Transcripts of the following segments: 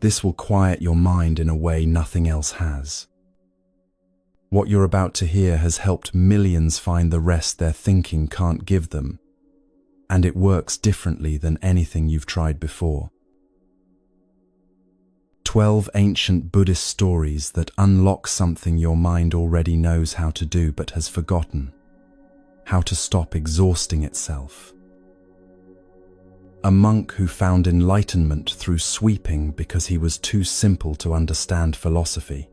This will quiet your mind in a way nothing else has. What you're about to hear has helped millions find the rest their thinking can't give them, and it works differently than anything you've tried before. 12 ancient Buddhist stories that unlock something your mind already knows how to do but has forgotten: how to stop exhausting itself. A monk who found enlightenment through sweeping because he was too simple to understand philosophy.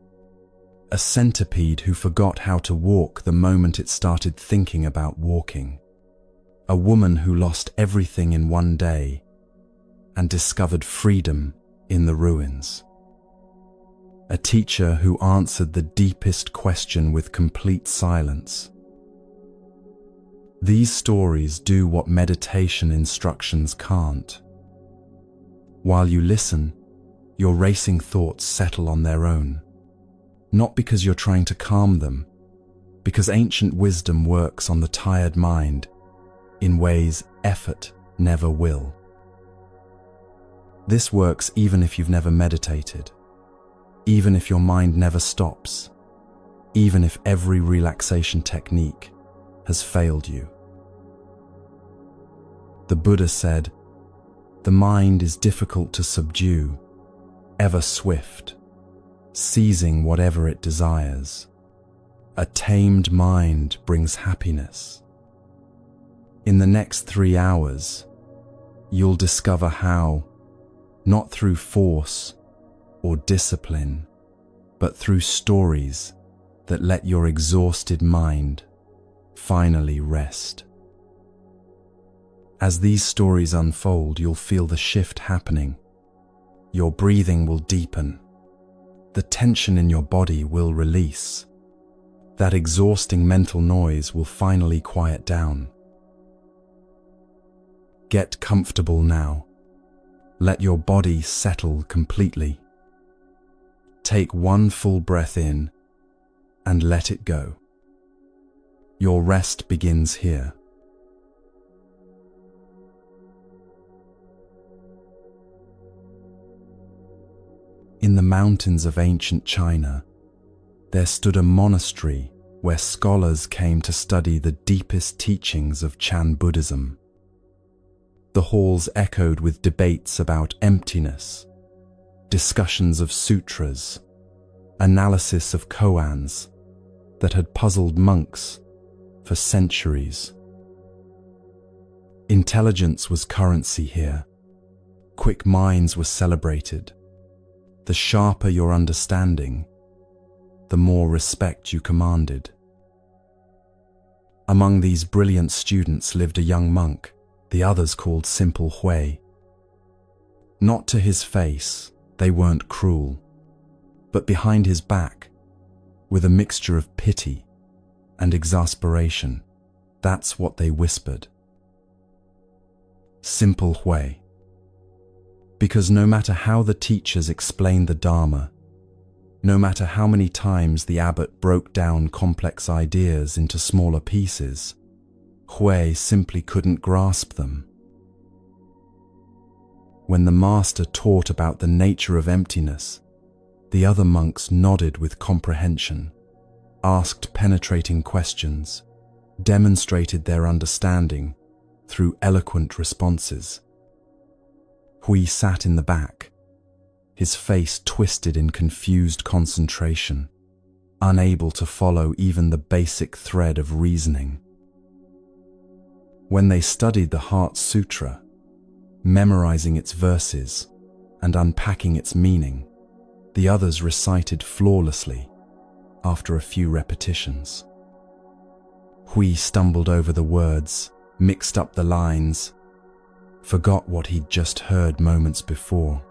A centipede who forgot how to walk the moment it started thinking about walking. A woman who lost everything in one day and discovered freedom in the ruins. A teacher who answered the deepest question with complete silence. These stories do what meditation instructions can't. While you listen, your racing thoughts settle on their own. Not because you're trying to calm them, because ancient wisdom works on the tired mind in ways effort never will. This works even if you've never meditated, even if your mind never stops, even if every relaxation technique has failed you. The Buddha said, "The mind is difficult to subdue, ever swift, seizing whatever it desires. A tamed mind brings happiness." In the next 3 hours, you'll discover how, not through force or discipline, but through stories that let your exhausted mind finally rest. As these stories unfold, you'll feel the shift happening. Your breathing will deepen. The tension in your body will release. That exhausting mental noise will finally quiet down. Get comfortable now. Let your body settle completely. Take one full breath in and let it go. Your rest begins here. In the mountains of ancient China, there stood a monastery where scholars came to study the deepest teachings of Chan Buddhism. The halls echoed with debates about emptiness, discussions of sutras, analysis of koans that had puzzled monks for centuries. Intelligence was currency here. Quick minds were celebrated. The sharper your understanding, the more respect you commanded. Among these brilliant students lived a young monk, the others called Simple Hui. Not to his face, they weren't cruel, but behind his back, with a mixture of pity and exasperation, that's what they whispered. Simple Hui. Because no matter how the teachers explained the Dharma, no matter how many times the abbot broke down complex ideas into smaller pieces, Hui simply couldn't grasp them. When the master taught about the nature of emptiness, the other monks nodded with comprehension, asked penetrating questions, demonstrated their understanding through eloquent responses. Hui sat in the back, his face twisted in confused concentration, unable to follow even the basic thread of reasoning. When they studied the Heart Sutra, memorizing its verses and unpacking its meaning, the others recited flawlessly after a few repetitions. Hui stumbled over the words, mixed up the lines, forgot what he'd just heard moments before.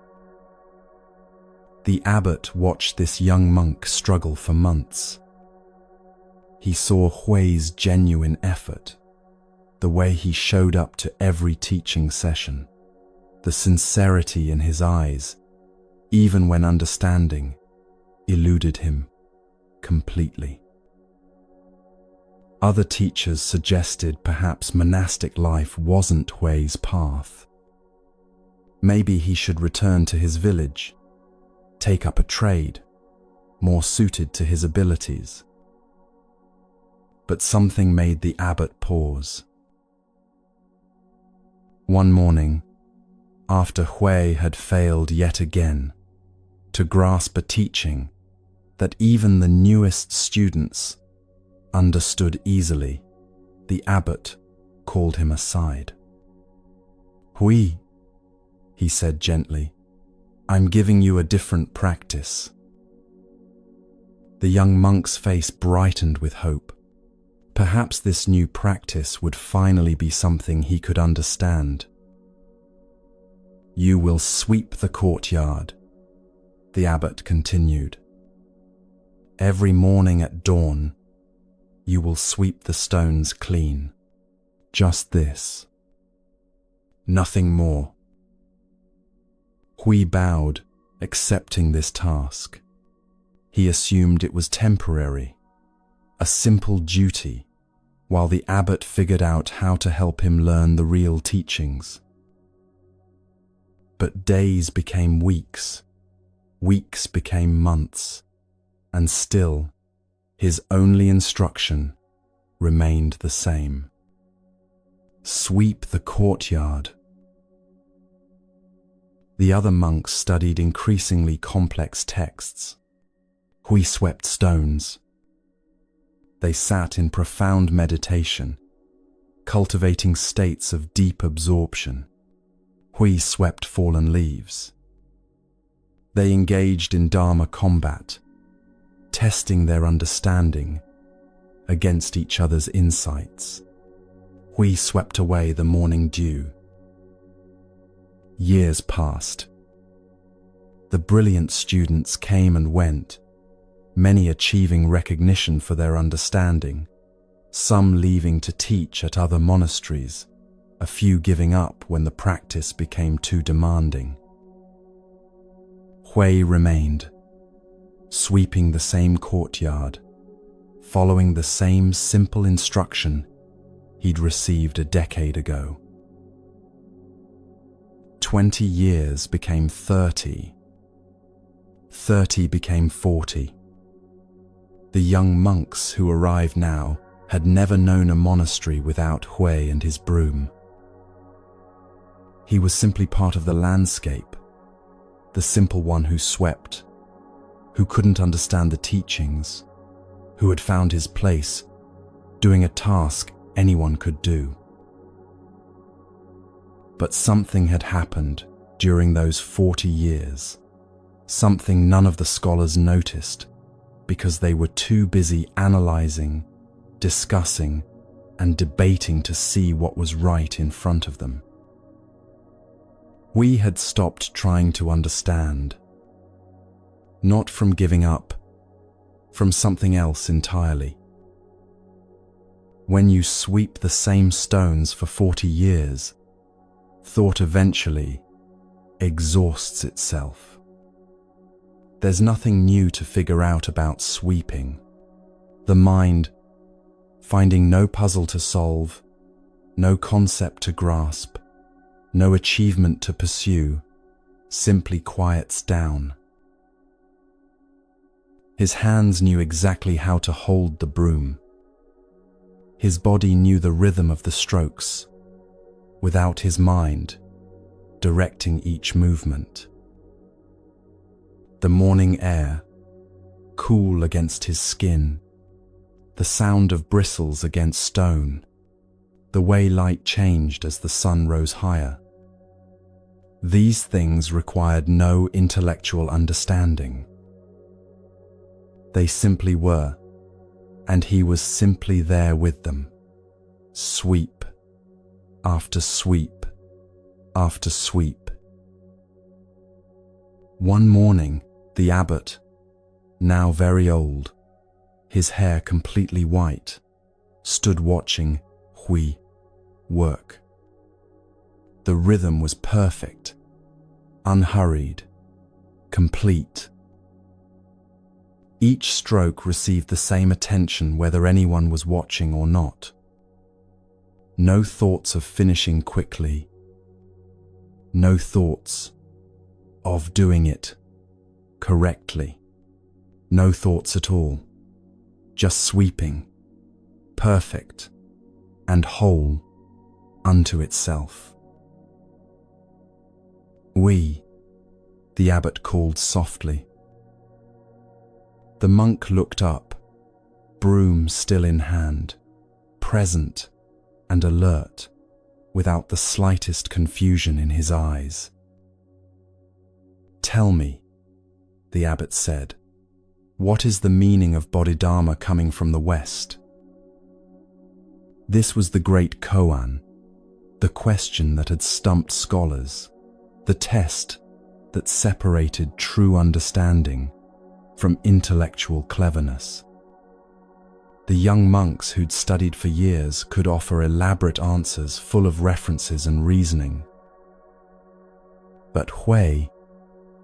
The abbot watched this young monk struggle for months. He saw Hui's genuine effort, the way he showed up to every teaching session, the sincerity in his eyes, even when understanding eluded him completely. Other teachers suggested perhaps monastic life wasn't Hui's path. Maybe he should return to his village, take up a trade more suited to his abilities. But something made the abbot pause. One morning, after Hui had failed yet again to grasp a teaching that even the newest students understood easily, the abbot called him aside. "Hui," he said gently, "I'm giving you a different practice." The young monk's face brightened with hope. Perhaps this new practice would finally be something he could understand. "You will sweep the courtyard," the abbot continued. "Every morning at dawn, you will sweep the stones clean. Just this. Nothing more." Hui bowed, accepting this task. He assumed it was temporary, a simple duty, while the abbot figured out how to help him learn the real teachings. But days became weeks, weeks became months, and still, his only instruction remained the same. Sweep the courtyard. The other monks studied increasingly complex texts. Hui swept stones. They sat in profound meditation, cultivating states of deep absorption. Hui swept fallen leaves. They engaged in Dharma combat, testing their understanding against each other's insights. Hui swept away the morning dew. Years passed. The brilliant students came and went, many achieving recognition for their understanding, some leaving to teach at other monasteries, a few giving up when the practice became too demanding. Hui remained, sweeping the same courtyard, following the same simple instruction he'd received a decade ago. 20 years became 30. 30 became 40. The young monks who arrived now had never known a monastery without Hui and his broom. He was simply part of the landscape, the simple one who swept, who couldn't understand the teachings, who had found his place, doing a task anyone could do. But something had happened during those 40 years, something none of the scholars noticed because they were too busy analyzing, discussing, and debating to see what was right in front of them. We had stopped trying to understand, not from giving up, from something else entirely. When you sweep the same stones for 40 years, thought eventually exhausts itself. There's nothing new to figure out about sweeping. The mind, finding no puzzle to solve, no concept to grasp, no achievement to pursue, simply quiets down. His hands knew exactly how to hold the broom. His body knew the rhythm of the strokes, without his mind directing each movement. The morning air, cool against his skin, the sound of bristles against stone, the way light changed as the sun rose higher. These things required no intellectual understanding. They simply were, and he was simply there with them, sweep after sweep after sweep. One morning, the abbot, now very old, his hair completely white, stood watching Hui work. The rhythm was perfect, unhurried, complete. Each stroke received the same attention whether anyone was watching or not. No thoughts of finishing quickly. No thoughts of doing it correctly. No thoughts at all, just sweeping, perfect and whole unto itself. "We," the abbot called softly. The monk looked up, broom still in hand, present and alert, without the slightest confusion in his eyes. "Tell me," the abbot said, "what is the meaning of Bodhidharma coming from the West?" This was the great koan, the question that had stumped scholars, the test that separated true understanding from intellectual cleverness. The young monks who'd studied for years could offer elaborate answers full of references and reasoning. But Hui,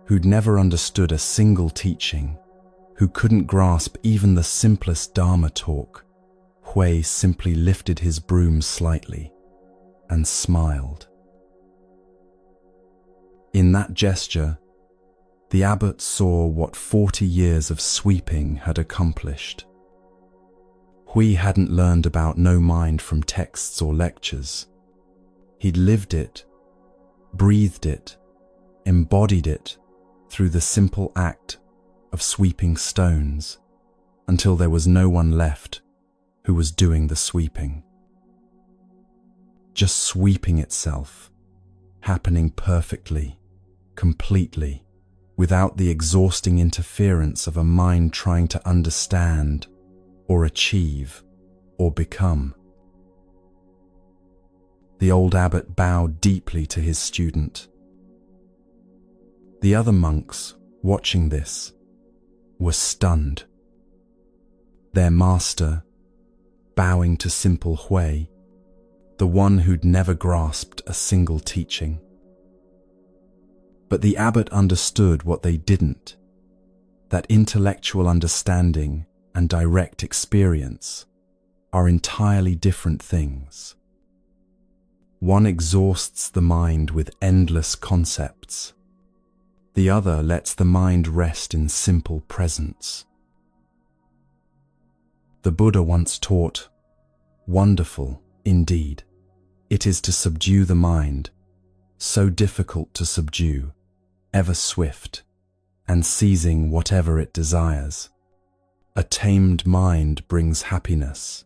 who'd never understood a single teaching, who couldn't grasp even the simplest Dharma talk, Hui simply lifted his broom slightly and smiled. In that gesture, the abbot saw what 40 years of sweeping had accomplished. Hui hadn't learned about no mind from texts or lectures. He'd lived it, breathed it, embodied it through the simple act of sweeping stones until there was no one left who was doing the sweeping. Just sweeping itself, happening perfectly, completely, without the exhausting interference of a mind trying to understand or achieve or become. The old abbot bowed deeply to his student. The other monks, watching this, were stunned. Their master, bowing to simple Hui, the one who'd never grasped a single teaching. But the abbot understood what they didn't, that intellectual understanding and direct experience are entirely different things. One exhausts the mind with endless concepts. The other lets the mind rest in simple presence. The Buddha once taught, "Wonderful, indeed, it is to subdue the mind, so difficult to subdue, ever swift, and seizing whatever it desires. A tamed mind brings happiness."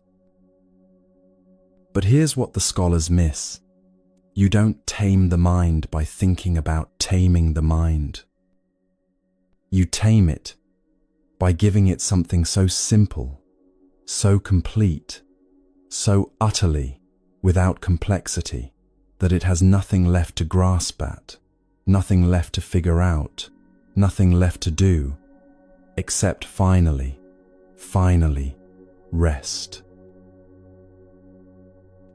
But here's what the scholars miss. You don't tame the mind by thinking about taming the mind. You tame it by giving it something so simple, so complete, so utterly without complexity, that it has nothing left to grasp at, nothing left to figure out, nothing left to do, except finally rest.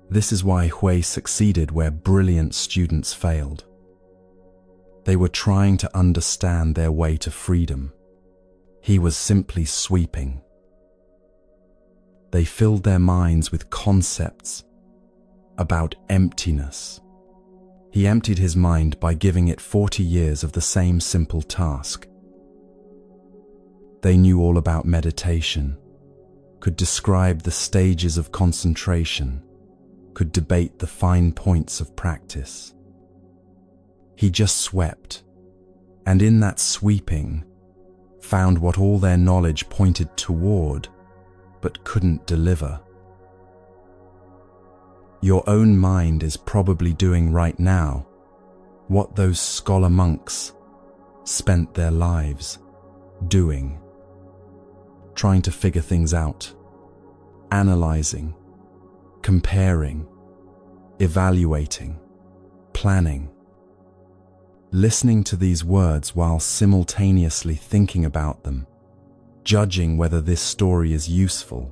This is why Hui succeeded where brilliant students failed. They were trying to understand their way to freedom. He was simply sweeping. They filled their minds with concepts about emptiness. He emptied his mind by giving it 40 years of the same simple task. They knew all about meditation, could describe the stages of concentration, could debate the fine points of practice. He just swept, and in that sweeping, found what all their knowledge pointed toward, but couldn't deliver. Your own mind is probably doing right now what those scholar monks spent their lives doing, trying to figure things out, analyzing, comparing, evaluating, planning, listening to these words while simultaneously thinking about them, judging whether this story is useful,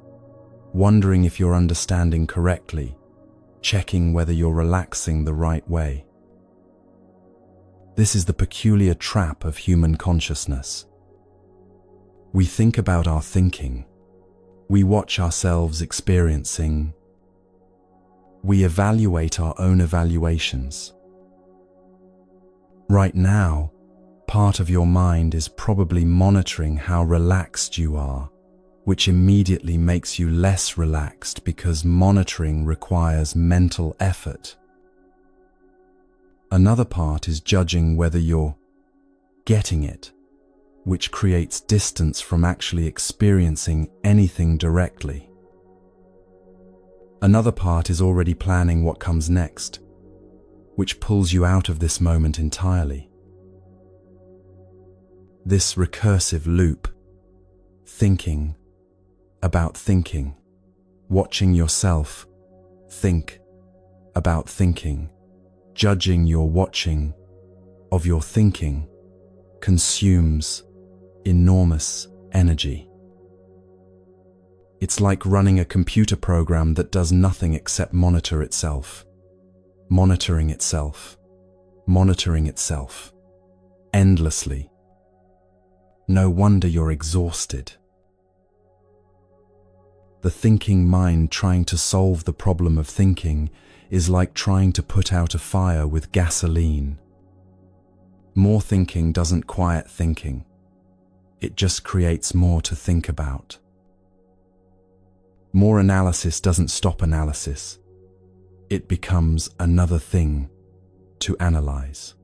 wondering if you're understanding correctly, checking whether you're relaxing the right way. This is the peculiar trap of human consciousness. We think about our thinking. We watch ourselves experiencing. We evaluate our own evaluations. Right now, part of your mind is probably monitoring how relaxed you are, which immediately makes you less relaxed because monitoring requires mental effort. Another part is judging whether you're getting it, which creates distance from actually experiencing anything directly. Another part is already planning what comes next, which pulls you out of this moment entirely. This recursive loop, thinking about thinking, watching yourself think about thinking, judging your watching of your thinking, consumes enormous energy. It's like running a computer program that does nothing except monitor itself, monitoring itself, endlessly. No wonder you're exhausted. The thinking mind trying to solve the problem of thinking is like trying to put out a fire with gasoline. More thinking doesn't quiet thinking. It just creates more to think about. More analysis doesn't stop analysis. It becomes another thing to analyze.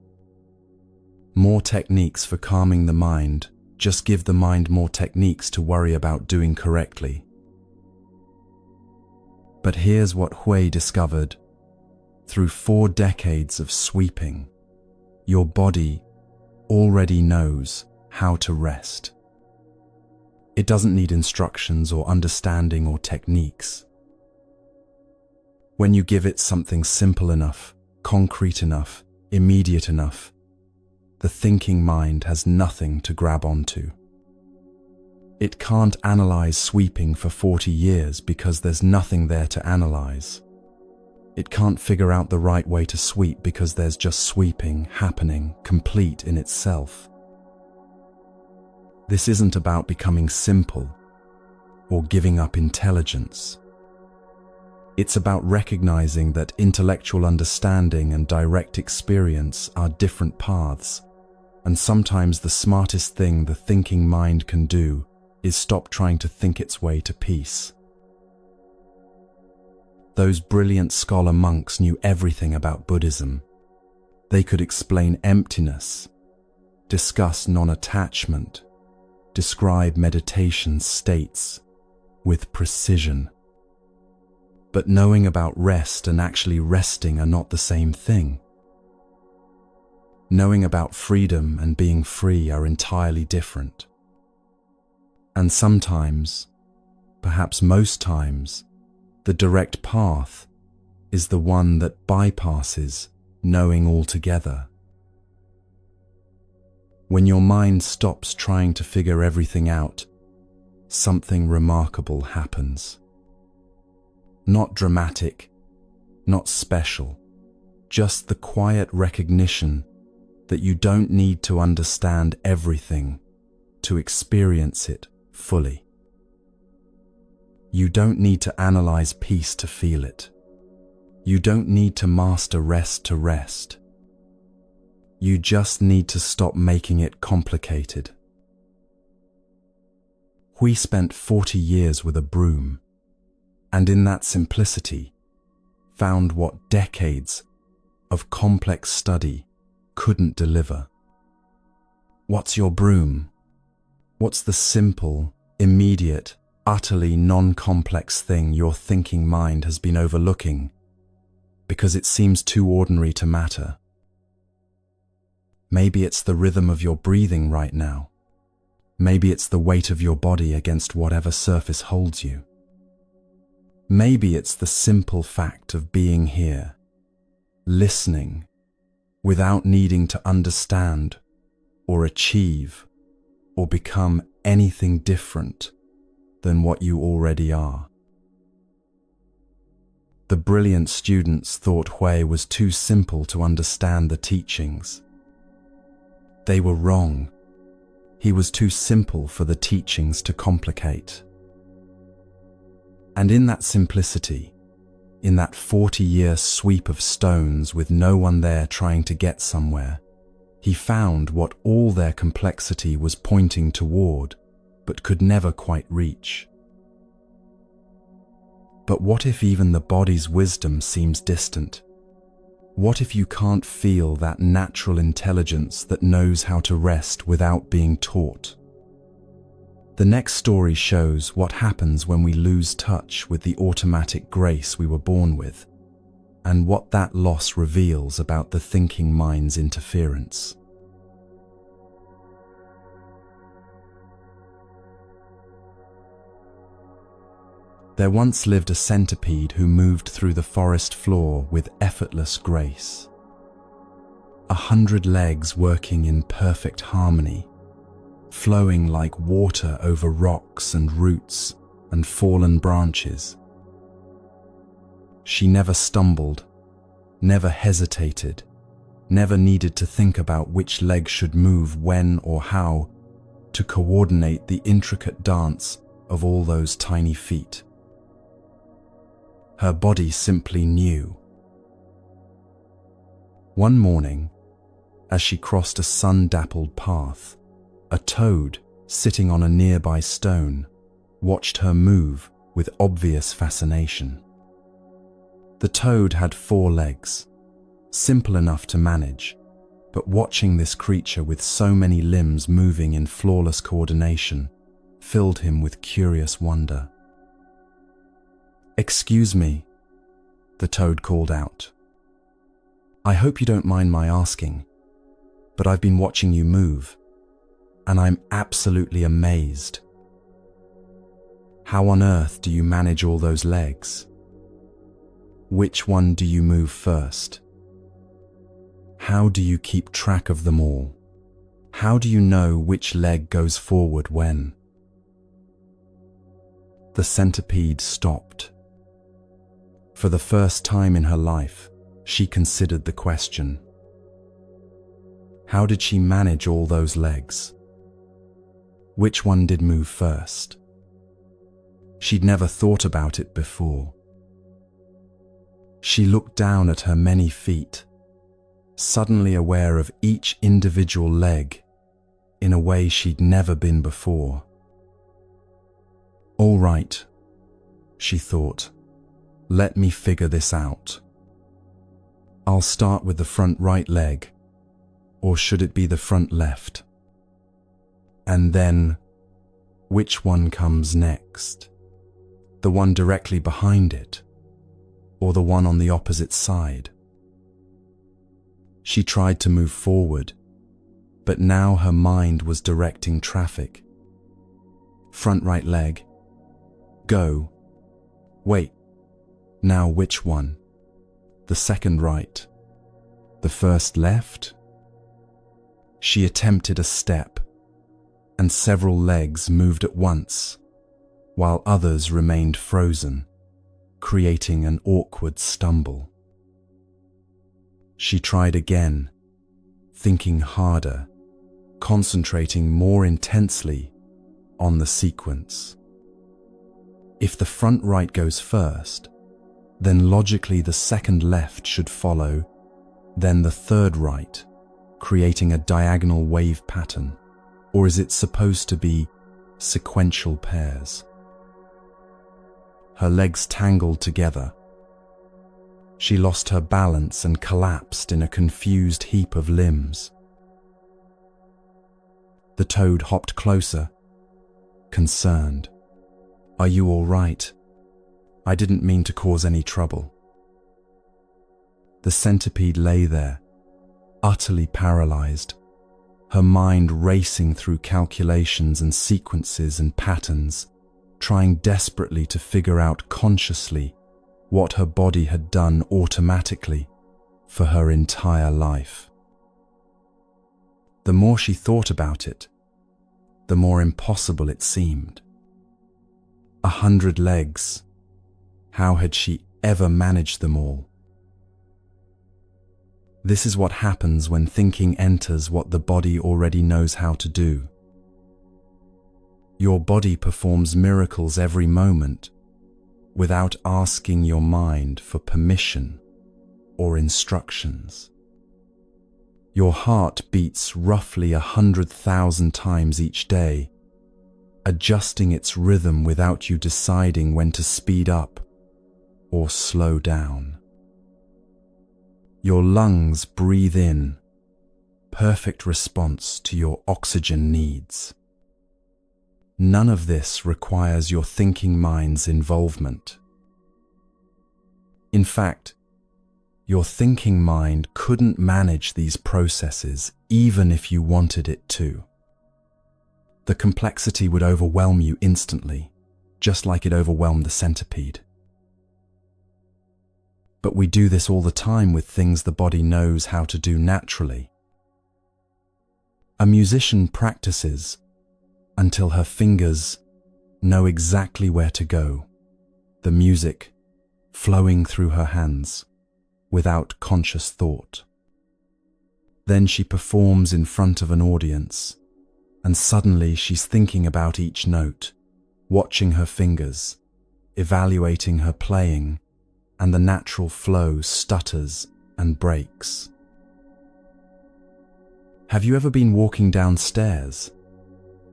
More techniques for calming the mind just give the mind more techniques to worry about doing correctly. But here's what Hui discovered. Through 4 decades of sweeping, your body already knows how to rest. It doesn't need instructions or understanding or techniques. When you give it something simple enough, concrete enough, immediate enough, the thinking mind has nothing to grab onto. It can't analyze sweeping for 40 years because there's nothing there to analyze. It can't figure out the right way to sweep because there's just sweeping happening, complete in itself. This isn't about becoming simple or giving up intelligence. It's about recognizing that intellectual understanding and direct experience are different paths, and sometimes the smartest thing the thinking mind can do is stop trying to think its way to peace. Those brilliant scholar monks knew everything about Buddhism. They could explain emptiness, discuss non-attachment, describe meditation states with precision. But knowing about rest and actually resting are not the same thing. Knowing about freedom and being free are entirely different. And sometimes, perhaps most times, the direct path is the one that bypasses knowing altogether. When your mind stops trying to figure everything out, something remarkable happens. Not dramatic, not special, just the quiet recognition that you don't need to understand everything to experience it fully. You don't need to analyze peace to feel it. You don't need to master rest to rest. You just need to stop making it complicated. Hui spent 40 years with a broom, and in that simplicity, found what decades of complex study couldn't deliver. What's your broom? What's the simple, immediate, utterly non-complex thing your thinking mind has been overlooking because it seems too ordinary to matter? Maybe it's the rhythm of your breathing right now. Maybe it's the weight of your body against whatever surface holds you. Maybe it's the simple fact of being here, listening, without needing to understand or achieve or become anything different than what you already are. The brilliant students thought Hui was too simple to understand the teachings. They were wrong. He was too simple for the teachings to complicate. And in that simplicity, in that 40-year sweep of stones with no one there trying to get somewhere, he found what all their complexity was pointing toward, but could never quite reach. But what if even the body's wisdom seems distant? What if you can't feel that natural intelligence that knows how to rest without being taught? The next story shows what happens when we lose touch with the automatic grace we were born with, and what that loss reveals about the thinking mind's interference. There once lived a centipede who moved through the forest floor with effortless grace. 100 legs working in perfect harmony, flowing like water over rocks and roots and fallen branches. She never stumbled, never hesitated, never needed to think about which leg should move when or how to coordinate the intricate dance of all those tiny feet. Her body simply knew. One morning, as she crossed a sun-dappled path, a toad sitting on a nearby stone watched her move with obvious fascination. The toad had 4 legs, simple enough to manage, but watching this creature with so many limbs moving in flawless coordination filled him with curious wonder. "Excuse me," the toad called out. "I hope you don't mind my asking, but I've been watching you move, and I'm absolutely amazed. How on earth do you manage all those legs? Which one do you move first? How do you keep track of them all? How do you know which leg goes forward when?" The centipede stopped. For the first time in her life, she considered the question. How did she manage all those legs? Which one did move first? She'd never thought about it before. She looked down at her many feet, suddenly aware of each individual leg in a way she'd never been before. "All right," she thought. "Let me figure this out. I'll start with the front right leg, or should it be the front left? And then, which one comes next? The one directly behind it, or the one on the opposite side?" She tried to move forward, but now her mind was directing traffic. Front right leg. Go. Wait. Now which one? The second right? The first left? She attempted a step, and several legs moved at once, while others remained frozen, creating an awkward stumble. She tried again, thinking harder, concentrating more intensely on the sequence. If the front right goes first, then logically the second left should follow, then the third right, creating a diagonal wave pattern, or is it supposed to be sequential pairs? Her legs tangled together. She lost her balance and collapsed in a confused heap of limbs. The toad hopped closer, concerned. "Are you all right? I didn't mean to cause any trouble." The centipede lay there, utterly paralyzed, her mind racing through calculations and sequences and patterns, trying desperately to figure out consciously what her body had done automatically for her entire life. The more she thought about it, the more impossible it seemed. 100 legs. How had she ever managed them all? This is what happens when thinking enters what the body already knows how to do. Your body performs miracles every moment without asking your mind for permission or instructions. Your heart beats roughly 100,000 times each day, adjusting its rhythm without you deciding when to speed up or slow down. Your lungs breathe in, perfect response to your oxygen needs. None of this requires your thinking mind's involvement. In fact, your thinking mind couldn't manage these processes even if you wanted it to. The complexity would overwhelm you instantly, just like it overwhelmed the centipede. But we do this all the time with things the body knows how to do naturally. A musician practices until her fingers know exactly where to go, the music flowing through her hands without conscious thought. Then she performs in front of an audience, and suddenly she's thinking about each note, watching her fingers, evaluating her playing, and the natural flow stutters and breaks. Have you ever been walking downstairs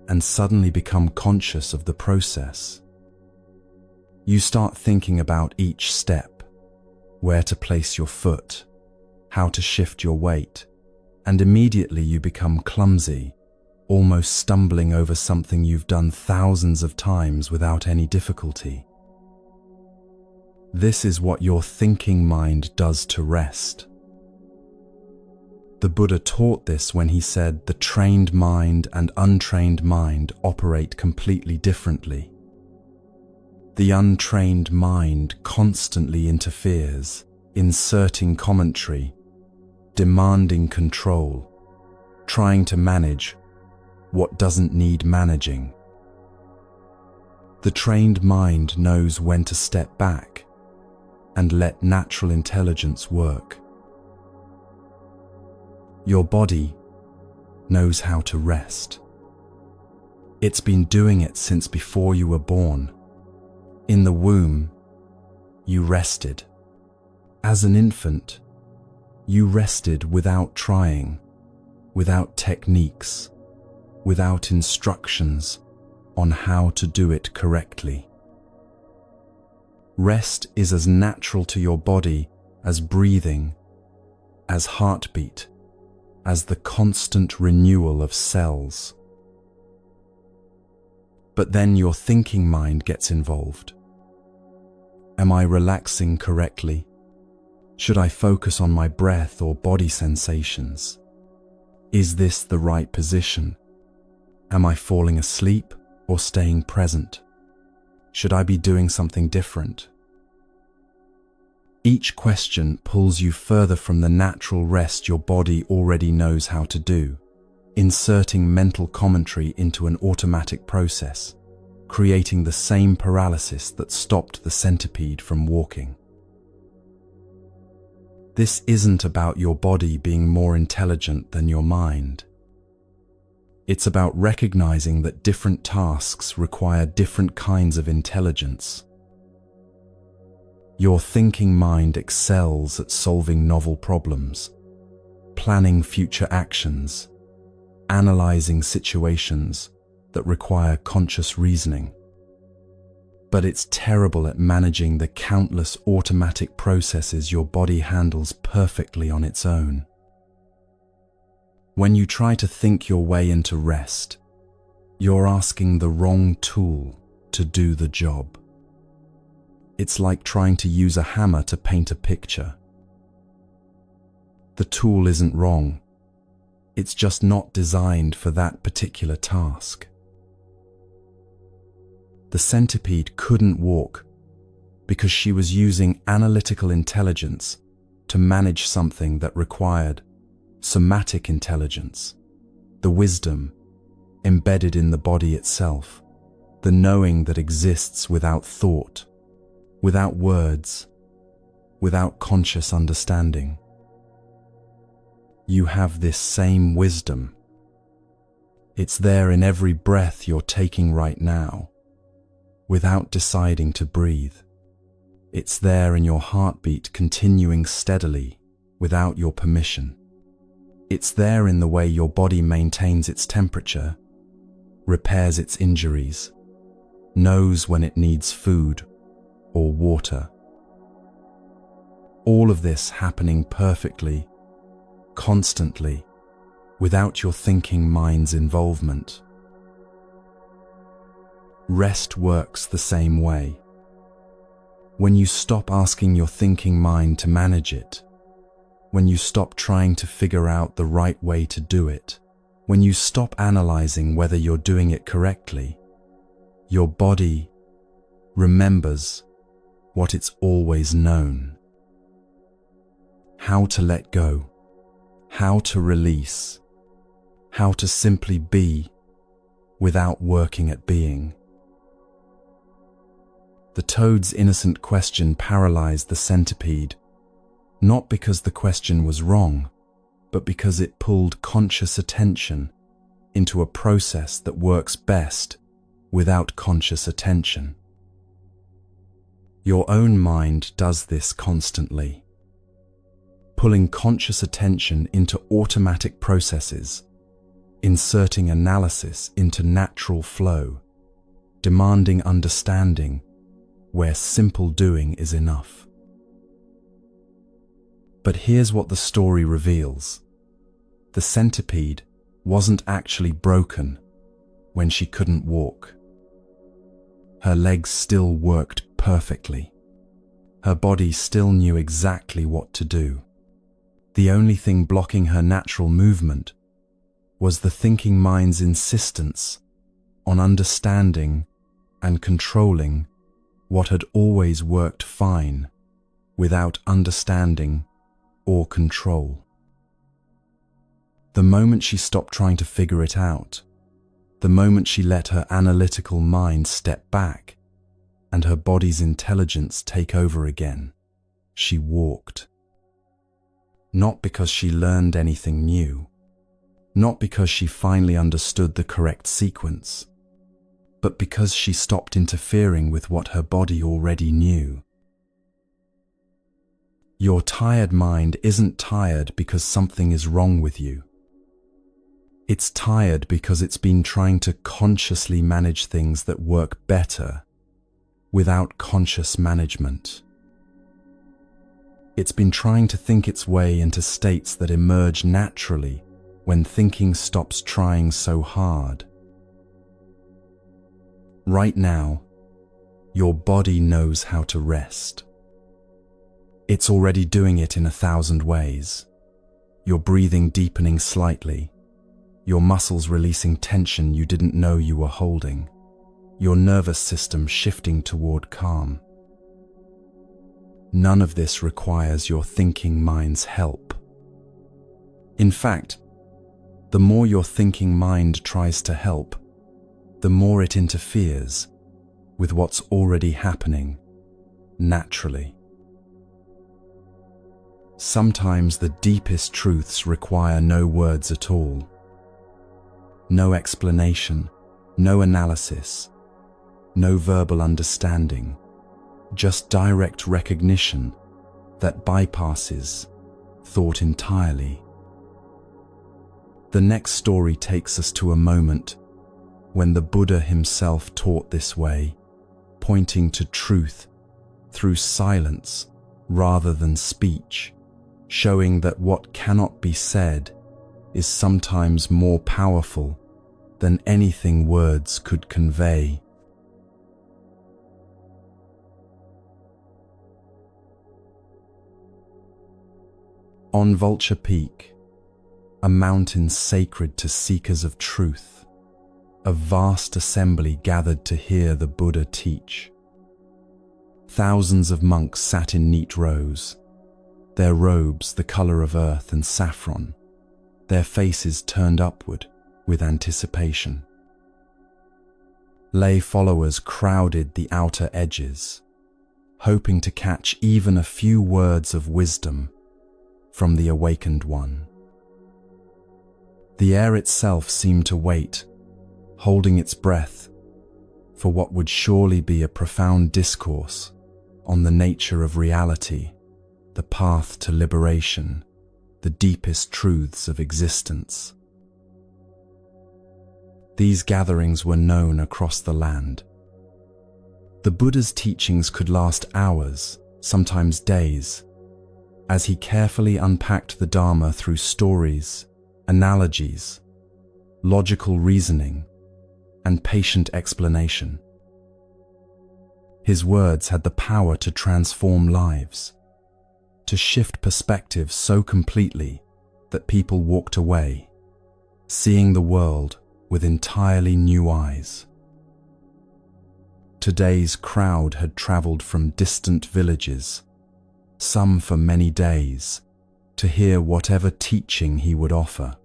and suddenly become conscious of the process? You start thinking about each step, where to place your foot, how to shift your weight, and immediately you become clumsy, almost stumbling over something you've done thousands of times without any difficulty. This is what your thinking mind does to rest. The Buddha taught this when he said the trained mind and untrained mind operate completely differently. The untrained mind constantly interferes, inserting commentary, demanding control, trying to manage what doesn't need managing. The trained mind knows when to step back and let natural intelligence work. Your body knows how to rest. It's been doing it since before you were born. In the womb, you rested. As an infant, you rested without trying, without techniques, without instructions on how to do it correctly. Rest is as natural to your body as breathing, as heartbeat, as the constant renewal of cells. But then your thinking mind gets involved. Am I relaxing correctly? Should I focus on my breath or body sensations? Is this the right position? Am I falling asleep or staying present? Should I be doing something different? Each question pulls you further from the natural rest your body already knows how to do, inserting mental commentary into an automatic process, creating the same paralysis that stopped the centipede from walking. This isn't about your body being more intelligent than your mind. It's about recognizing that different tasks require different kinds of intelligence. Your thinking mind excels at solving novel problems, planning future actions, analyzing situations that require conscious reasoning. But it's terrible at managing the countless automatic processes your body handles perfectly on its own. When you try to think your way into rest, you're asking the wrong tool to do the job. It's like trying to use a hammer to paint a picture. The tool isn't wrong. It's just not designed for that particular task. The centipede couldn't walk because she was using analytical intelligence to manage something that required somatic intelligence, the wisdom embedded in the body itself, the knowing that exists without thought, without words, without conscious understanding. You have this same wisdom. It's there in every breath you're taking right now, without deciding to breathe. It's there in your heartbeat continuing steadily without your permission. It's there in the way your body maintains its temperature, repairs its injuries, knows when it needs food or water. All of this happening perfectly, constantly, without your thinking mind's involvement. Rest works the same way. When you stop asking your thinking mind to manage it, when you stop trying to figure out the right way to do it, when you stop analyzing whether you're doing it correctly, your body remembers what it's always known. How to let go, how to release, how to simply be without working at being. The toad's innocent question paralyzed the centipede, not because the question was wrong, but because it pulled conscious attention into a process that works best without conscious attention. Your own mind does this constantly, pulling conscious attention into automatic processes, inserting analysis into natural flow, demanding understanding where simple doing is enough. But here's what the story reveals. The centipede wasn't actually broken when she couldn't walk. Her legs still worked perfectly. Her body still knew exactly what to do. The only thing blocking her natural movement was the thinking mind's insistence on understanding and controlling what had always worked fine without understanding or control. The moment she stopped trying to figure it out, the moment she let her analytical mind step back and her body's intelligence take over again, she walked. Not because she learned anything new, not because she finally understood the correct sequence, but because she stopped interfering with what her body already knew. Your tired mind isn't tired because something is wrong with you. It's tired because it's been trying to consciously manage things that work better without conscious management. It's been trying to think its way into states that emerge naturally when thinking stops trying so hard. Right now, your body knows how to rest. It's already doing it in 1,000 ways. Your breathing deepening slightly, your muscles releasing tension you didn't know you were holding, your nervous system shifting toward calm. None of this requires your thinking mind's help. In fact, the more your thinking mind tries to help, the more it interferes with what's already happening naturally. Sometimes the deepest truths require no words at all. No explanation, no analysis, no verbal understanding, just direct recognition that bypasses thought entirely. The next story takes us to a moment when the Buddha himself taught this way, pointing to truth through silence rather than speech, showing that what cannot be said is sometimes more powerful than anything words could convey. On Vulture Peak, a mountain sacred to seekers of truth, a vast assembly gathered to hear the Buddha teach. Thousands of monks sat in neat rows, their robes the color of earth and saffron, their faces turned upward with anticipation. Lay followers crowded the outer edges, hoping to catch even a few words of wisdom from the awakened one. The air itself seemed to wait, holding its breath for what would surely be a profound discourse on the nature of reality, the path to liberation, the deepest truths of existence. These gatherings were known across the land. The Buddha's teachings could last hours, sometimes days, as he carefully unpacked the Dharma through stories, analogies, logical reasoning, and patient explanation. His words had the power to transform lives, to shift perspectives so completely that people walked away, seeing the world with entirely new eyes. Today's crowd had traveled from distant villages, some for many days, to hear whatever teaching he would offer.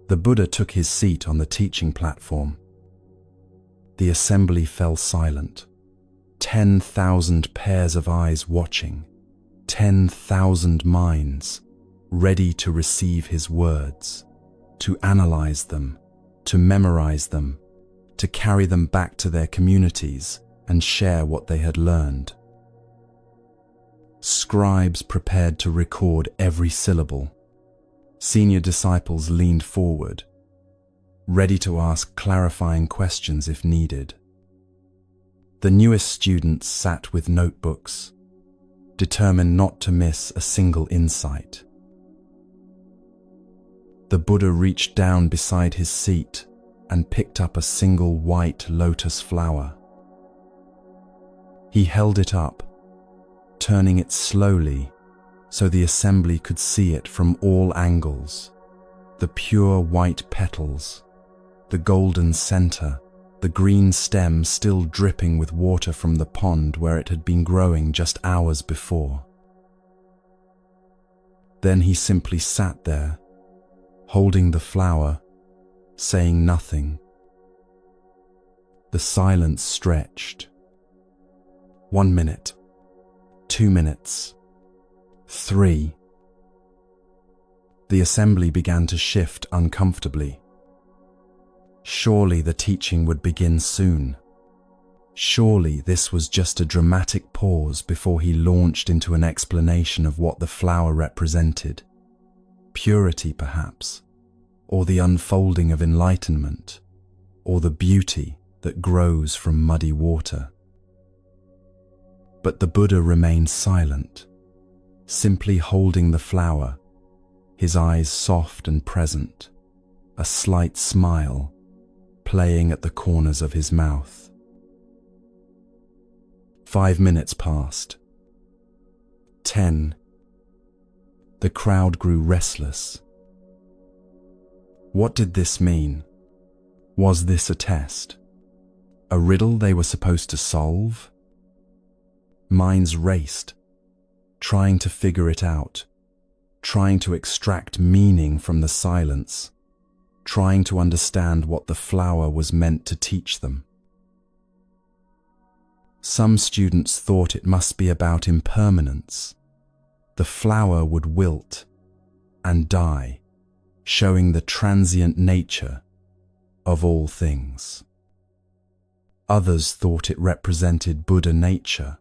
The Buddha took his seat on the teaching platform. The assembly fell silent. 10,000 pairs of eyes watching, 10,000 minds ready to receive his words, to analyze them, to memorize them, to carry them back to their communities and share what they had learned. Scribes prepared to record every syllable. Senior disciples leaned forward, ready to ask clarifying questions if needed. The newest students sat with notebooks, determined not to miss a single insight. The Buddha reached down beside his seat and picked up a single white lotus flower. He held it up, turning it slowly so the assembly could see it from all angles. The pure white petals, the golden center, the green stem still dripping with water from the pond where it had been growing just hours before. Then he simply sat there, holding the flower, saying nothing. The silence stretched. 1 minute, 2 minutes, 3. The assembly began to shift uncomfortably. Surely the teaching would begin soon. Surely this was just a dramatic pause before he launched into an explanation of what the flower represented. Purity, perhaps, or the unfolding of enlightenment, or the beauty that grows from muddy water. But the Buddha remained silent, simply holding the flower, his eyes soft and present, a slight smile playing at the corners of his mouth. 5 minutes passed. 10. The crowd grew restless. What did this mean? Was this a test? A riddle they were supposed to solve? Minds raced, trying to figure it out, trying to extract meaning from the silence, trying to understand what the flower was meant to teach them. Some students thought it must be about impermanence. The flower would wilt and die, showing the transient nature of all things. Others thought it represented Buddha nature,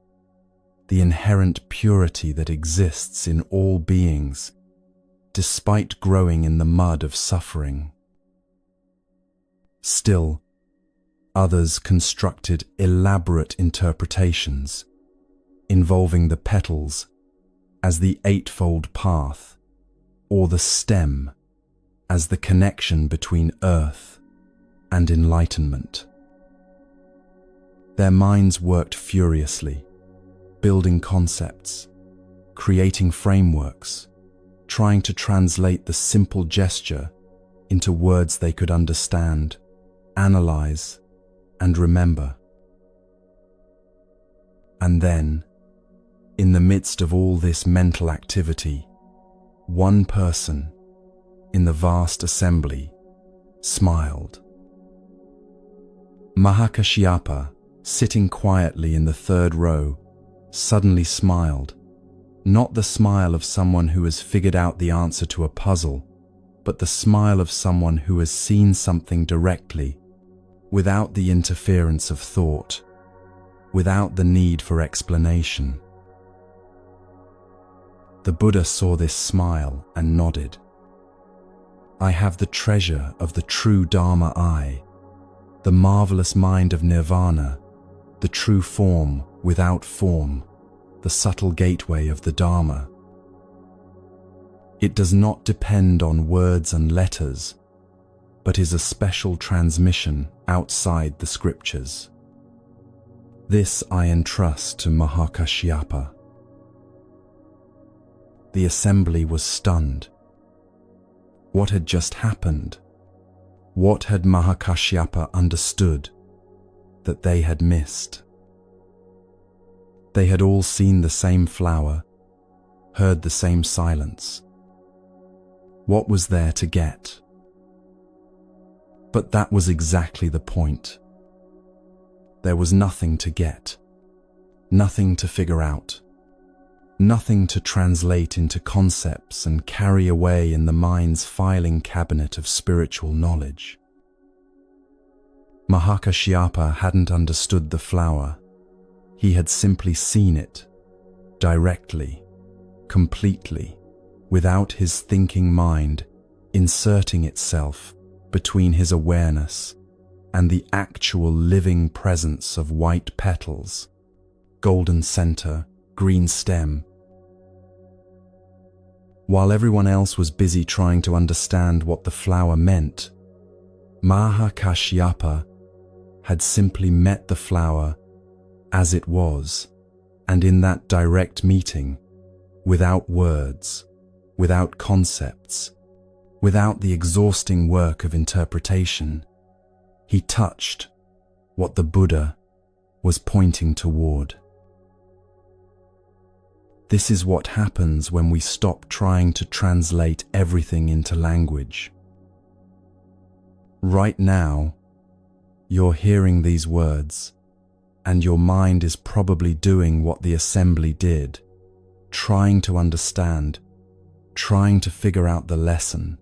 the inherent purity that exists in all beings, despite growing in the mud of suffering. Still, others constructed elaborate interpretations, involving the petals as the eightfold path, or the stem as the connection between earth and enlightenment. Their minds worked furiously, building concepts, creating frameworks, trying to translate the simple gesture into words they could understand, analyze, and remember. And then, in the midst of all this mental activity, one person in the vast assembly smiled. Mahakashyapa, sitting quietly in the third row, suddenly smiled, not the smile of someone who has figured out the answer to a puzzle, but the smile of someone who has seen something directly, without the interference of thought, without the need for explanation. The Buddha saw this smile and nodded. I have the treasure of the true Dharma I, the marvelous mind of nirvana, the true form without form, the subtle gateway of the Dharma. It does not depend on words and letters, but is a special transmission outside the scriptures. This I entrust to Mahakashyapa. The assembly was stunned. What had just happened? What had Mahakashyapa understood that they had missed? They had all seen the same flower, heard the same silence. What was there to get? But that was exactly the point. There was nothing to get, nothing to figure out, nothing to translate into concepts and carry away in the mind's filing cabinet of spiritual knowledge. Mahakashyapa hadn't understood the flower. He had simply seen it, directly, completely, without his thinking mind inserting itself between his awareness and the actual living presence of white petals, golden center, green stem. While everyone else was busy trying to understand what the flower meant, Mahakashyapa had simply met the flower as it was, and in that direct meeting, without words, without concepts, without the exhausting work of interpretation, he touched what the Buddha was pointing toward. This is what happens when we stop trying to translate everything into language. Right now, you're hearing these words, and your mind is probably doing what the assembly did, trying to understand, trying to figure out the lesson,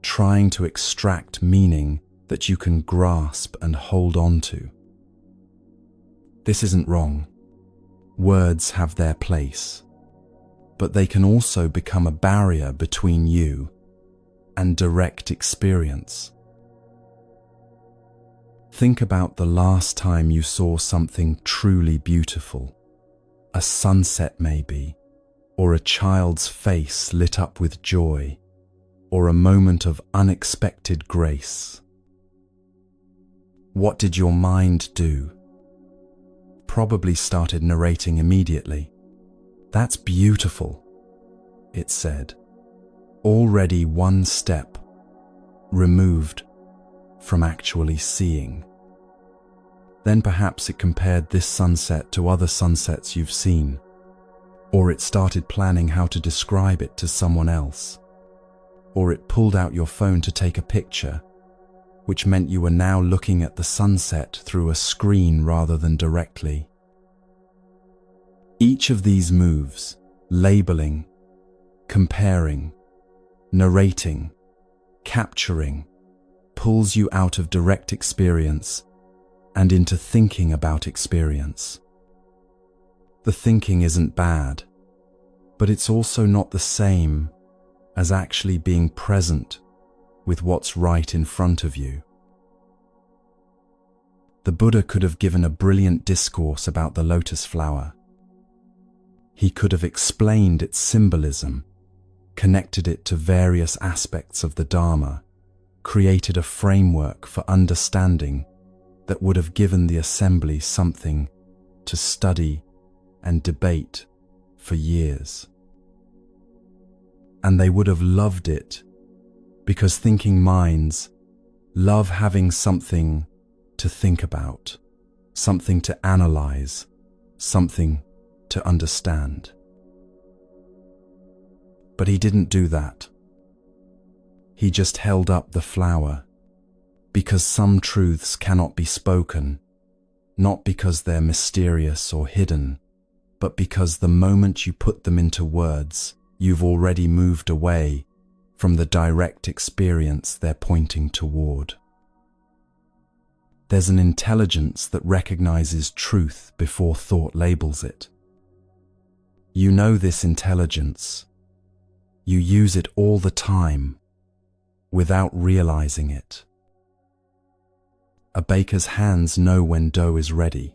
trying to extract meaning that you can grasp and hold on to. This isn't wrong. Words have their place, but they can also become a barrier between you and direct experience. Think about the last time you saw something truly beautiful, a sunset maybe, or a child's face lit up with joy, or a moment of unexpected grace. What did your mind do? Probably started narrating immediately. That's beautiful, it said, already one step removed from actually seeing. Then perhaps it compared this sunset to other sunsets you've seen, or it started planning how to describe it to someone else, or it pulled out your phone to take a picture, which meant you were now looking at the sunset through a screen rather than directly. Each of these moves, labeling, comparing, narrating, capturing, pulls you out of direct experience and into thinking about experience. The thinking isn't bad, but it's also not the same as actually being present with what's right in front of you. The Buddha could have given a brilliant discourse about the lotus flower. He could have explained its symbolism, connected it to various aspects of the Dharma, created a framework for understanding that would have given the assembly something to study and debate for years. And they would have loved it, because thinking minds love having something to think about, something to analyze, something to understand. But he didn't do that. He just held up the flower, because some truths cannot be spoken, not because they're mysterious or hidden, but because the moment you put them into words, you've already moved away from the direct experience they're pointing toward. There's an intelligence that recognizes truth before thought labels it. You know this intelligence You use it all the time, without realizing it. A baker's hands know when dough is ready.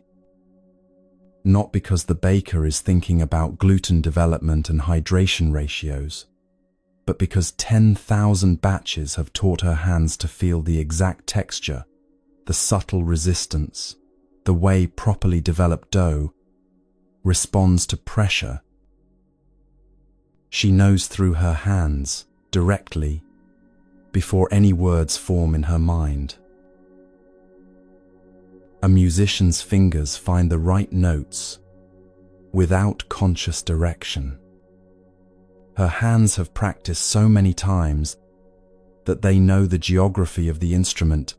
Not because the baker is thinking about gluten development and hydration ratios, but because 10,000 batches have taught her hands to feel the exact texture, the subtle resistance, the way properly developed dough responds to pressure. She knows through her hands, directly, before any words form in her mind. A musician's fingers find the right notes without conscious direction. Her hands have practiced so many times that they know the geography of the instrument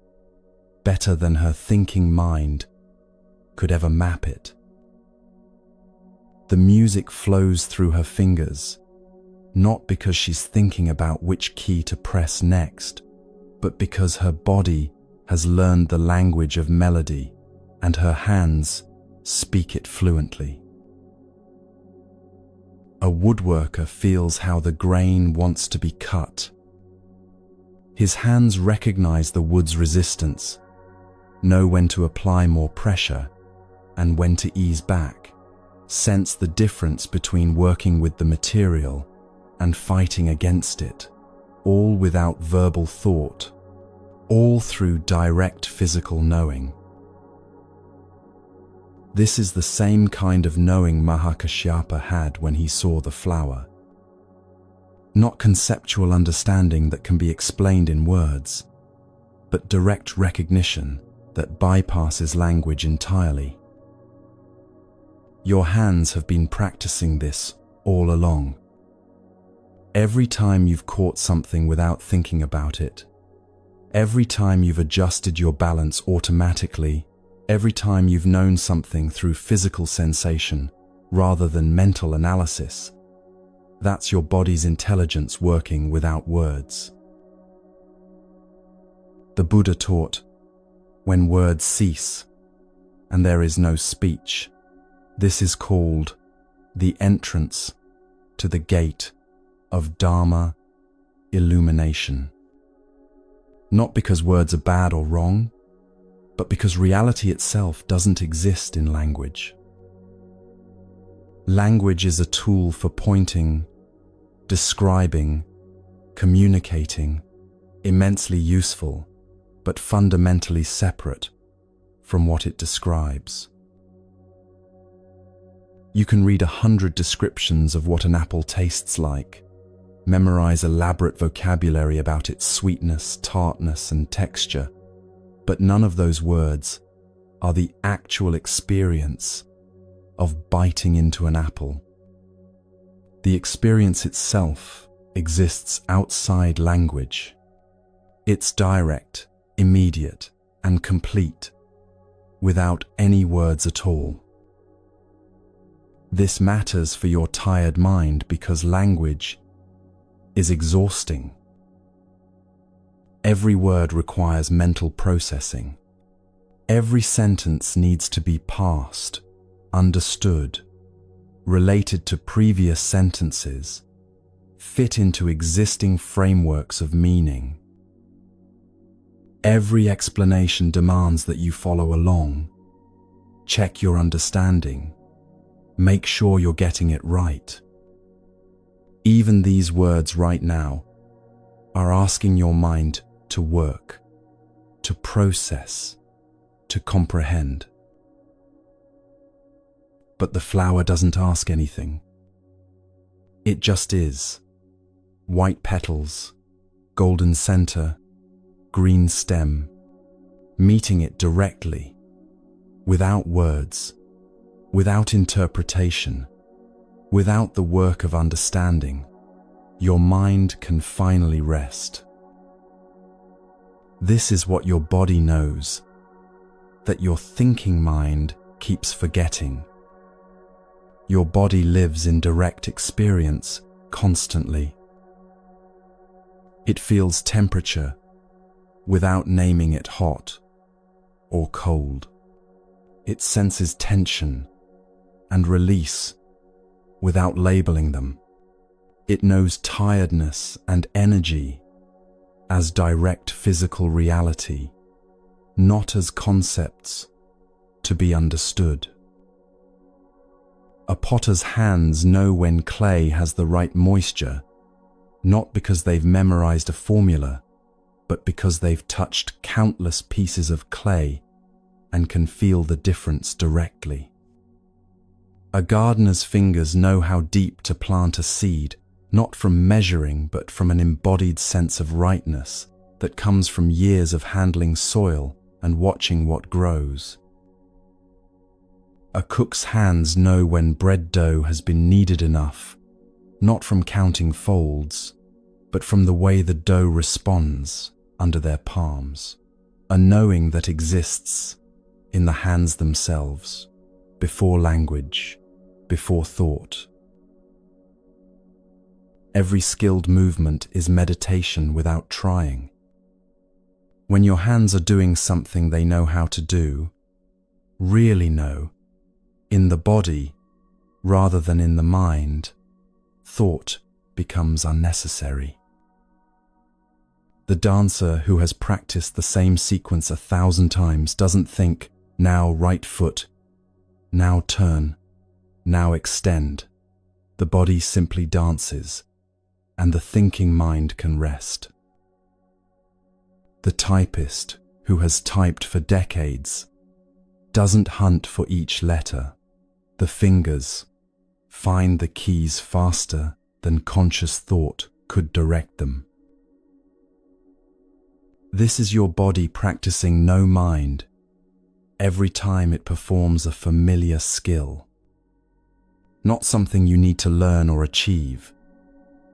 better than her thinking mind could ever map it. The music flows through her fingers, not because she's thinking about which key to press next, but because her body has learned the language of melody and her hands speak it fluently. A woodworker feels how the grain wants to be cut. His hands recognize the wood's resistance, know when to apply more pressure and when to ease back, sense the difference between working with the material and fighting against it, all without verbal thought, all through direct physical knowing. This is the same kind of knowing Mahakashyapa had when he saw the flower. Not conceptual understanding that can be explained in words, but direct recognition that bypasses language entirely. Your hands have been practicing this all along. Every time you've caught something without thinking about it, every time you've adjusted your balance automatically, every time you've known something through physical sensation rather than mental analysis, that's your body's intelligence working without words. The Buddha taught, when words cease and there is no speech, this is called the entrance to the gate of Dharma illumination. Not because words are bad or wrong, but because reality itself doesn't exist in language. Language is a tool for pointing, describing, communicating, immensely useful, but fundamentally separate from what it describes. You can read 100 descriptions of what an apple tastes like, memorize elaborate vocabulary about its sweetness, tartness, and texture, but none of those words are the actual experience of biting into an apple. The experience itself exists outside language. It's direct, immediate, and complete, without any words at all. This matters for your tired mind because language is exhausting. Every word requires mental processing. Every sentence needs to be parsed, understood, related to previous sentences, fit into existing frameworks of meaning. Every explanation demands that you follow along, check your understanding, make sure you're getting it right. Even these words right now are asking your mind to work, to process, to comprehend. But the flower doesn't ask anything. It just is. White petals, golden center, green stem, meeting it directly, without words, without interpretation, without the work of understanding. Your mind can finally rest. This is what your body knows, that your thinking mind keeps forgetting. Your body lives in direct experience constantly. It feels temperature without naming it hot or cold. It senses tension and release without labeling them. It knows tiredness and energy as direct physical reality, not as concepts to be understood. A potter's hands know when clay has the right moisture, not because they've memorized a formula, but because they've touched countless pieces of clay and can feel the difference directly. A gardener's fingers know how deep to plant a seed, not from measuring, but from an embodied sense of rightness that comes from years of handling soil and watching what grows. A cook's hands know when bread dough has been kneaded enough, not from counting folds, but from the way the dough responds under their palms. A knowing that exists in the hands themselves, before language, before thought. Every skilled movement is meditation without trying. When your hands are doing something they know how to do, really know, in the body rather than in the mind, thought becomes unnecessary. The dancer who has practiced the same sequence 1,000 times doesn't think, now right foot, now turn, now extend. The body simply dances, and the thinking mind can rest. The typist who has typed for decades doesn't hunt for each letter. The fingers find the keys faster than conscious thought could direct them. This is your body practicing no mind every time it performs a familiar skill. Not something you need to learn or achieve,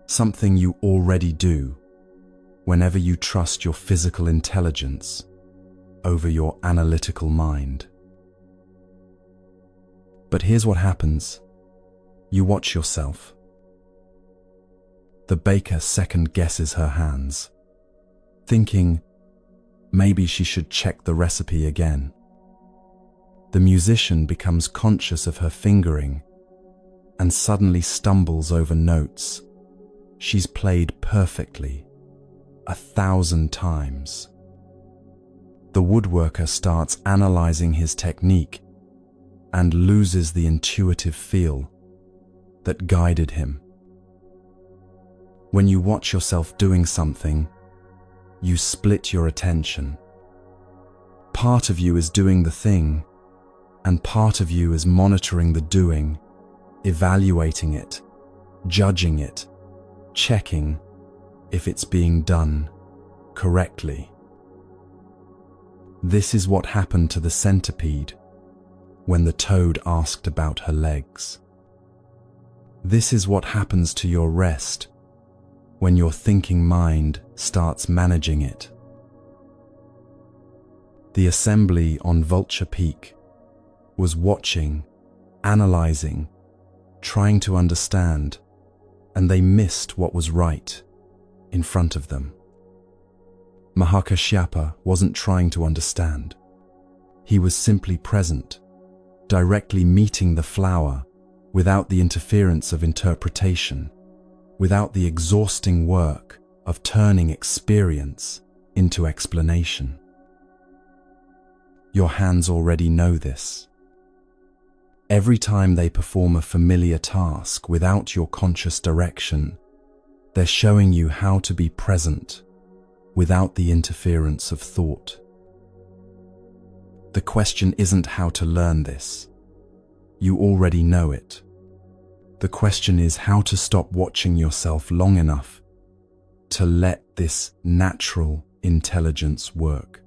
something you already do whenever you trust your physical intelligence over your analytical mind. But here's what happens. You watch yourself. The baker second guesses her hands, thinking maybe she should check the recipe again. The musician becomes conscious of her fingering and suddenly stumbles over notes she's played perfectly 1,000 times. The woodworker starts analyzing his technique and loses the intuitive feel that guided him. When you watch yourself doing something, you split your attention. Part of you is doing the thing, and part of you is monitoring the doing, evaluating it, judging it, checking if it's being done correctly. This is what happened to the centipede when the toad asked about her legs. This is what happens to your rest when your thinking mind starts managing it. The assembly on Vulture Peak was watching, analyzing, trying to understand, and they missed what was right in front of them. Mahakashyapa wasn't trying to understand. He was simply present, directly meeting the flower without the interference of interpretation, without the exhausting work of turning experience into explanation. Your hands already know this. Every time they perform a familiar task without your conscious direction, they're showing you how to be present without the interference of thought. The question isn't how to learn this. You already know it. The question is how to stop watching yourself long enough to let this natural intelligence work.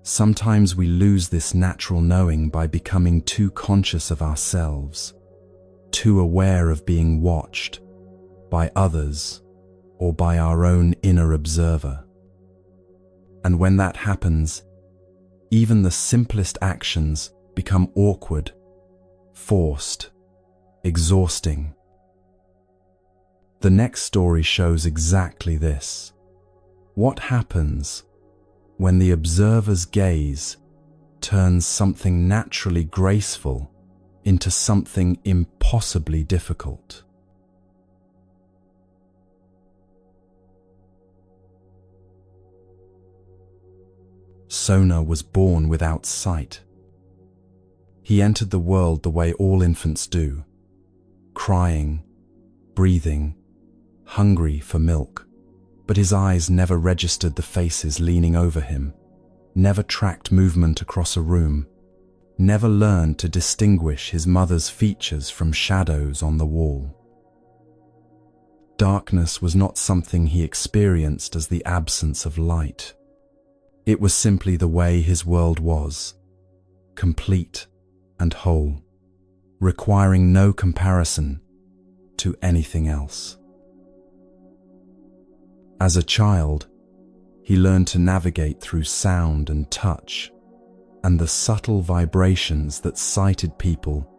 Sometimes we lose this natural knowing by becoming too conscious of ourselves, too aware of being watched by others or by our own inner observer. And when that happens, even the simplest actions become awkward, forced, exhausting. The next story shows exactly this. What happens when the observer's gaze turns something naturally graceful into something impossibly difficult? Sona was born without sight. He entered the world the way all infants do, crying, breathing, hungry for milk, but his eyes never registered the faces leaning over him, never tracked movement across a room, never learned to distinguish his mother's features from shadows on the wall. Darkness was not something he experienced as the absence of light. It was simply the way his world was, complete and whole, requiring no comparison to anything else. As a child, he learned to navigate through sound and touch, and the subtle vibrations that sighted people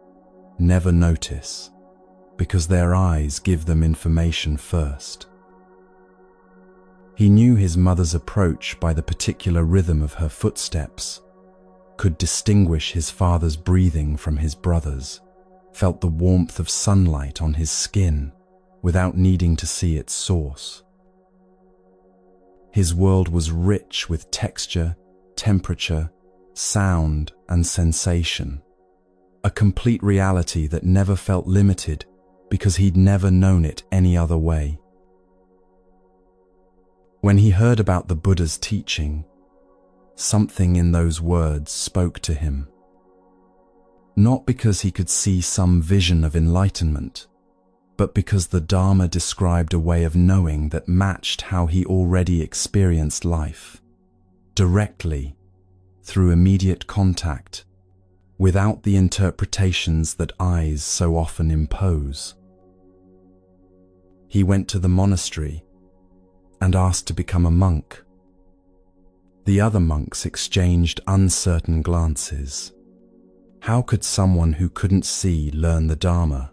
never notice, because their eyes give them information first. He knew his mother's approach by the particular rhythm of her footsteps, could distinguish his father's breathing from his brother's, felt the warmth of sunlight on his skin without needing to see its source. His world was rich with texture, temperature, sound, and sensation, a complete reality that never felt limited because he'd never known it any other way. When he heard about the Buddha's teaching, something in those words spoke to him. Not because he could see some vision of enlightenment, but because the Dharma described a way of knowing that matched how he already experienced life, directly, through immediate contact, without the interpretations that eyes so often impose. He went to the monastery and asked to become a monk. The other monks exchanged uncertain glances. How could someone who couldn't see learn the Dharma?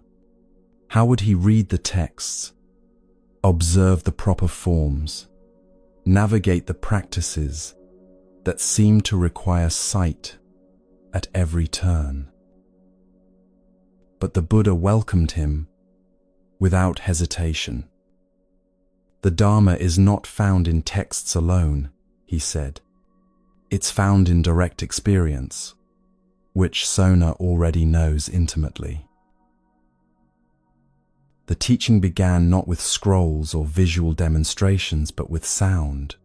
How would he read the texts, observe the proper forms, navigate the practices that seemed to require sight at every turn? But the Buddha welcomed him without hesitation. The Dharma is not found in texts alone, he said. It's found in direct experience, which Sona already knows intimately. The teaching began not with scrolls or visual demonstrations, but with sound.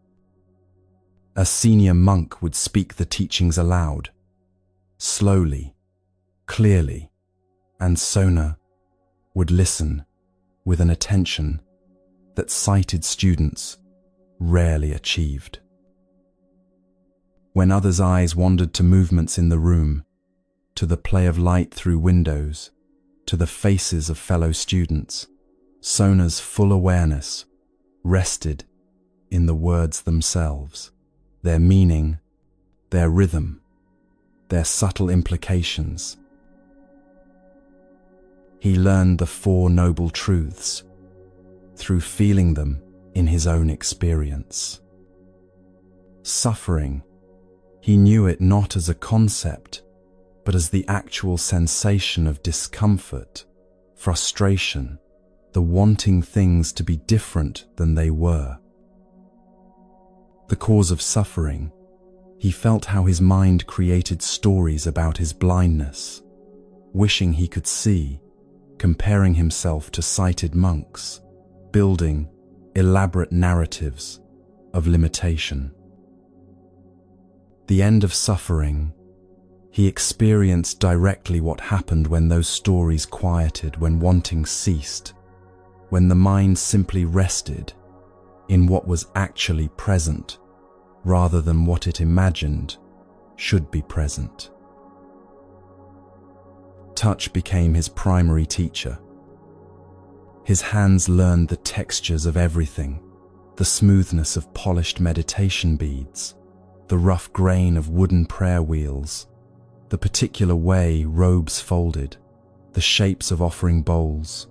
A senior monk would speak the teachings aloud, slowly, clearly, and Sona would listen with an attention that sighted students rarely achieved. When others' eyes wandered to movements in the room, to the play of light through windows, to the faces of fellow students, Sona's full awareness rested in the words themselves, their meaning, their rhythm, their subtle implications. He learned the Four Noble Truths through feeling them in his own experience. Suffering, he knew it not as a concept, but as the actual sensation of discomfort, frustration, the wanting things to be different than they were. The cause of suffering, he felt how his mind created stories about his blindness, wishing he could see, comparing himself to sighted monks, building elaborate narratives of limitation. The end of suffering, he experienced directly what happened when those stories quieted, when wanting ceased, when the mind simply rested in what was actually present rather than what it imagined should be present. Touch became his primary teacher. His hands learned the textures of everything, the smoothness of polished meditation beads, the rough grain of wooden prayer wheels, the particular way robes folded, the shapes of offering bowls,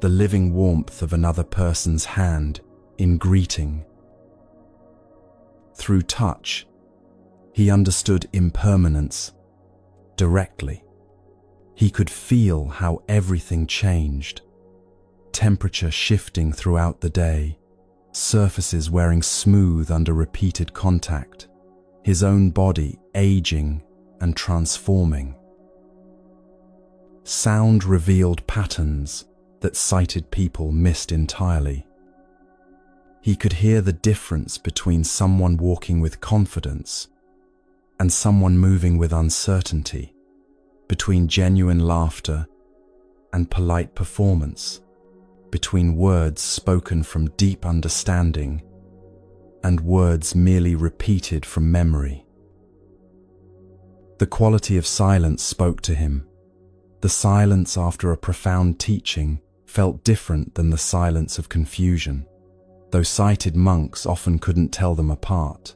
the living warmth of another person's hand in greeting. Through touch, he understood impermanence directly. He could feel how everything changed, temperature shifting throughout the day, surfaces wearing smooth under repeated contact, his own body aging and transforming. Sound revealed patterns that sighted people missed entirely. He could hear the difference between someone walking with confidence and someone moving with uncertainty, between genuine laughter and polite performance, between words spoken from deep understanding and words merely repeated from memory. The quality of silence spoke to him. The silence after a profound teaching felt different than the silence of confusion, though sighted monks often couldn't tell them apart.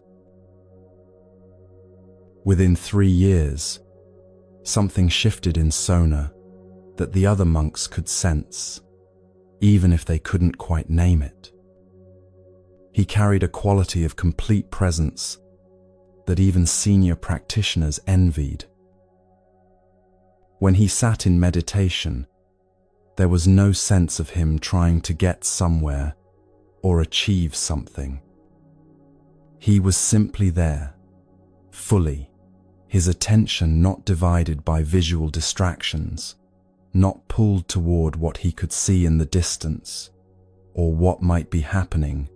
Within 3 years, something shifted in Sona that the other monks could sense, even if they couldn't quite name it. He carried a quality of complete presence that even senior practitioners envied. When he sat in meditation, there was no sense of him trying to get somewhere or achieve something. He was simply there, fully, his attention not divided by visual distractions, not pulled toward what he could see in the distance or what might be happening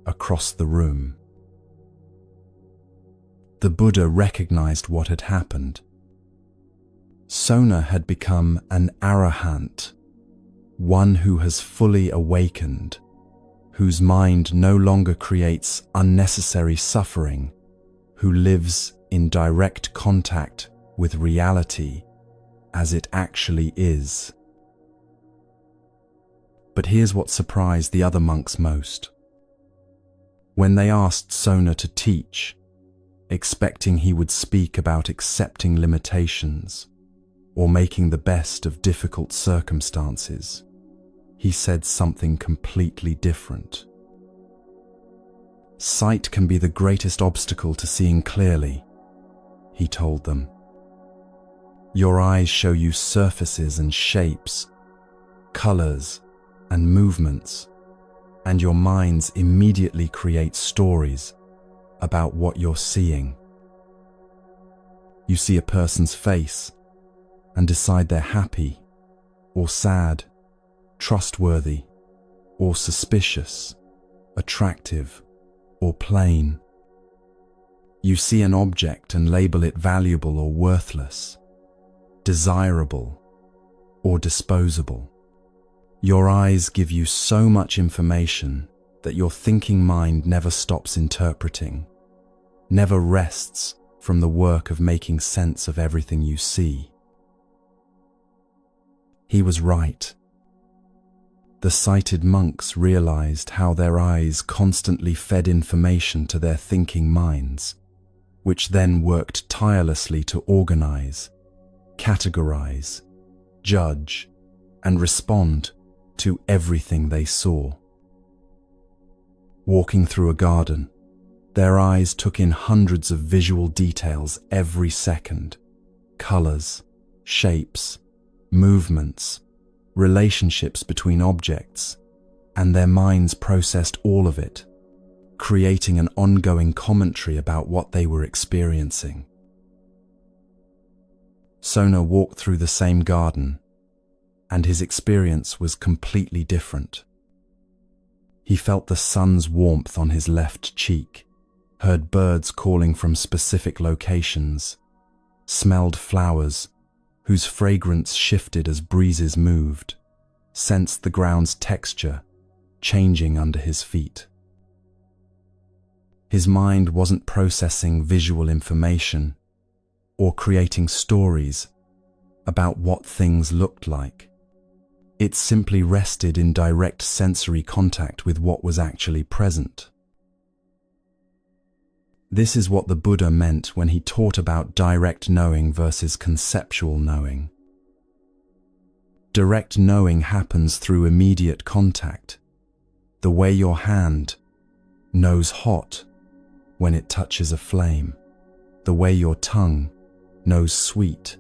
across the room. The Buddha recognized what had happened. Sona had become an arahant, one who has fully awakened, whose mind no longer creates unnecessary suffering, who lives in direct contact with reality as it actually is. But here's what surprised the other monks most. When they asked Sona to teach, expecting he would speak about accepting limitations or making the best of difficult circumstances, he said something completely different. Sight can be the greatest obstacle to seeing clearly, he told them. Your eyes show you surfaces and shapes, colors and movements, and your minds immediately create stories about what you're seeing. You see a person's face and decide they're happy or sad, trustworthy or suspicious, attractive or plain. You see an object and label it valuable or worthless, desirable or disposable. Your eyes give you so much information that your thinking mind never stops interpreting, never rests from the work of making sense of everything you see. He was right. The sighted monks realized how their eyes constantly fed information to their thinking minds, which then worked tirelessly to organize, categorize, judge, and respond to everything they saw. Walking through a garden, their eyes took in hundreds of visual details every second: colors, shapes, movements, relationships between objects, and their minds processed all of it, creating an ongoing commentary about what they were experiencing. Sona walked through the same garden, and his experience was completely different. He felt the sun's warmth on his left cheek, heard birds calling from specific locations, smelled flowers whose fragrance shifted as breezes moved, sensed the ground's texture changing under his feet. His mind wasn't processing visual information or creating stories about what things looked like. It simply rested in direct sensory contact with what was actually present. This is what the Buddha meant when he taught about direct knowing versus conceptual knowing. Direct knowing happens through immediate contact, the way your hand knows hot when it touches a flame, the way your tongue knows sweet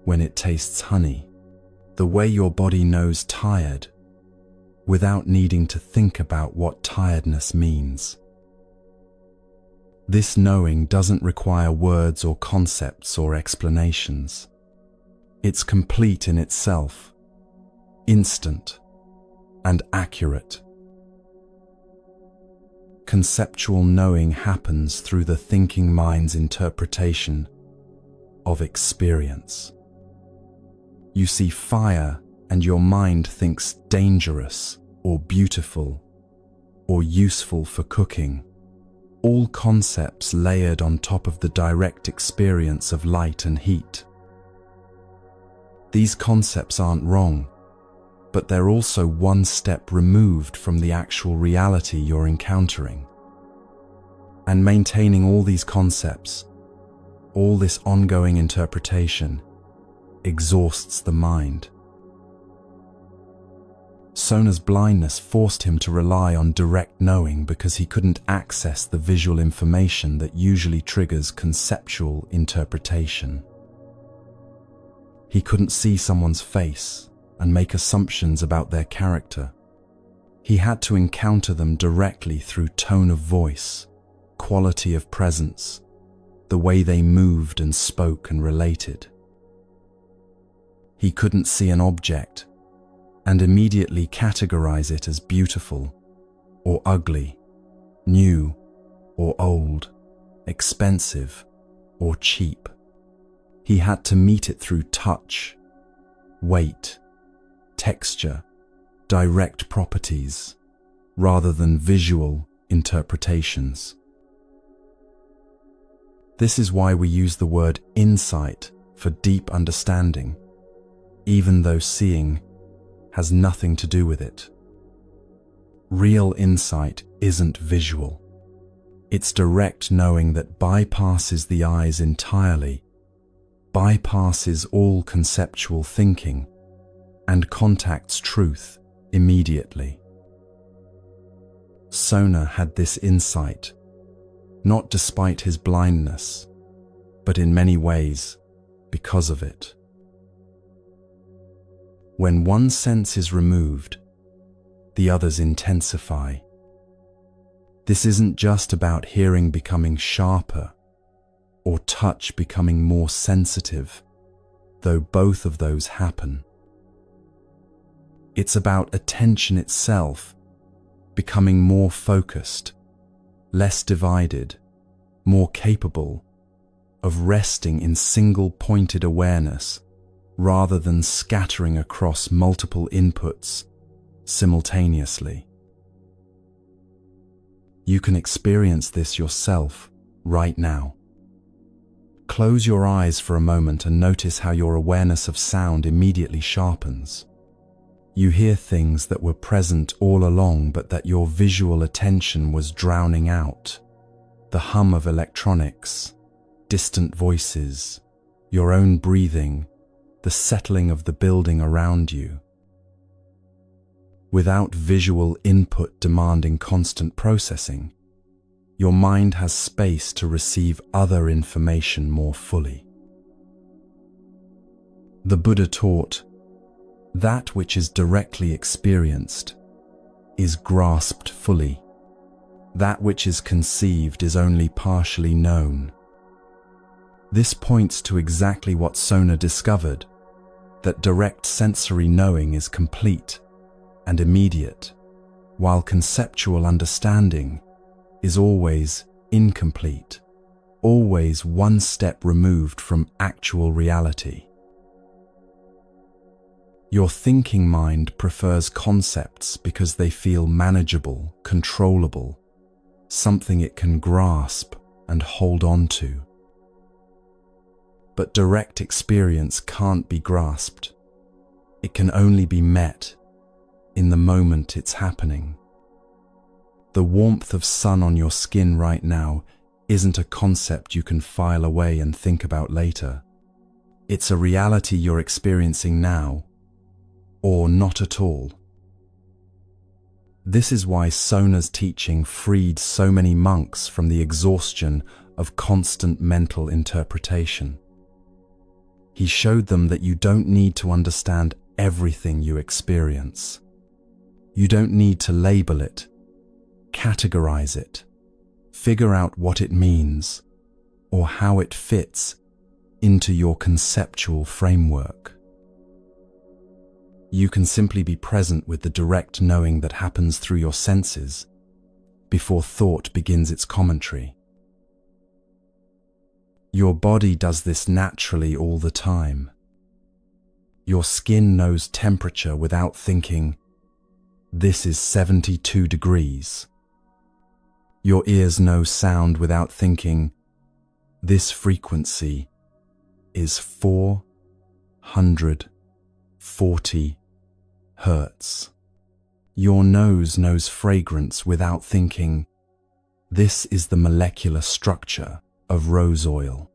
when it tastes honey, the way your body knows tired without needing to think about what tiredness means. This knowing doesn't require words or concepts or explanations. It's complete in itself, instant, and accurate. Conceptual knowing happens through the thinking mind's interpretation of experience. You see fire and your mind thinks dangerous or beautiful or useful for cooking, all concepts layered on top of the direct experience of light and heat. These concepts aren't wrong, but they're also one step removed from the actual reality you're encountering. And maintaining all these concepts, all this ongoing interpretation, exhausts the mind. Sona's blindness forced him to rely on direct knowing because he couldn't access the visual information that usually triggers conceptual interpretation. He couldn't see someone's face and make assumptions about their character. He had to encounter them directly through tone of voice, quality of presence, the way they moved and spoke and related. He couldn't see an object and immediately categorize it as beautiful or ugly, new or old, expensive or cheap. He had to meet it through touch, weight, texture, direct properties, rather than visual interpretations. This is why we use the word insight for deep understanding, even though seeing has nothing to do with it. Real insight isn't visual. It's direct knowing that bypasses the eyes entirely, bypasses all conceptual thinking, and contacts truth immediately. Sona had this insight, not despite his blindness, but in many ways because of it. When one sense is removed, the others intensify. This isn't just about hearing becoming sharper or touch becoming more sensitive, though both of those happen. It's about attention itself becoming more focused, less divided, more capable of resting in single-pointed awareness rather than scattering across multiple inputs simultaneously. You can experience this yourself right now. Close your eyes for a moment and notice how your awareness of sound immediately sharpens. You hear things that were present all along but that your visual attention was drowning out. The hum of electronics, distant voices, your own breathing, the settling of the building around you. Without visual input demanding constant processing, your mind has space to receive other information more fully. The Buddha taught, that which is directly experienced is grasped fully. That which is conceived is only partially known. This points to exactly what Sona discovered, that direct sensory knowing is complete and immediate, while conceptual understanding is always incomplete, always one step removed from actual reality. Your thinking mind prefers concepts because they feel manageable, controllable, something it can grasp and hold on to. But direct experience can't be grasped. It can only be met in the moment it's happening. The warmth of sun on your skin right now isn't a concept you can file away and think about later. It's a reality you're experiencing now, or not at all. This is why Sona's teaching freed so many monks from the exhaustion of constant mental interpretation. He showed them that you don't need to understand everything you experience. You don't need to label it, categorize it, figure out what it means or how it fits into your conceptual framework. You can simply be present with the direct knowing that happens through your senses before thought begins its commentary. Your body does this naturally all the time. Your skin knows temperature without thinking, "This is 72 degrees." Your ears know sound without thinking, "This frequency is 440 hertz." Your nose knows fragrance without thinking, "This is the molecular structure of rose oil."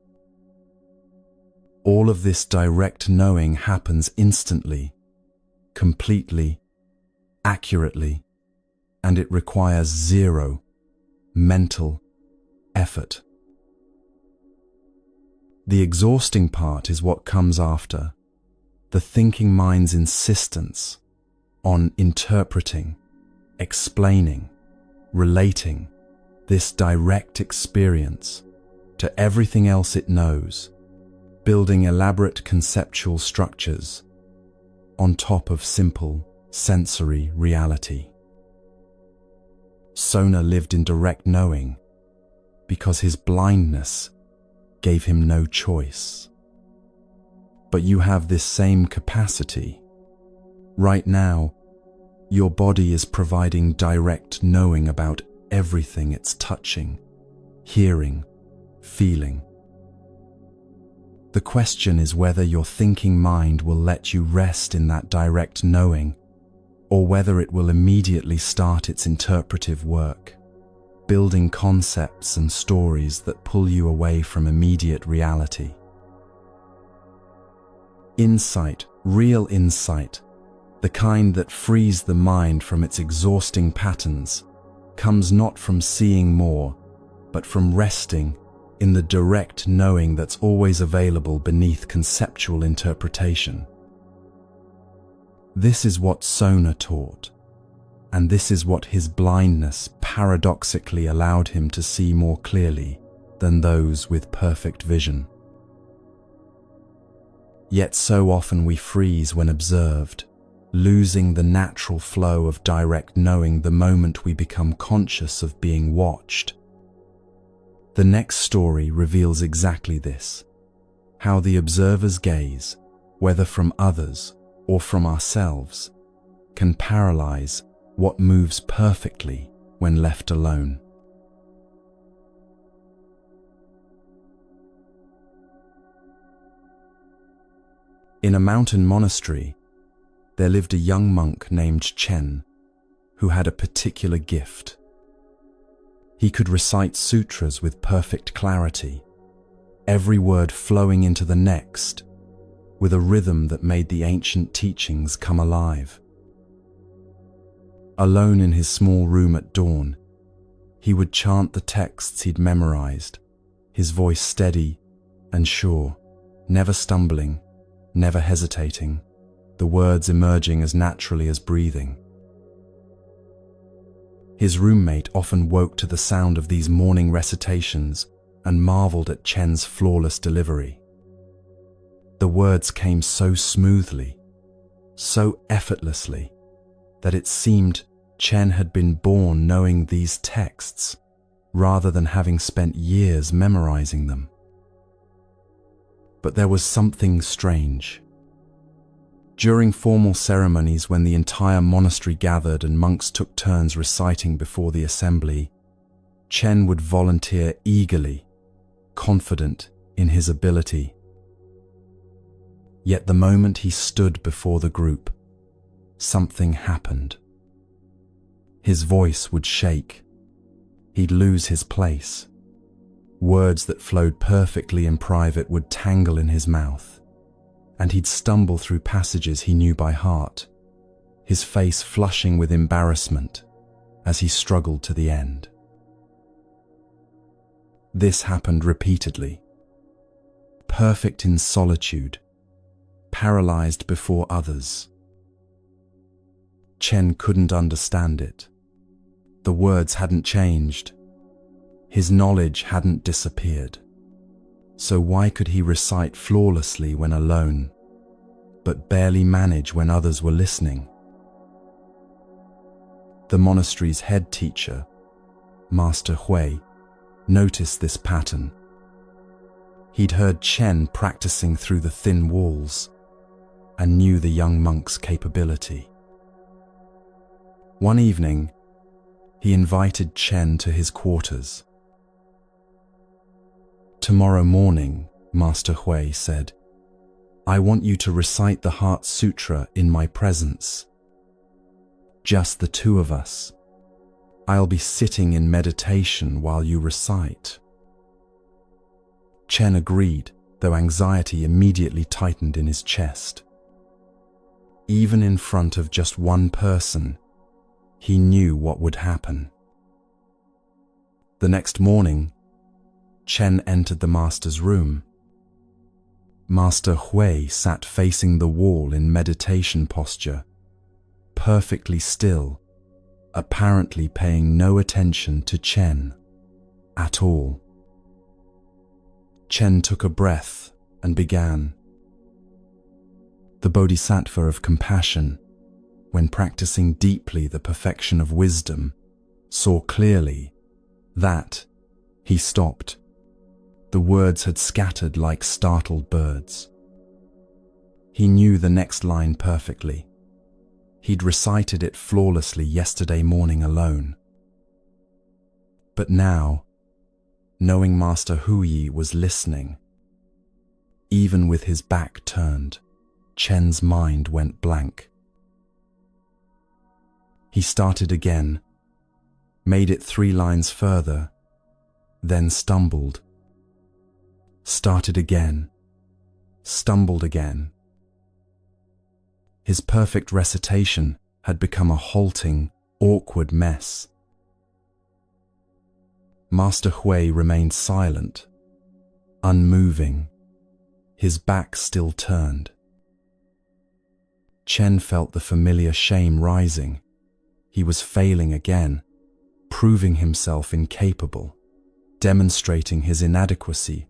All of this direct knowing happens instantly, completely, accurately, and it requires zero mental effort. The exhausting part is what comes after, the thinking mind's insistence on interpreting, explaining, relating this direct experience to everything else it knows, building elaborate conceptual structures on top of simple sensory reality. Sona lived in direct knowing because his blindness gave him no choice. But you have this same capacity. Right now, your body is providing direct knowing about everything it's touching, hearing, feeling. The question is whether your thinking mind will let you rest in that direct knowing, or whether it will immediately start its interpretive work, building concepts and stories that pull you away from immediate reality. Insight, real insight, the kind that frees the mind from its exhausting patterns, comes not from seeing more, but from resting in the direct knowing that's always available beneath conceptual interpretation. This is what Sona taught, and this is what his blindness paradoxically allowed him to see more clearly than those with perfect vision. Yet so often we freeze when observed, losing the natural flow of direct knowing the moment we become conscious of being watched. The next story reveals exactly this, how the observer's gaze, whether from others or from ourselves, can paralyze what moves perfectly when left alone. In a mountain monastery, there lived a young monk named Chen, who had a particular gift. He could recite sutras with perfect clarity, every word flowing into the next, with a rhythm that made the ancient teachings come alive. Alone in his small room at dawn, he would chant the texts he'd memorized, his voice steady and sure, never stumbling, never hesitating, the words emerging as naturally as breathing. His roommate often woke to the sound of these morning recitations and marveled at Chen's flawless delivery. The words came so smoothly, so effortlessly, that it seemed Chen had been born knowing these texts, rather than having spent years memorizing them. But there was something strange. During formal ceremonies, when the entire monastery gathered and monks took turns reciting before the assembly, Chen would volunteer eagerly, confident in his ability. Yet the moment he stood before the group, something happened. His voice would shake. He'd lose his place. Words that flowed perfectly in private would tangle in his mouth, and he'd stumble through passages he knew by heart, his face flushing with embarrassment as he struggled to the end. This happened repeatedly. Perfect in solitude, paralyzed before others. Chen couldn't understand it. The words hadn't changed. His knowledge hadn't disappeared. So why could he recite flawlessly when alone, but barely manage when others were listening? The monastery's head teacher, Master Hui, noticed this pattern. He'd heard Chen practicing through the thin walls and knew the young monk's capability. One evening, he invited Chen to his quarters. "Tomorrow morning," Master Hui said, "I want you to recite the Heart Sutra in my presence. Just the two of us. I'll be sitting in meditation while you recite." Chen agreed, though anxiety immediately tightened in his chest. Even in front of just one person, he knew what would happen. The next morning, Chen entered the master's room. Master Hui sat facing the wall in meditation posture, perfectly still, apparently paying no attention to Chen at all. Chen took a breath and began. The Bodhisattva of compassion, when practicing deeply the perfection of wisdom, saw clearly that he stopped. The words had scattered like startled birds. He knew the next line perfectly. He'd recited it flawlessly yesterday morning alone. But now, knowing Master Huyi was listening, even with his back turned, Chen's mind went blank. He started again, made it 3 lines further, then stumbled. Started again, stumbled again. His perfect recitation had become a halting, awkward mess. Master Hui remained silent, unmoving, his back still turned. Chen felt the familiar shame rising. He was failing again, proving himself incapable, demonstrating his inadequacy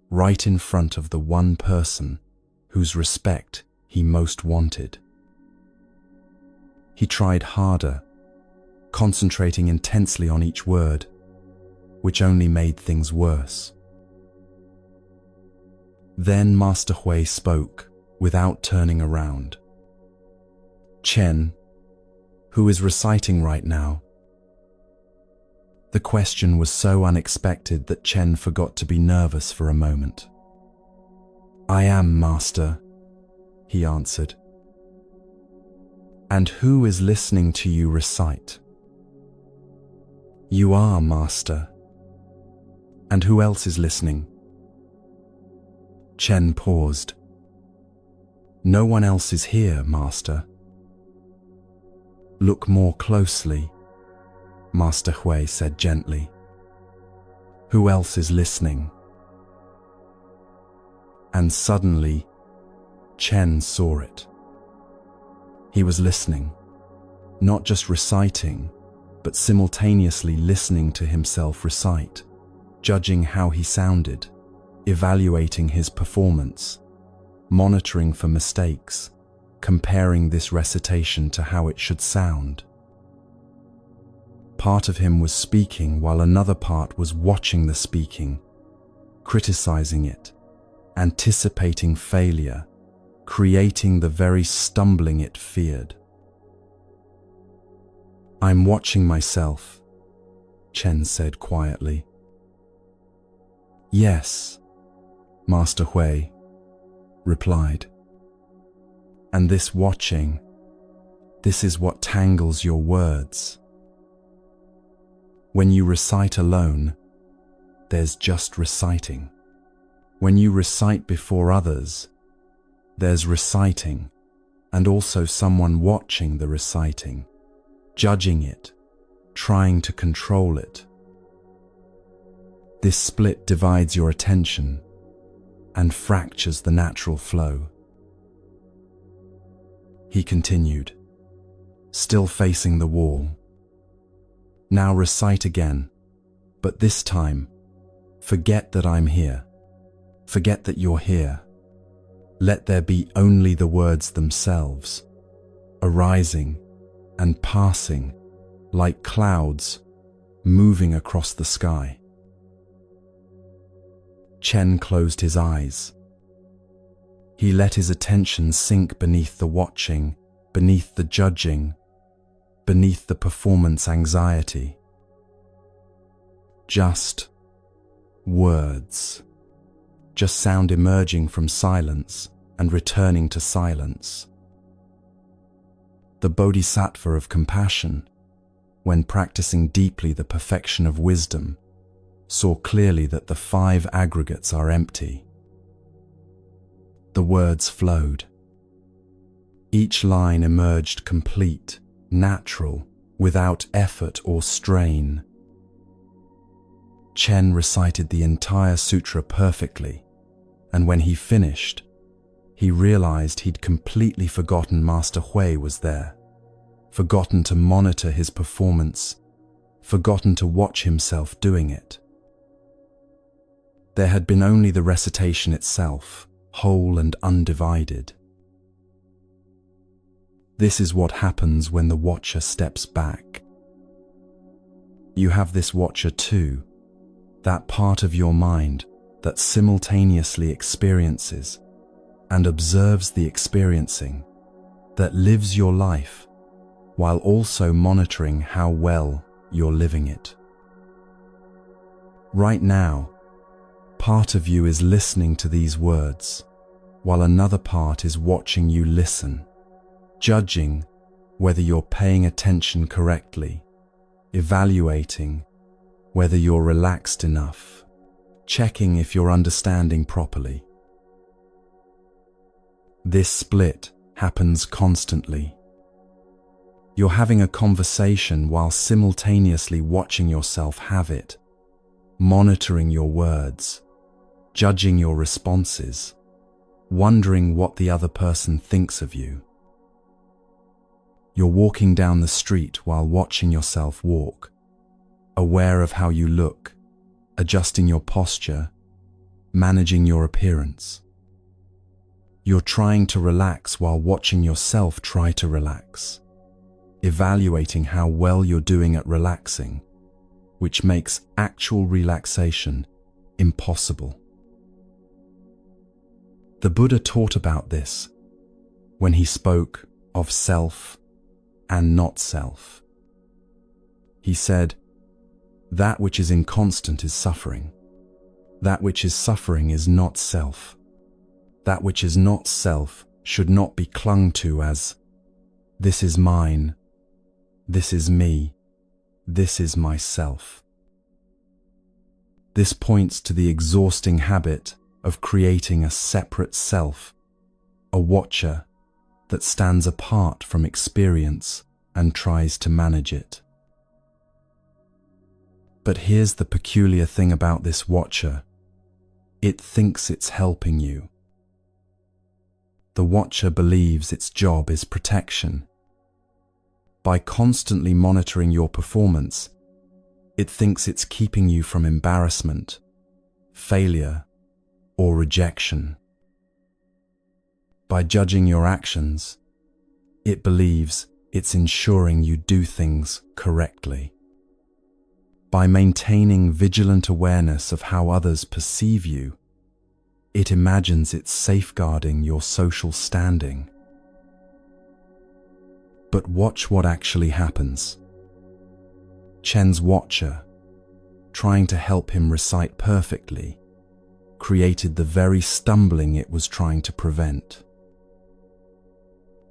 right in front of the one person whose respect he most wanted. He tried harder, concentrating intensely on each word, which only made things worse. Then Master Hui spoke without turning around. "Chen, who is reciting right now?" The question was so unexpected that Chen forgot to be nervous for a moment. "I am, Master," he answered. "And who is listening to you recite?" "You are, Master." "And who else is listening?" Chen paused. "No one else is here, Master." "Look more closely," Master Hui said gently. "Who else is listening?" And suddenly, Chen saw it. He was listening, not just reciting, but simultaneously listening to himself recite, judging how he sounded, evaluating his performance, monitoring for mistakes, comparing this recitation to how it should sound. Part of him was speaking while another part was watching the speaking, criticizing it, anticipating failure, creating the very stumbling it feared. "I'm watching myself," Chen said quietly. "Yes," Master Hui replied. "And this watching, this is what tangles your words. When you recite alone, there's just reciting. When you recite before others, there's reciting, and also someone watching the reciting, judging it, trying to control it. This split divides your attention and fractures the natural flow." He continued, still facing the wall. "Now recite again, But this time, forget that I'm here. Forget that you're here. Let there be only the words themselves, arising and passing like clouds moving across the sky. Chen closed his eyes. He let his attention sink beneath the watching, beneath the judging, beneath the performance anxiety. Just words. Just sound emerging from silence and returning to silence. The Bodhisattva of compassion, when practicing deeply the perfection of wisdom, saw clearly that the 5 aggregates are empty. The words flowed. Each line emerged complete, natural, without effort or strain. Chen recited the entire sutra perfectly, and when he finished, he realized he'd completely forgotten Master Hui was there, forgotten to monitor his performance, forgotten to watch himself doing it. There had been only the recitation itself, whole and undivided. This is what happens when the watcher steps back. You have this watcher too, that part of your mind that simultaneously experiences and observes the experiencing, that lives your life while also monitoring how well you're living it. Right now, part of you is listening to these words, while another part is watching you listen, judging whether you're paying attention correctly, evaluating whether you're relaxed enough, checking if you're understanding properly. This split happens constantly. You're having a conversation while simultaneously watching yourself have it, monitoring your words, judging your responses, wondering what the other person thinks of you. You're walking down the street while watching yourself walk, aware of how you look, adjusting your posture, managing your appearance. You're trying to relax while watching yourself try to relax, evaluating how well you're doing at relaxing, which makes actual relaxation impossible. The Buddha taught about this when he spoke of self and not self. He said, "That which is inconstant is suffering. That which is suffering is not self. That which is not self should not be clung to as, this is mine, this is me, this is myself." This points to the exhausting habit of creating a separate self, a watcher that stands apart from experience and tries to manage it. But here's the peculiar thing about this watcher. It thinks it's helping you. The watcher believes its job is protection. By constantly monitoring your performance, it thinks it's keeping you from embarrassment, failure, or rejection. By judging your actions, it believes it's ensuring you do things correctly. By maintaining vigilant awareness of how others perceive you, it imagines it's safeguarding your social standing. But watch what actually happens. Chen's watcher, trying to help him recite perfectly, created the very stumbling it was trying to prevent.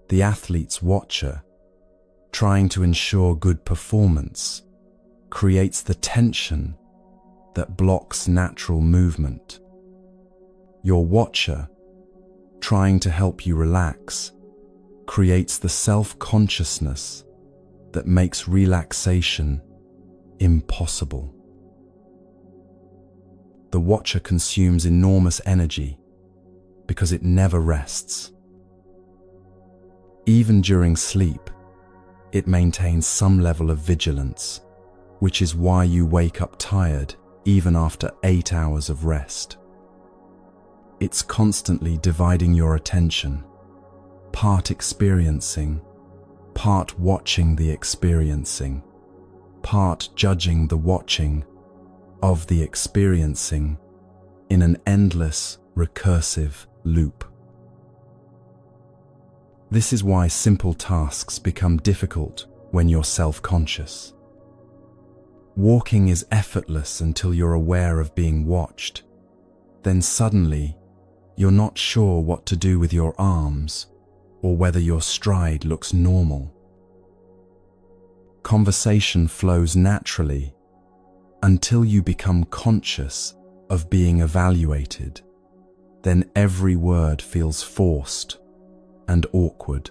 The athlete's watcher, trying to ensure good performance, creates the tension that blocks natural movement. Your watcher, trying to help you relax, creates the self-consciousness that makes relaxation impossible. The watcher consumes enormous energy because it never rests. Even during sleep, it maintains some level of vigilance, which is why you wake up tired even after 8 hours of rest. It's constantly dividing your attention, part experiencing, part watching the experiencing, part judging the watching of the experiencing in an endless, recursive loop. This is why simple tasks become difficult when you're self-conscious. Walking is effortless until you're aware of being watched. Then suddenly, you're not sure what to do with your arms or whether your stride looks normal. Conversation flows naturally until you become conscious of being evaluated. Then every word feels forced and awkward.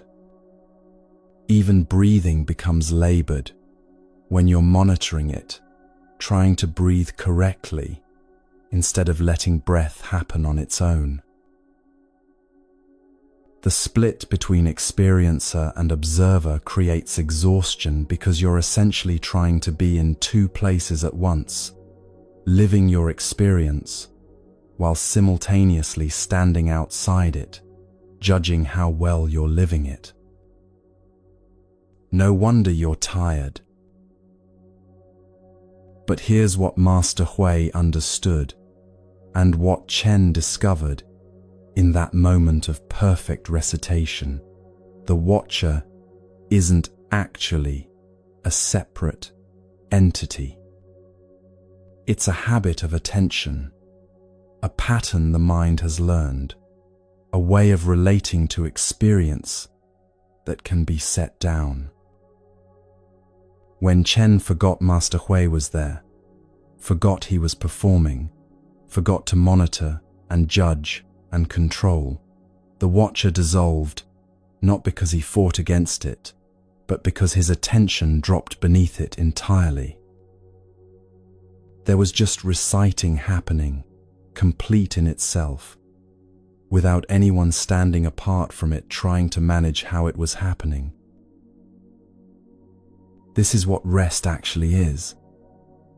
Even breathing becomes labored when you're monitoring it, trying to breathe correctly instead of letting breath happen on its own. The split between experiencer and observer creates exhaustion because you're essentially trying to be in two places at once, living your experience while simultaneously standing outside it, judging how well you're living it. No wonder you're tired. But here's what Master Hui understood and what Chen discovered in that moment of perfect recitation. The watcher isn't actually a separate entity. It's a habit of attention, a pattern the mind has learned, a way of relating to experience that can be set down. When Chen forgot Master Hui was there, forgot he was performing, forgot to monitor and judge and control, the watcher dissolved, not because he fought against it, but because his attention dropped beneath it entirely. There was just reciting happening, complete in itself, without anyone standing apart from it trying to manage how it was happening. This is what rest actually is,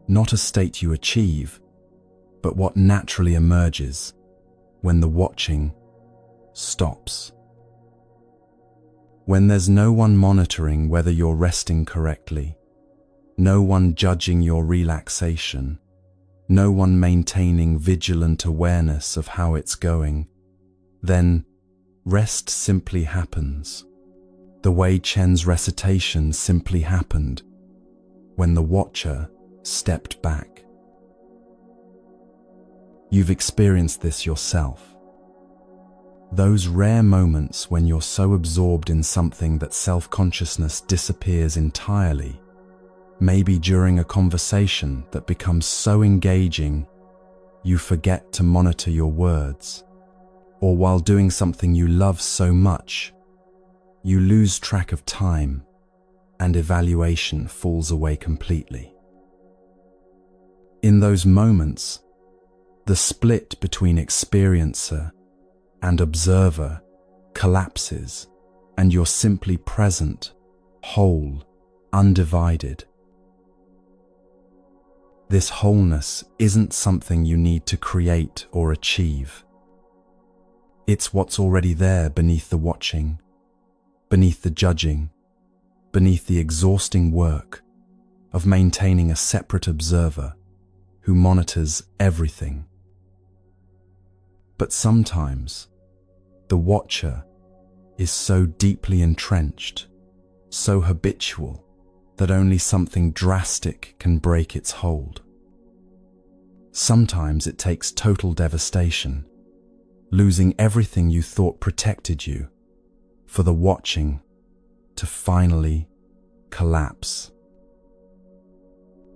not a state you achieve, but what naturally emerges when the watching stops. When there's no one monitoring whether you're resting correctly, no one judging your relaxation, no one maintaining vigilant awareness of how it's going, then rest simply happens. The way Chen's recitation simply happened when the watcher stepped back. You've experienced this yourself. Those rare moments when you're so absorbed in something that self-consciousness disappears entirely, maybe during a conversation that becomes so engaging you forget to monitor your words, or while doing something you love so much, you lose track of time and evaluation falls away completely. In those moments, the split between experiencer and observer collapses, and you're simply present, whole, undivided. This wholeness isn't something you need to create or achieve. It's what's already there beneath the watching, beneath the judging, beneath the exhausting work of maintaining a separate observer who monitors everything. But sometimes, the watcher is so deeply entrenched, so habitual, that only something drastic can break its hold. Sometimes it takes total devastation, losing everything you thought protected you, for the watching to finally collapse.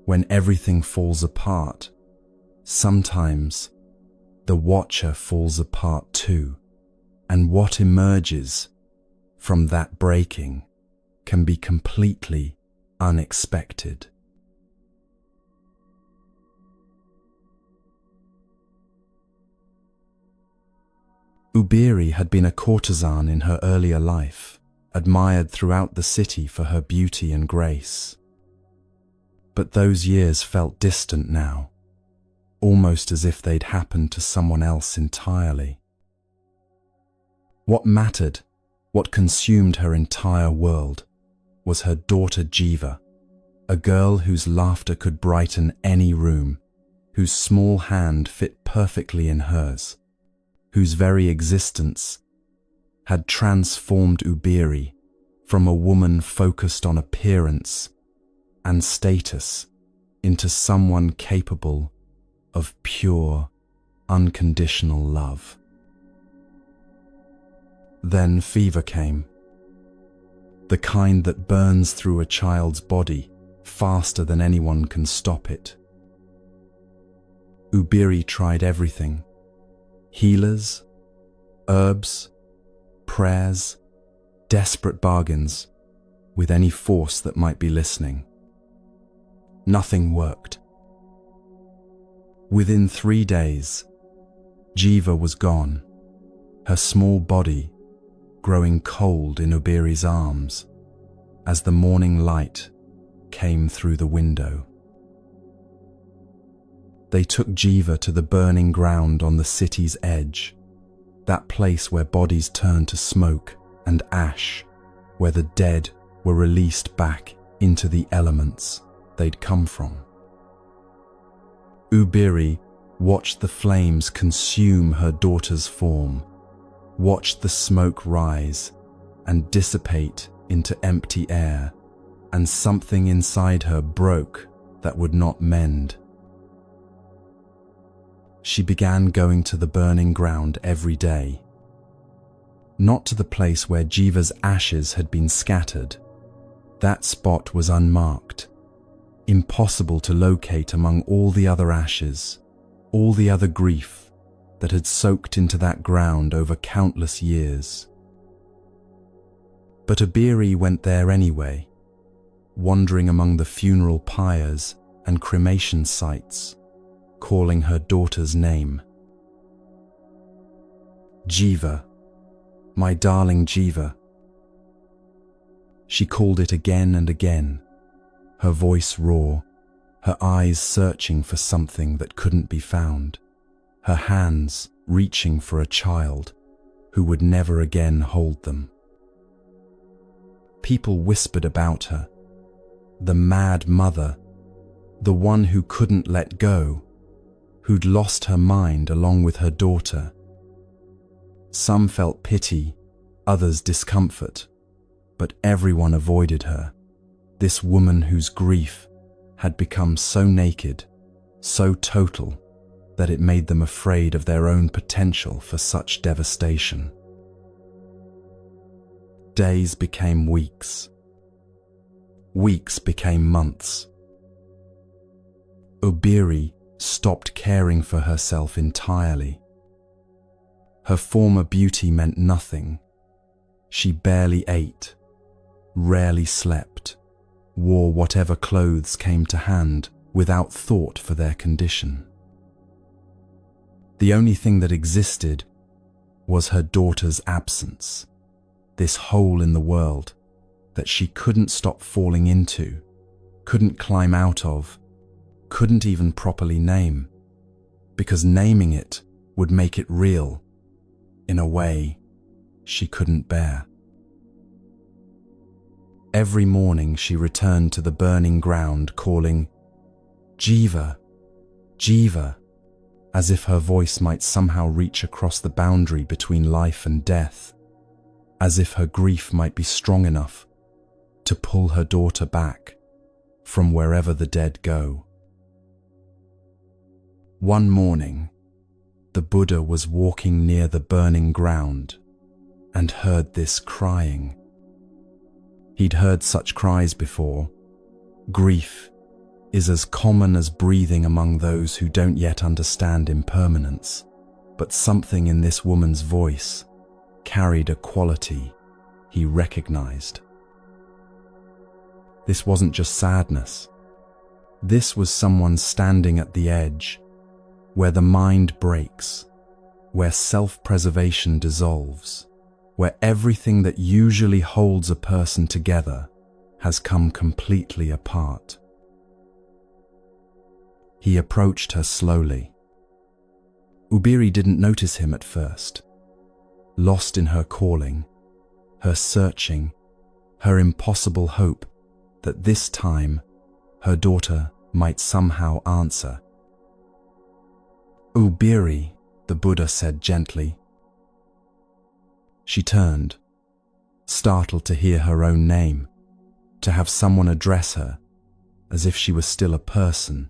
When everything falls apart, sometimes the watcher falls apart too, and what emerges from that breaking can be completely unexpected. Ubiri had been a courtesan in her earlier life, admired throughout the city for her beauty and grace. But those years felt distant now, almost as if they'd happened to someone else entirely. What mattered, what consumed her entire world, was her daughter Jiva, a girl whose laughter could brighten any room, whose small hand fit perfectly in hers, whose very existence had transformed Ubiri from a woman focused on appearance and status into someone capable of pure, unconditional love. Then fever came, the kind that burns through a child's body faster than anyone can stop it. Ubiri tried everything: healers, herbs, prayers, desperate bargains with any force that might be listening. Nothing worked. Within 3 days, Jiva was gone, her small body growing cold in Ubiri's arms as the morning light came through the window. They took Jiva to the burning ground on the city's edge, that place where bodies turned to smoke and ash, where the dead were released back into the elements they'd come from. Ubiri watched the flames consume her daughter's form, watched the smoke rise and dissipate into empty air, and something inside her broke that would not mend. She began going to the burning ground every day. Not to the place where Jiva's ashes had been scattered. That spot was unmarked, impossible to locate among all the other ashes, all the other grief that had soaked into that ground over countless years. But Ubiri went there anyway, wandering among the funeral pyres and cremation sites, calling her daughter's name. Jiva, my darling Jiva. She called it again and again, her voice raw, her eyes searching for something that couldn't be found, her hands reaching for a child who would never again hold them. People whispered about her, the mad mother, the one who couldn't let go, who'd lost her mind along with her daughter. Some felt pity, others discomfort, but everyone avoided her, this woman whose grief had become so naked, so total, that it made them afraid of their own potential for such devastation. Days became weeks. Weeks became months. Ubiri stopped caring for herself entirely. Her former beauty meant nothing. She barely ate, rarely slept, wore whatever clothes came to hand without thought for their condition. The only thing that existed was her daughter's absence, this hole in the world that she couldn't stop falling into, couldn't climb out of, couldn't even properly name, because naming it would make it real, in a way she couldn't bear. Every morning she returned to the burning ground calling, "Jiva, Jiva," as if her voice might somehow reach across the boundary between life and death, as if her grief might be strong enough to pull her daughter back from wherever the dead go. One morning, the Buddha was walking near the burning ground and heard this crying. He'd heard such cries before. Grief is as common as breathing among those who don't yet understand impermanence, but something in this woman's voice carried a quality he recognized. This wasn't just sadness. This was someone standing at the edge, where the mind breaks, where self-preservation dissolves, where everything that usually holds a person together has come completely apart. He approached her slowly. Ubiri didn't notice him at first, lost in her calling, her searching, her impossible hope that this time her daughter might somehow answer. "Ubiri," the Buddha said gently. She turned, startled to hear her own name, to have someone address her as if she was still a person,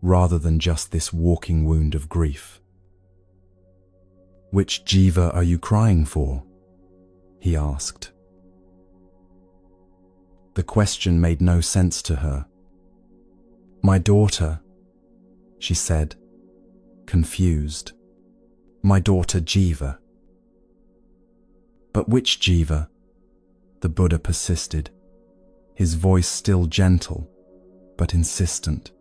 rather than just this walking wound of grief. "Which jiva are you crying for?" he asked. The question made no sense to her. "My daughter," she said, confused. "My daughter Jiva." "But which jiva?" the Buddha persisted, his voice still gentle, but insistent.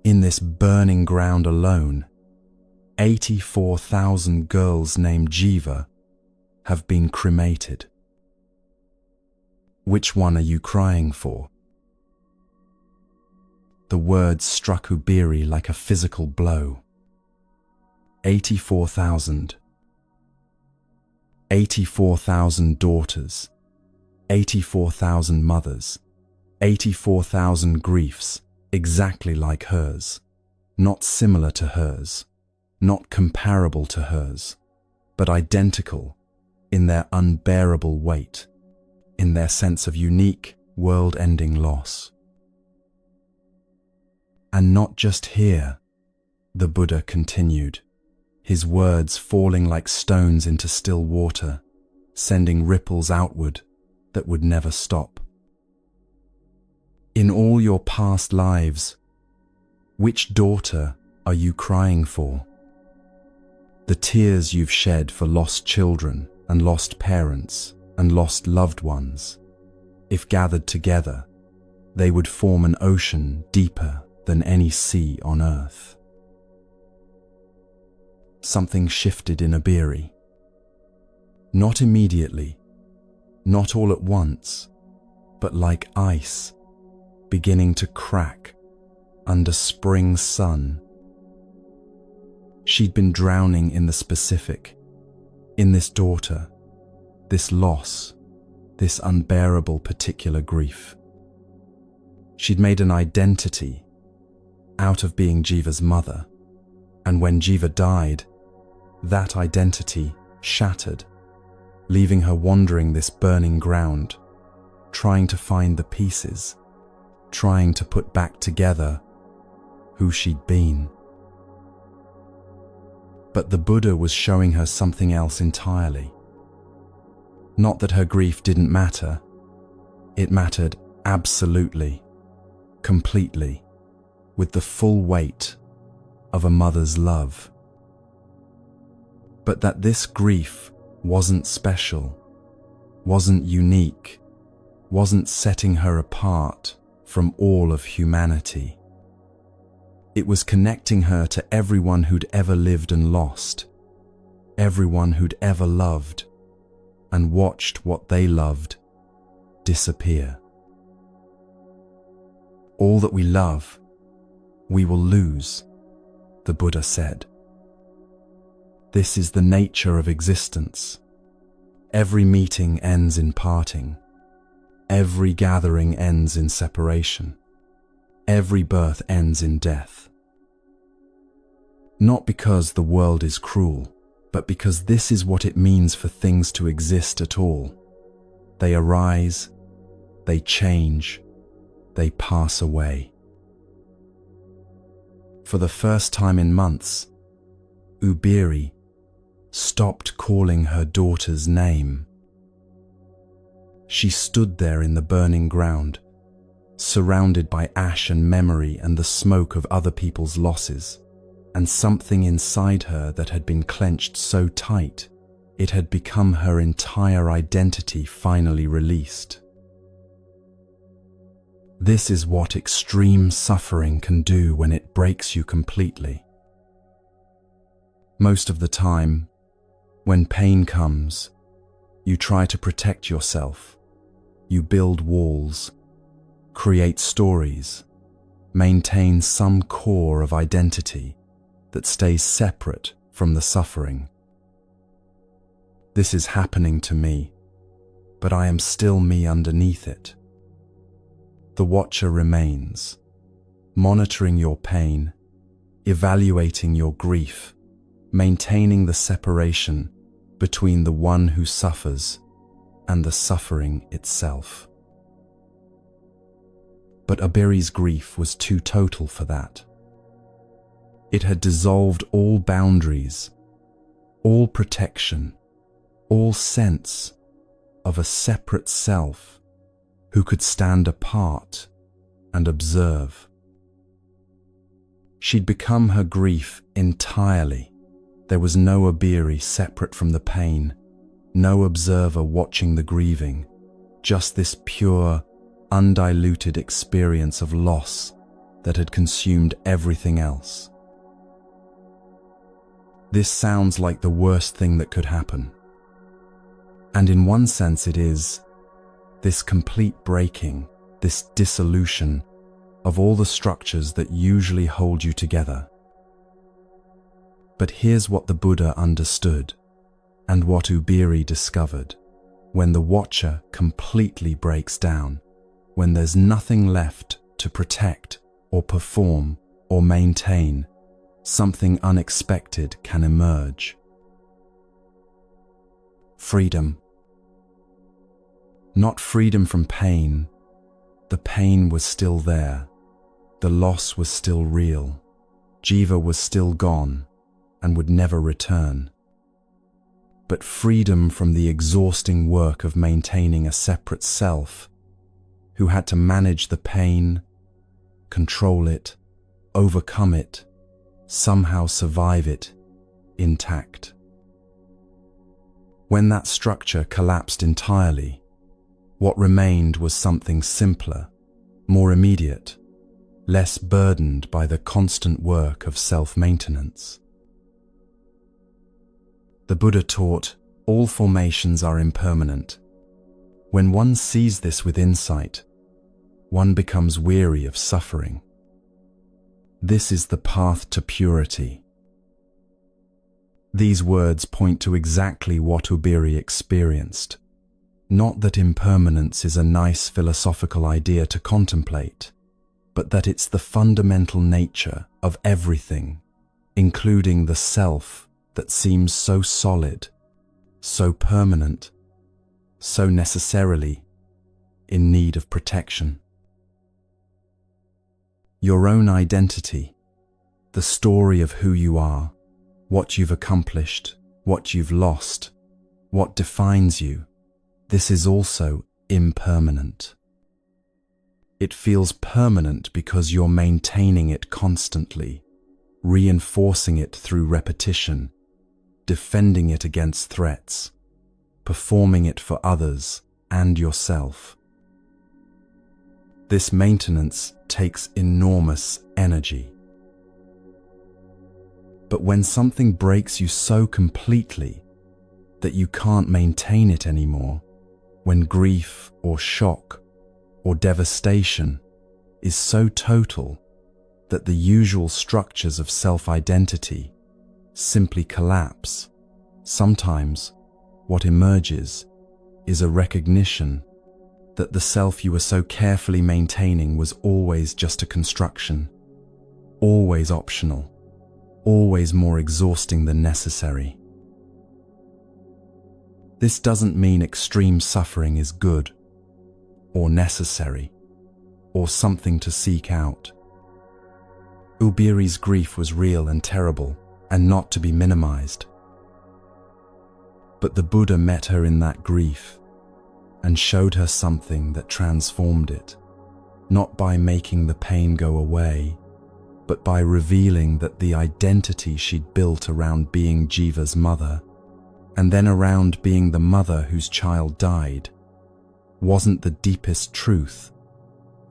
"In this burning ground alone, 84,000 girls named Jiva have been cremated. Which one are you crying for?" The words struck Ubiri like a physical blow. 84,000. 84,000 daughters, 84,000 mothers, 84,000 griefs, exactly like hers, not similar to hers, not comparable to hers, but identical in their unbearable weight, in their sense of unique, world-ending loss. "And not just here," the Buddha continued, his words falling like stones into still water, sending ripples outward that would never stop. "In all your past lives, which daughter are you crying for? The tears you've shed for lost children and lost parents and lost loved ones, if gathered together, they would form an ocean deeper than any sea on earth." Something shifted in Ubiri. Not immediately, not all at once, but like ice, beginning to crack under spring sun. She'd been drowning in the specific, in this daughter, this loss, this unbearable particular grief. She'd made an identity out of being Jiva's mother, and when Jiva died, that identity shattered, leaving her wandering this burning ground, trying to find the pieces, trying to put back together who she'd been. But the Buddha was showing her something else entirely. Not that her grief didn't matter. It mattered absolutely, completely, with the full weight of a mother's love. But that this grief wasn't special, wasn't unique, wasn't setting her apart from all of humanity. It was connecting her to everyone who'd ever lived and lost, everyone who'd ever loved and watched what they loved disappear. "All that we love, we will lose," the Buddha said. "This is the nature of existence. Every meeting ends in parting. Every gathering ends in separation. Every birth ends in death. Not because the world is cruel, but because this is what it means for things to exist at all. They arise, they change, they pass away." For the first time in months, Ubiri stopped calling her daughter's name. She stood there in the burning ground, surrounded by ash and memory and the smoke of other people's losses, and something inside her that had been clenched so tight, it had become her entire identity finally released. This is what extreme suffering can do when it breaks you completely. Most of the time, when pain comes, you try to protect yourself. You build walls, create stories, maintain some core of identity that stays separate from the suffering. This is happening to me, but I am still me underneath it. The watcher remains, monitoring your pain, evaluating your grief, maintaining the separation between the one who suffers and the suffering itself. But Uberi's grief was too total for that. It had dissolved all boundaries, all protection, all sense of a separate self who could stand apart and observe. She'd become her grief entirely. There was no Uberi separate from the pain, no observer watching the grieving, just this pure, undiluted experience of loss that had consumed everything else. This sounds like the worst thing that could happen. And in one sense it is, this complete breaking, this dissolution of all the structures that usually hold you together. But here's what the Buddha understood, and what Uberi discovered. When the watcher completely breaks down, when there's nothing left to protect or perform or maintain, something unexpected can emerge. Freedom. Not freedom from pain. The pain was still there. The loss was still real. Jiva was still gone and would never return. But freedom from the exhausting work of maintaining a separate self who had to manage the pain, control it, overcome it, somehow survive it, intact. When that structure collapsed entirely, what remained was something simpler, more immediate, less burdened by the constant work of self-maintenance. The Buddha taught, all formations are impermanent. When one sees this with insight, one becomes weary of suffering. This is the path to purity. These words point to exactly what Uberi experienced. Not that impermanence is a nice philosophical idea to contemplate, but that it's the fundamental nature of everything, including the self that seems so solid, so permanent, so necessarily in need of protection. Your own identity, the story of who you are, what you've accomplished, what you've lost, what defines you, this is also impermanent. It feels permanent because you're maintaining it constantly, reinforcing it through repetition, defending it against threats, performing it for others and yourself. This maintenance takes enormous energy. But when something breaks you so completely that you can't maintain it anymore, when grief or shock or devastation is so total that the usual structures of self-identity simply collapse, sometimes what emerges is a recognition that the self you were so carefully maintaining was always just a construction, always optional, always more exhausting than necessary. This doesn't mean extreme suffering is good, or necessary, or something to seek out. Uberi's grief was real and terrible, and not to be minimized. But the Buddha met her in that grief, and showed her something that transformed it, not by making the pain go away, but by revealing that the identity she'd built around being Jiva's mother, and then around being the mother whose child died, wasn't the deepest truth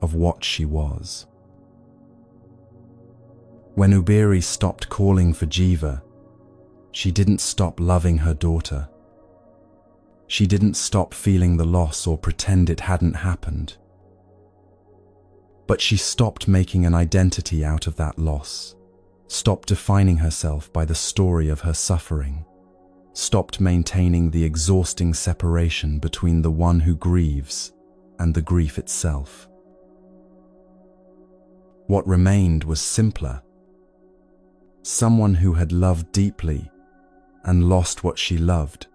of what she was. When Uberi stopped calling for Jiva, she didn't stop loving her daughter. She didn't stop feeling the loss or pretend it hadn't happened. But she stopped making an identity out of that loss, stopped defining herself by the story of her suffering, stopped maintaining the exhausting separation between the one who grieves and the grief itself. What remained was simpler. Someone who had loved deeply and lost what she loved,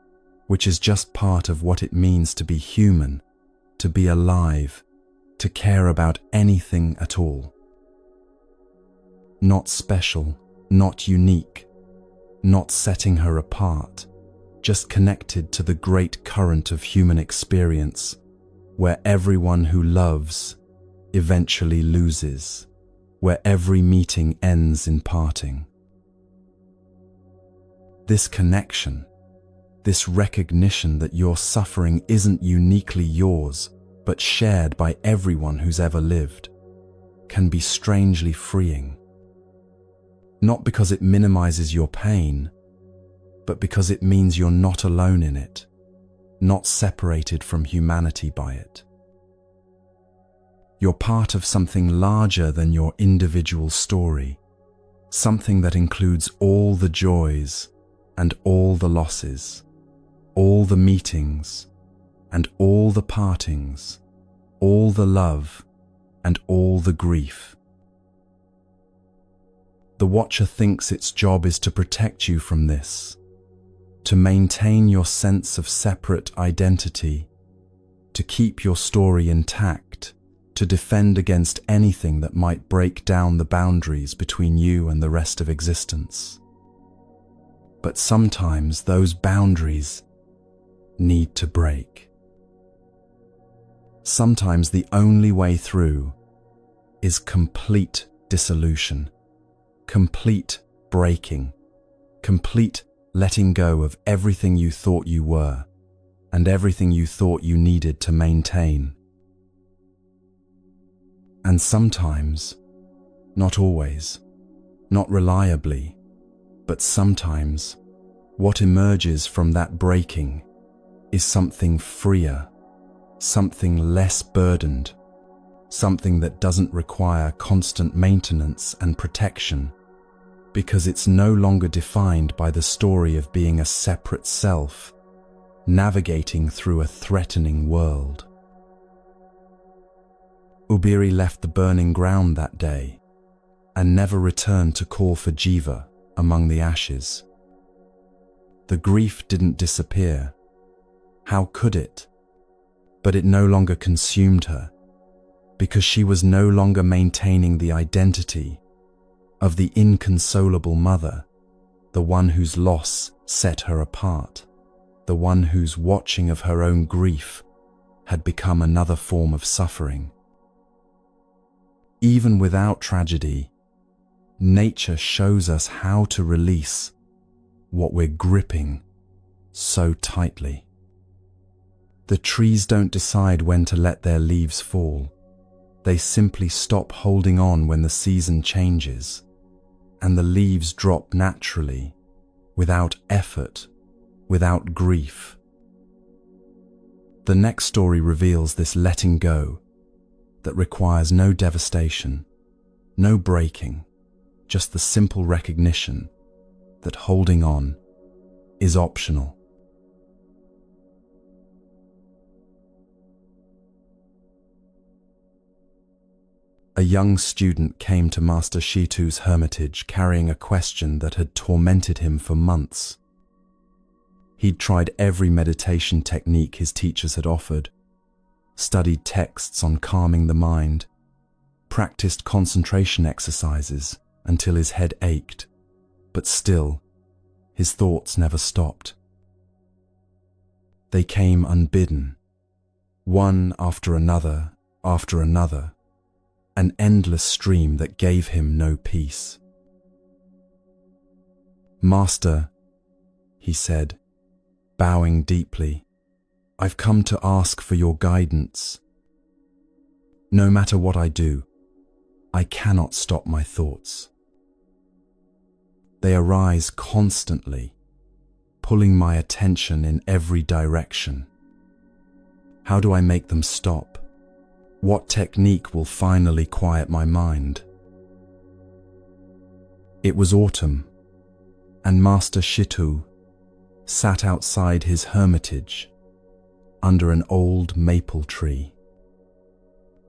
which is just part of what it means to be human, to be alive, to care about anything at all. Not special, not unique, not setting her apart, just connected to the great current of human experience, where everyone who loves eventually loses, where every meeting ends in parting. This connection, this recognition that your suffering isn't uniquely yours, but shared by everyone who's ever lived, can be strangely freeing. Not because it minimizes your pain, but because it means you're not alone in it, not separated from humanity by it. You're part of something larger than your individual story, something that includes all the joys and all the losses, all the meetings and all the partings, all the love and all the grief. The watcher thinks its job is to protect you from this, to maintain your sense of separate identity, to keep your story intact, to defend against anything that might break down the boundaries between you and the rest of existence. But sometimes those boundaries need to break. Sometimes the only way through is complete dissolution, complete breaking, complete letting go of everything you thought you were and everything you thought you needed to maintain. And sometimes, not always, not reliably, but sometimes, what emerges from that breaking is something freer, something less burdened, something that doesn't require constant maintenance and protection, because it's no longer defined by the story of being a separate self, navigating through a threatening world. Ubiri left the burning ground that day and never returned to call for Jiva among the ashes. The grief didn't disappear. How could it? But it no longer consumed her, because she was no longer maintaining the identity of the inconsolable mother, the one whose loss set her apart, the one whose watching of her own grief had become another form of suffering. Even without tragedy, nature shows us how to release what we're gripping so tightly. The trees don't decide when to let their leaves fall. They simply stop holding on when the season changes, and the leaves drop naturally, without effort, without grief. The next story reveals this letting go that requires no devastation, no breaking, just the simple recognition that holding on is optional. A young student came to Master Shitu's hermitage carrying a question that had tormented him for months. He'd tried every meditation technique his teachers had offered, studied texts on calming the mind, practiced concentration exercises until his head ached, but still, his thoughts never stopped. They came unbidden, one after another, an endless stream that gave him no peace. "Master," he said, bowing deeply, "I've come to ask for your guidance. No matter what I do, I cannot stop my thoughts. They arise constantly, pulling my attention in every direction. How do I make them stop? What technique will finally quiet my mind? It was autumn, and Master Shitu sat outside his hermitage under an old maple tree.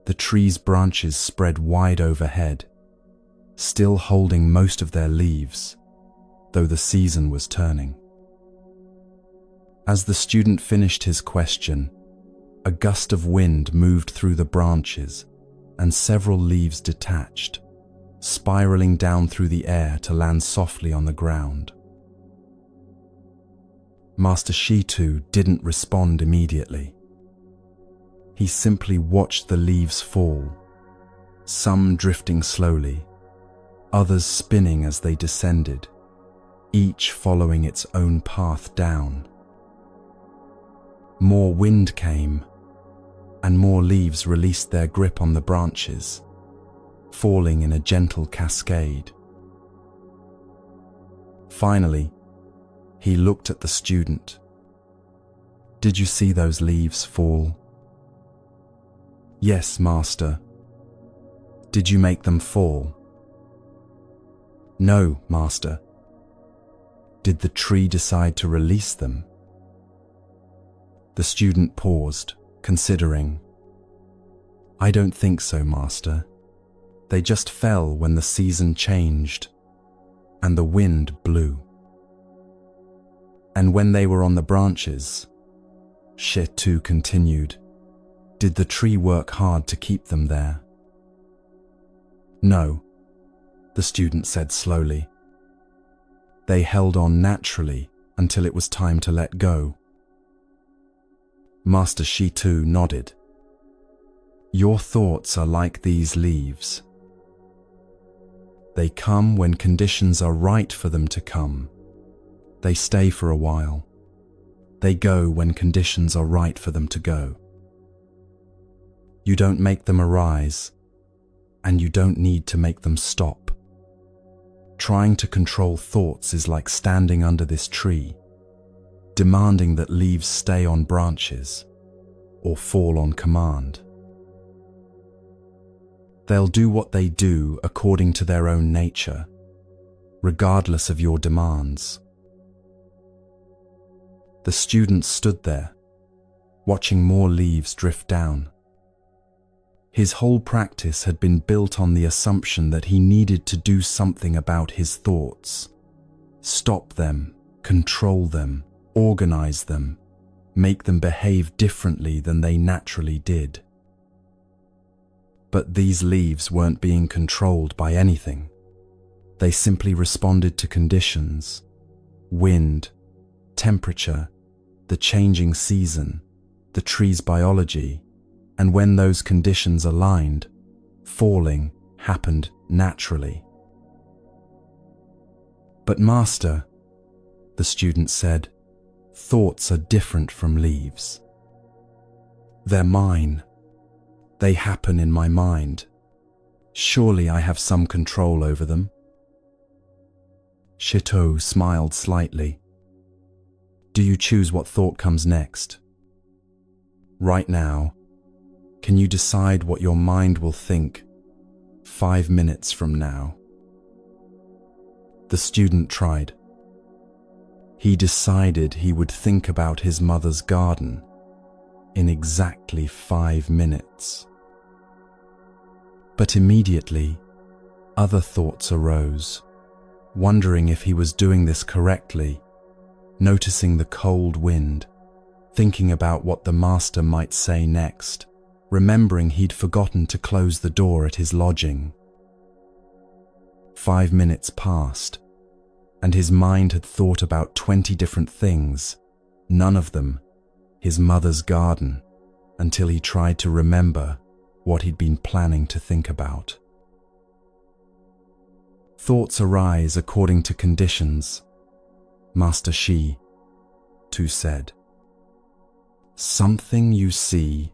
The tree's branches spread wide overhead, still holding most of their leaves, though the season was turning. As the student finished his question, a gust of wind moved through the branches and several leaves detached, spiraling down through the air to land softly on the ground. Master Shitu didn't respond immediately. He simply watched the leaves fall, some drifting slowly, others spinning as they descended, each following its own path down. More wind came, and more leaves released their grip on the branches, falling in a gentle cascade. Finally, he looked at the student. "Did you see those leaves fall?" "Yes, Master." "Did you make them fall?" "No, Master." "Did the tree decide to release them?" The student paused, considering. "I don't think so, Master. They just fell when the season changed and the wind blew. And when they were on the branches," Shitu continued, "did the tree work hard to keep them there?" "No," the student said slowly. "They held on naturally until it was time to let go." Master Shitu nodded. "Your thoughts are like these leaves. They come when conditions are right for them to come. They stay for a while. They go when conditions are right for them to go. You don't make them arise, and you don't need to make them stop. Trying to control thoughts is like standing under this tree, demanding that leaves stay on branches or fall on command. They'll do what they do according to their own nature, regardless of your demands." The student stood there, watching more leaves drift down. His whole practice had been built on the assumption that he needed to do something about his thoughts, stop them, control them, organize them, make them behave differently than they naturally did. But these leaves weren't being controlled by anything. They simply responded to conditions, wind, temperature, the changing season, the tree's biology, and when those conditions aligned, falling happened naturally. "But Master," the student said, "thoughts are different from leaves. They're mine. They happen in my mind. Surely I have some control over them." Shitu smiled slightly. "Do you choose what thought comes next? Right now, can you decide what your mind will think 5 minutes from now?" The student tried. He decided he would think about his mother's garden in exactly 5 minutes. But immediately, other thoughts arose, wondering if he was doing this correctly, noticing the cold wind, thinking about what the master might say next, remembering he'd forgotten to close the door at his lodging. 5 minutes passed, and his mind had thought about 20 different things, none of them his mother's garden, until he tried to remember what he'd been planning to think about. "Thoughts arise according to conditions," Master Shitu said. "Something you see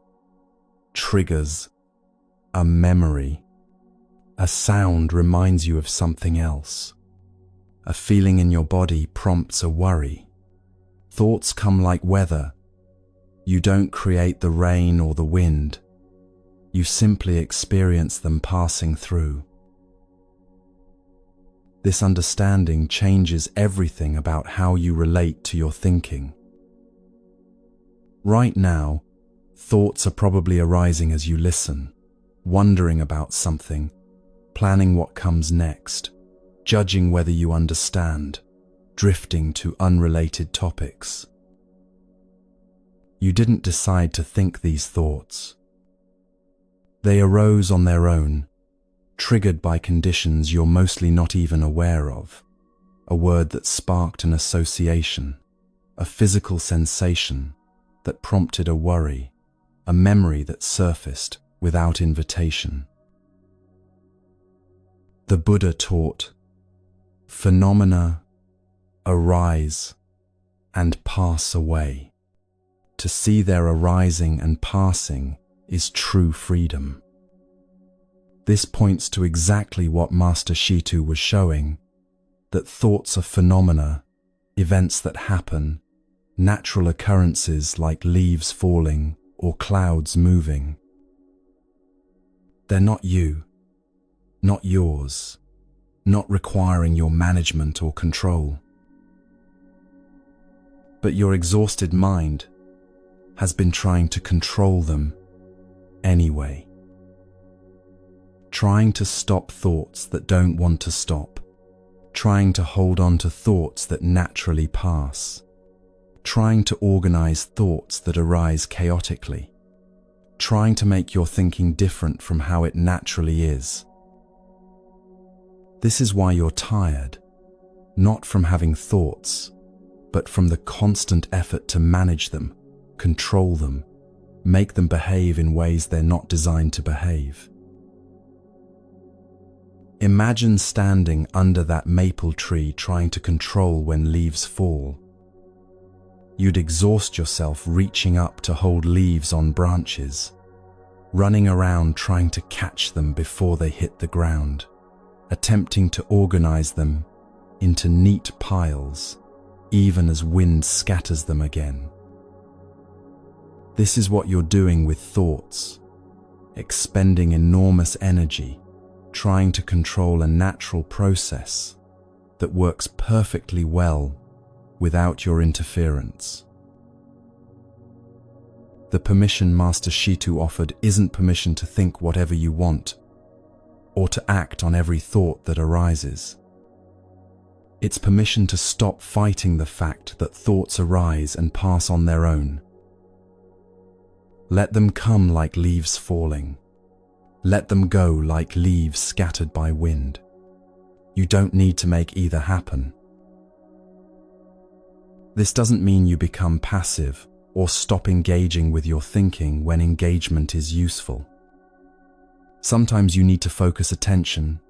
triggers a memory. A sound reminds you of something else. A feeling in your body prompts a worry. Thoughts come like weather. You don't create the rain or the wind. You simply experience them passing through. This understanding changes everything about how you relate to your thinking. Right now, thoughts are probably arising as you listen, wondering about something, planning what comes next, judging whether you understand, drifting to unrelated topics. You didn't decide to think these thoughts. They arose on their own, triggered by conditions you're mostly not even aware of, a word that sparked an association, a physical sensation that prompted a worry, a memory that surfaced without invitation. The Buddha taught, phenomena arise and pass away. To see their arising and passing is true freedom. This points to exactly what Master Shitu was showing, that thoughts are phenomena, events that happen, natural occurrences like leaves falling or clouds moving. They're not you, not yours, not requiring your management or control. But your exhausted mind has been trying to control them anyway. Trying to stop thoughts that don't want to stop, trying to hold on to thoughts that naturally pass, trying to organize thoughts that arise chaotically, trying to make your thinking different from how it naturally is. This is why you're tired, not from having thoughts, but from the constant effort to manage them, control them, make them behave in ways they're not designed to behave. Imagine standing under that maple tree trying to control when leaves fall. You'd exhaust yourself reaching up to hold leaves on branches, running around trying to catch them before they hit the ground, attempting to organize them into neat piles, even as wind scatters them again. This is what you're doing with thoughts, expending enormous energy, trying to control a natural process that works perfectly well without your interference. The permission Master Shitu offered isn't permission to think whatever you want or to act on every thought that arises. It's permission to stop fighting the fact that thoughts arise and pass on their own. Let them come like leaves falling. Let them go like leaves scattered by wind. You don't need to make either happen. This doesn't mean you become passive or stop engaging with your thinking when engagement is useful. Sometimes you need to focus attention,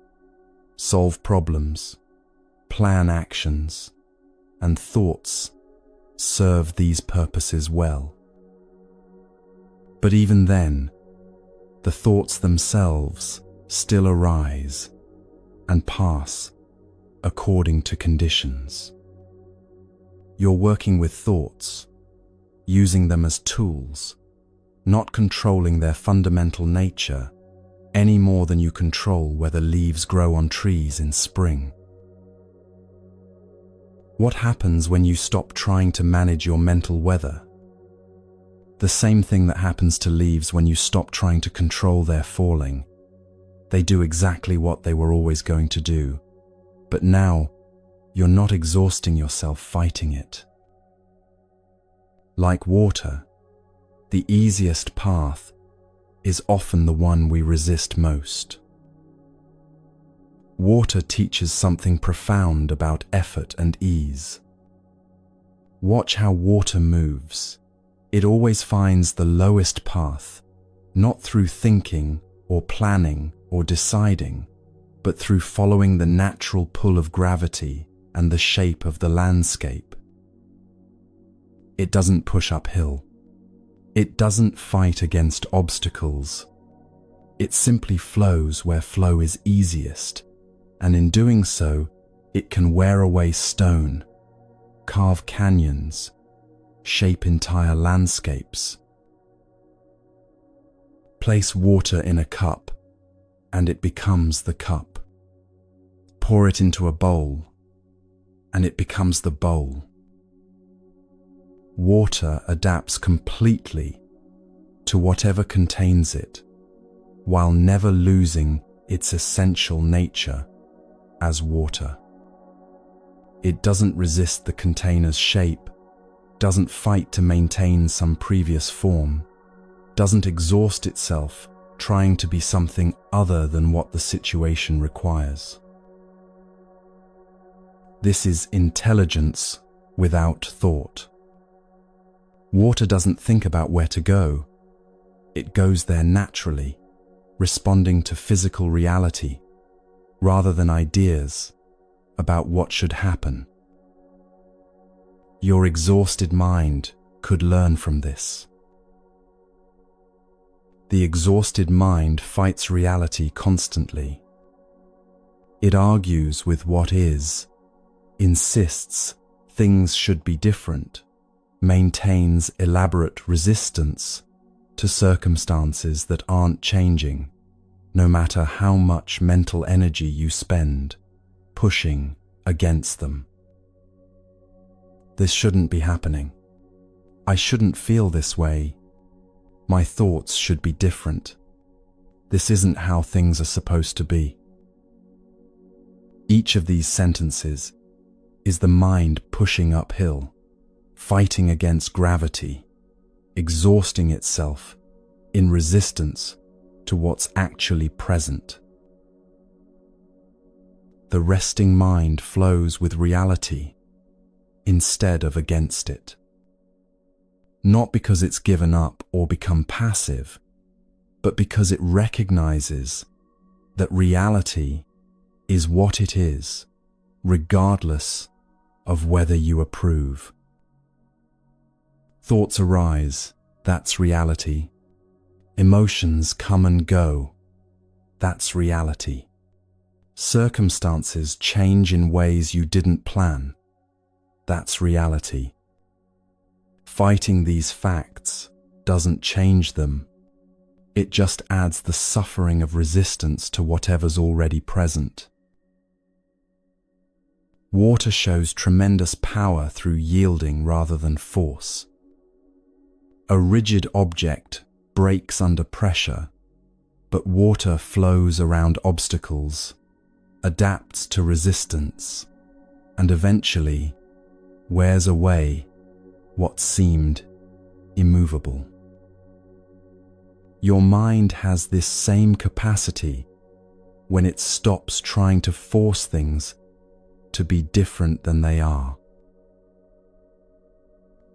solve problems, plan actions, and thoughts serve these purposes well. But even then, the thoughts themselves still arise and pass according to conditions. You're working with thoughts, using them as tools, not controlling their fundamental nature any more than you control whether leaves grow on trees in spring. What happens when you stop trying to manage your mental weather? The same thing that happens to leaves when you stop trying to control their falling. They do exactly what they were always going to do, but now you're not exhausting yourself fighting it. Like water, the easiest path is often the one we resist most. Water teaches something profound about effort and ease. Watch how water moves. It always finds the lowest path, not through thinking or planning or deciding, but through following the natural pull of gravity and the shape of the landscape. It doesn't push uphill. It doesn't fight against obstacles. It simply flows where flow is easiest, and in doing so, it can wear away stone, carve canyons, shape entire landscapes. Place water in a cup, and it becomes the cup. Pour it into a bowl, and it becomes the bowl. Water adapts completely to whatever contains it, while never losing its essential nature as water. It doesn't resist the container's shape, doesn't fight to maintain some previous form, doesn't exhaust itself trying to be something other than what the situation requires. This is intelligence without thought. Water doesn't think about where to go. It goes there naturally, responding to physical reality rather than ideas about what should happen. Your exhausted mind could learn from this. The exhausted mind fights reality constantly. It argues with what is, insists things should be different, maintains elaborate resistance to circumstances that aren't changing, no matter how much mental energy you spend pushing against them. This shouldn't be happening. I shouldn't feel this way. My thoughts should be different. This isn't how things are supposed to be. Each of these sentences is the mind pushing uphill, fighting against gravity, exhausting itself in resistance to what's actually present. The resting mind flows with reality instead of against it. Not because it's given up or become passive, but because it recognizes that reality is what it is, regardless of whether you approve. Thoughts arise, that's reality. Emotions come and go, that's reality. Circumstances change in ways you didn't plan, that's reality. Fighting these facts doesn't change them. It just adds the suffering of resistance to whatever's already present. Water shows tremendous power through yielding rather than force. A rigid object breaks under pressure, but water flows around obstacles, adapts to resistance, and eventually wears away what seemed immovable. Your mind has this same capacity when it stops trying to force things to be different than they are.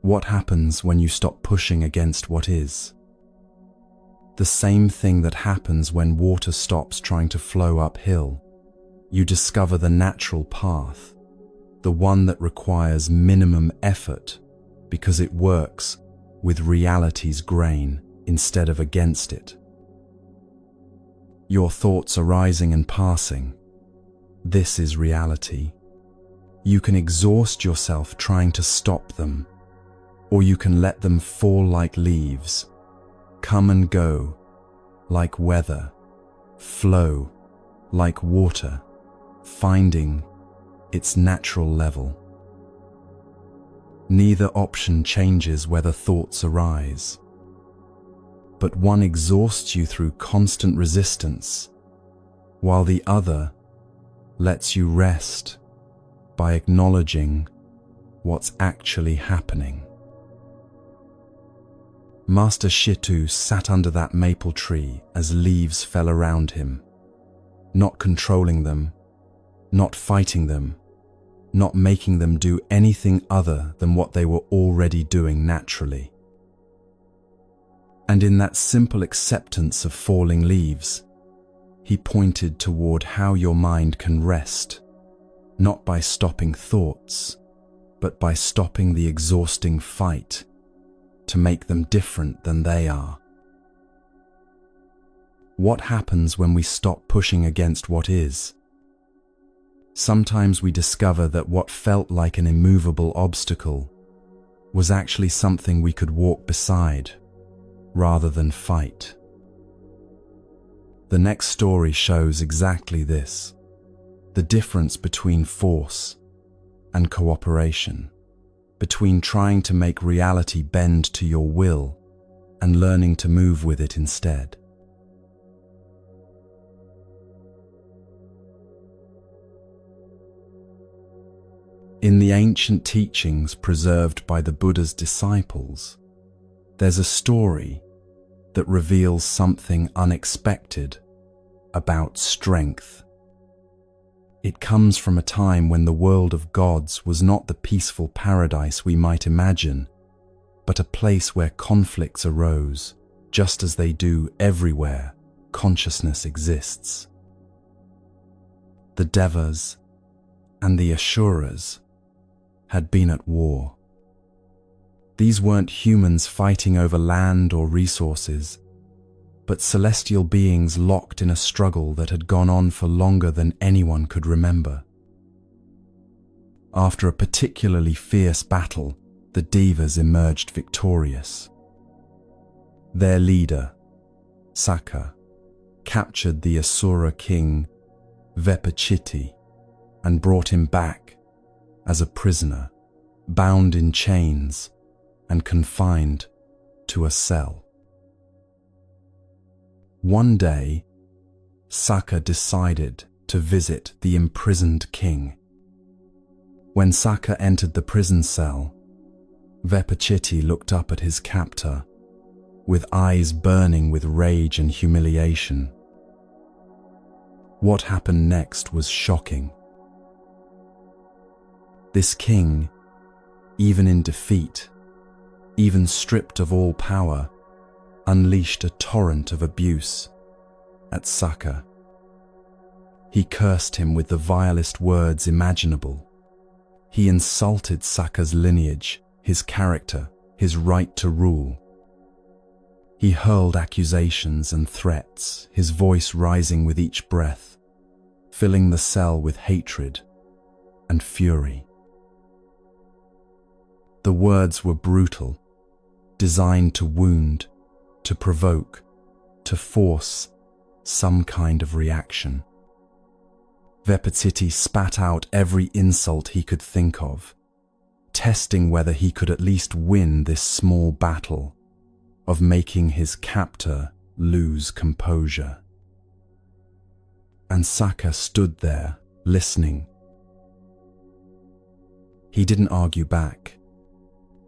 What happens when you stop pushing against what is? The same thing that happens when water stops trying to flow uphill. You discover the natural path, the one that requires minimum effort because it works with reality's grain instead of against it. Your thoughts arising and passing. This is reality. You can exhaust yourself trying to stop them, or you can let them fall like leaves, come and go like weather, flow like water, finding its natural level. Neither option changes whether thoughts arise, but one exhausts you through constant resistance, while the other lets you rest by acknowledging what's actually happening. Master Shitu sat under that maple tree as leaves fell around him, not controlling them, not fighting them, not making them do anything other than what they were already doing naturally. And in that simple acceptance of falling leaves, he pointed toward how your mind can rest, not by stopping thoughts, but by stopping the exhausting fight to make them different than they are. What happens when we stop pushing against what is? Sometimes we discover that what felt like an immovable obstacle was actually something we could walk beside rather than fight. The next story shows exactly this, the difference between force and cooperation, between trying to make reality bend to your will and learning to move with it instead. In the ancient teachings preserved by the Buddha's disciples, there's a story that reveals something unexpected about strength. It comes from a time when the world of gods was not the peaceful paradise we might imagine, but a place where conflicts arose, just as they do everywhere consciousness exists. The Devas and the Asuras had been at war. These weren't humans fighting over land or resources, but celestial beings locked in a struggle that had gone on for longer than anyone could remember. After a particularly fierce battle, the Devas emerged victorious. Their leader, Sakka, captured the Asura king Vepachitti and brought him back as a prisoner, bound in chains and confined to a cell. One day, Sakka decided to visit the imprisoned king. When Sakka entered the prison cell, Vepachitti looked up at his captor, with eyes burning with rage and humiliation. What happened next was shocking. This king, even in defeat, even stripped of all power, unleashed a torrent of abuse at Sakka. He cursed him with the vilest words imaginable. He insulted Sakka's lineage, his character, his right to rule. He hurled accusations and threats, his voice rising with each breath, filling the cell with hatred and fury. The words were brutal, designed to wound, to provoke, to force some kind of reaction. Vepachitti spat out every insult he could think of, testing whether he could at least win this small battle of making his captor lose composure. And Sakka stood there, listening. He didn't argue back.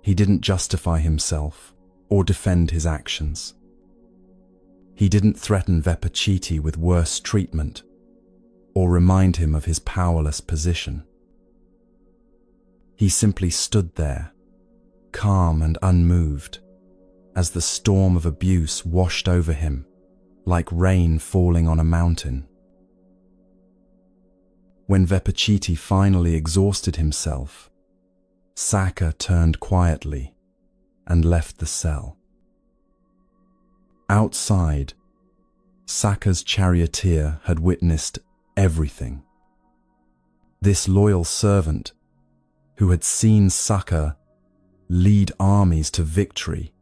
He didn't justify himself or defend his actions. He didn't threaten Vepachitti with worse treatment or remind him of his powerless position. He simply stood there, calm and unmoved, as the storm of abuse washed over him like rain falling on a mountain. When Vepachitti finally exhausted himself, Sakka turned quietly and left the cell. Outside, Sakka's charioteer had witnessed everything. This loyal servant, who had seen Sakka lead armies to victory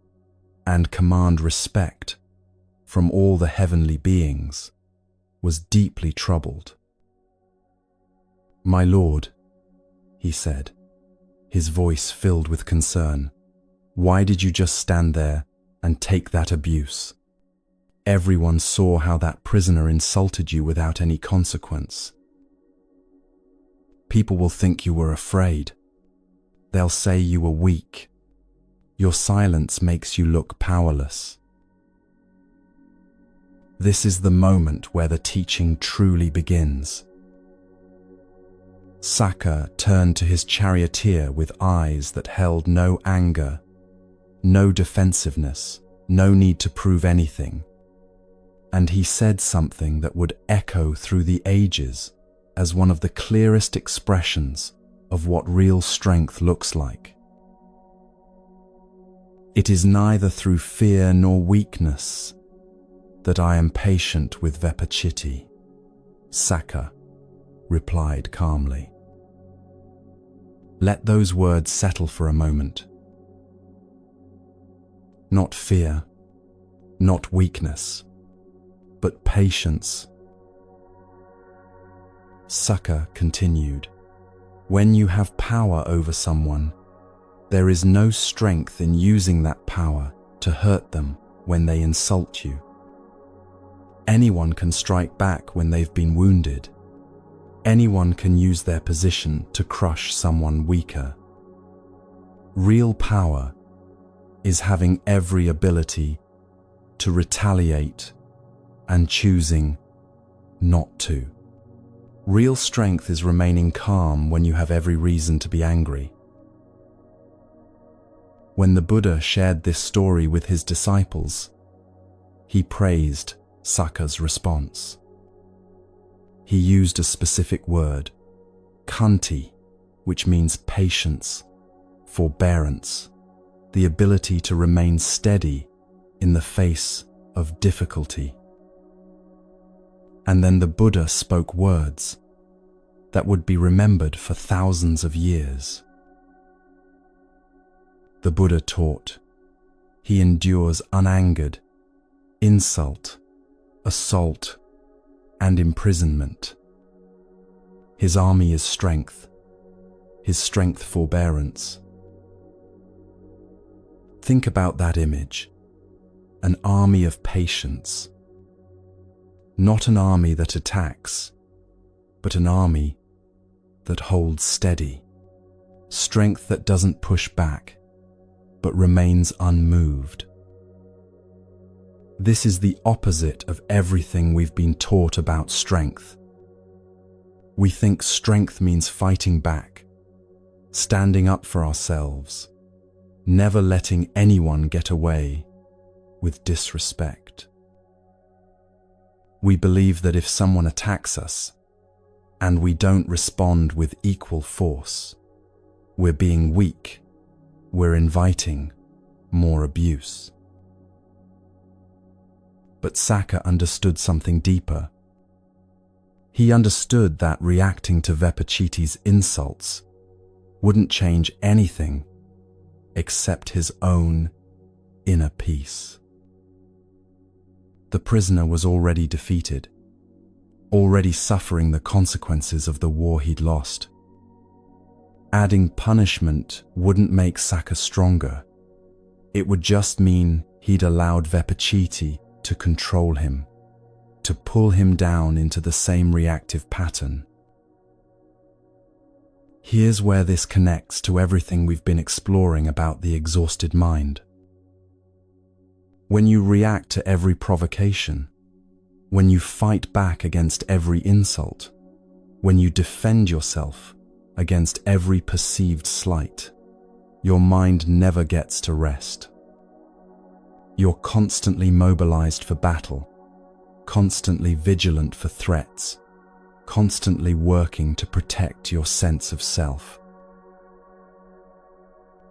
and command respect from all the heavenly beings, was deeply troubled. "My lord," he said, his voice filled with concern, "why did you just stand there and take that abuse? Everyone saw how that prisoner insulted you without any consequence. People will think you were afraid. They'll say you were weak. Your silence makes you look powerless." This is the moment where the teaching truly begins. Sakka turned to his charioteer with eyes that held no anger, no defensiveness, no need to prove anything. And he said something that would echo through the ages as one of the clearest expressions of what real strength looks like. "It is neither through fear nor weakness that I am patient with Vepachitti," Sakka replied calmly. Let those words settle for a moment. Not fear, not weakness, but patience. Sukha continued, "When you have power over someone, there is no strength in using that power to hurt them when they insult you. Anyone can strike back when they've been wounded. Anyone can use their position to crush someone weaker. Real power is having every ability to retaliate and choosing not to. Real strength is remaining calm when you have every reason to be angry." When the Buddha shared this story with his disciples, he praised Sukha's response. He used a specific word, khanti, which means patience, forbearance, the ability to remain steady in the face of difficulty. And then the Buddha spoke words that would be remembered for thousands of years. The Buddha taught, he endures unangered insult, assault, and imprisonment. His army is strength, his strength forbearance. Think about that image, an army of patience. Not an army that attacks, but an army that holds steady. Strength that doesn't push back, but remains unmoved. This is the opposite of everything we've been taught about strength. We think strength means fighting back, standing up for ourselves, never letting anyone get away with disrespect. We believe that if someone attacks us and we don't respond with equal force, we're being weak, we're inviting more abuse. But Sukha understood something deeper. He understood that reacting to Vepachiti's insults wouldn't change anything except his own inner peace. The prisoner was already defeated, already suffering the consequences of the war he'd lost. Adding punishment wouldn't make Sukha stronger. It would just mean he'd allowed Vepachiti to control him, to pull him down into the same reactive pattern. Here's where this connects to everything we've been exploring about the exhausted mind. When you react to every provocation, when you fight back against every insult, when you defend yourself against every perceived slight, your mind never gets to rest. You're constantly mobilized for battle, constantly vigilant for threats, constantly working to protect your sense of self.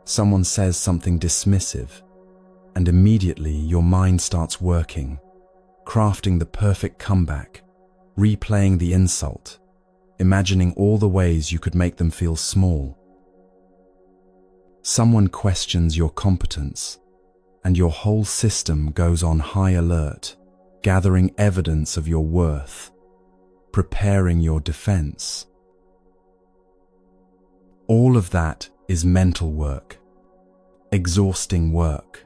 Someone says something dismissive, and immediately your mind starts working, crafting the perfect comeback, replaying the insult, imagining all the ways you could make them feel small. Someone questions your competence, and your whole system goes on high alert, gathering evidence of your worth, preparing your defense. All of that is mental work, exhausting work,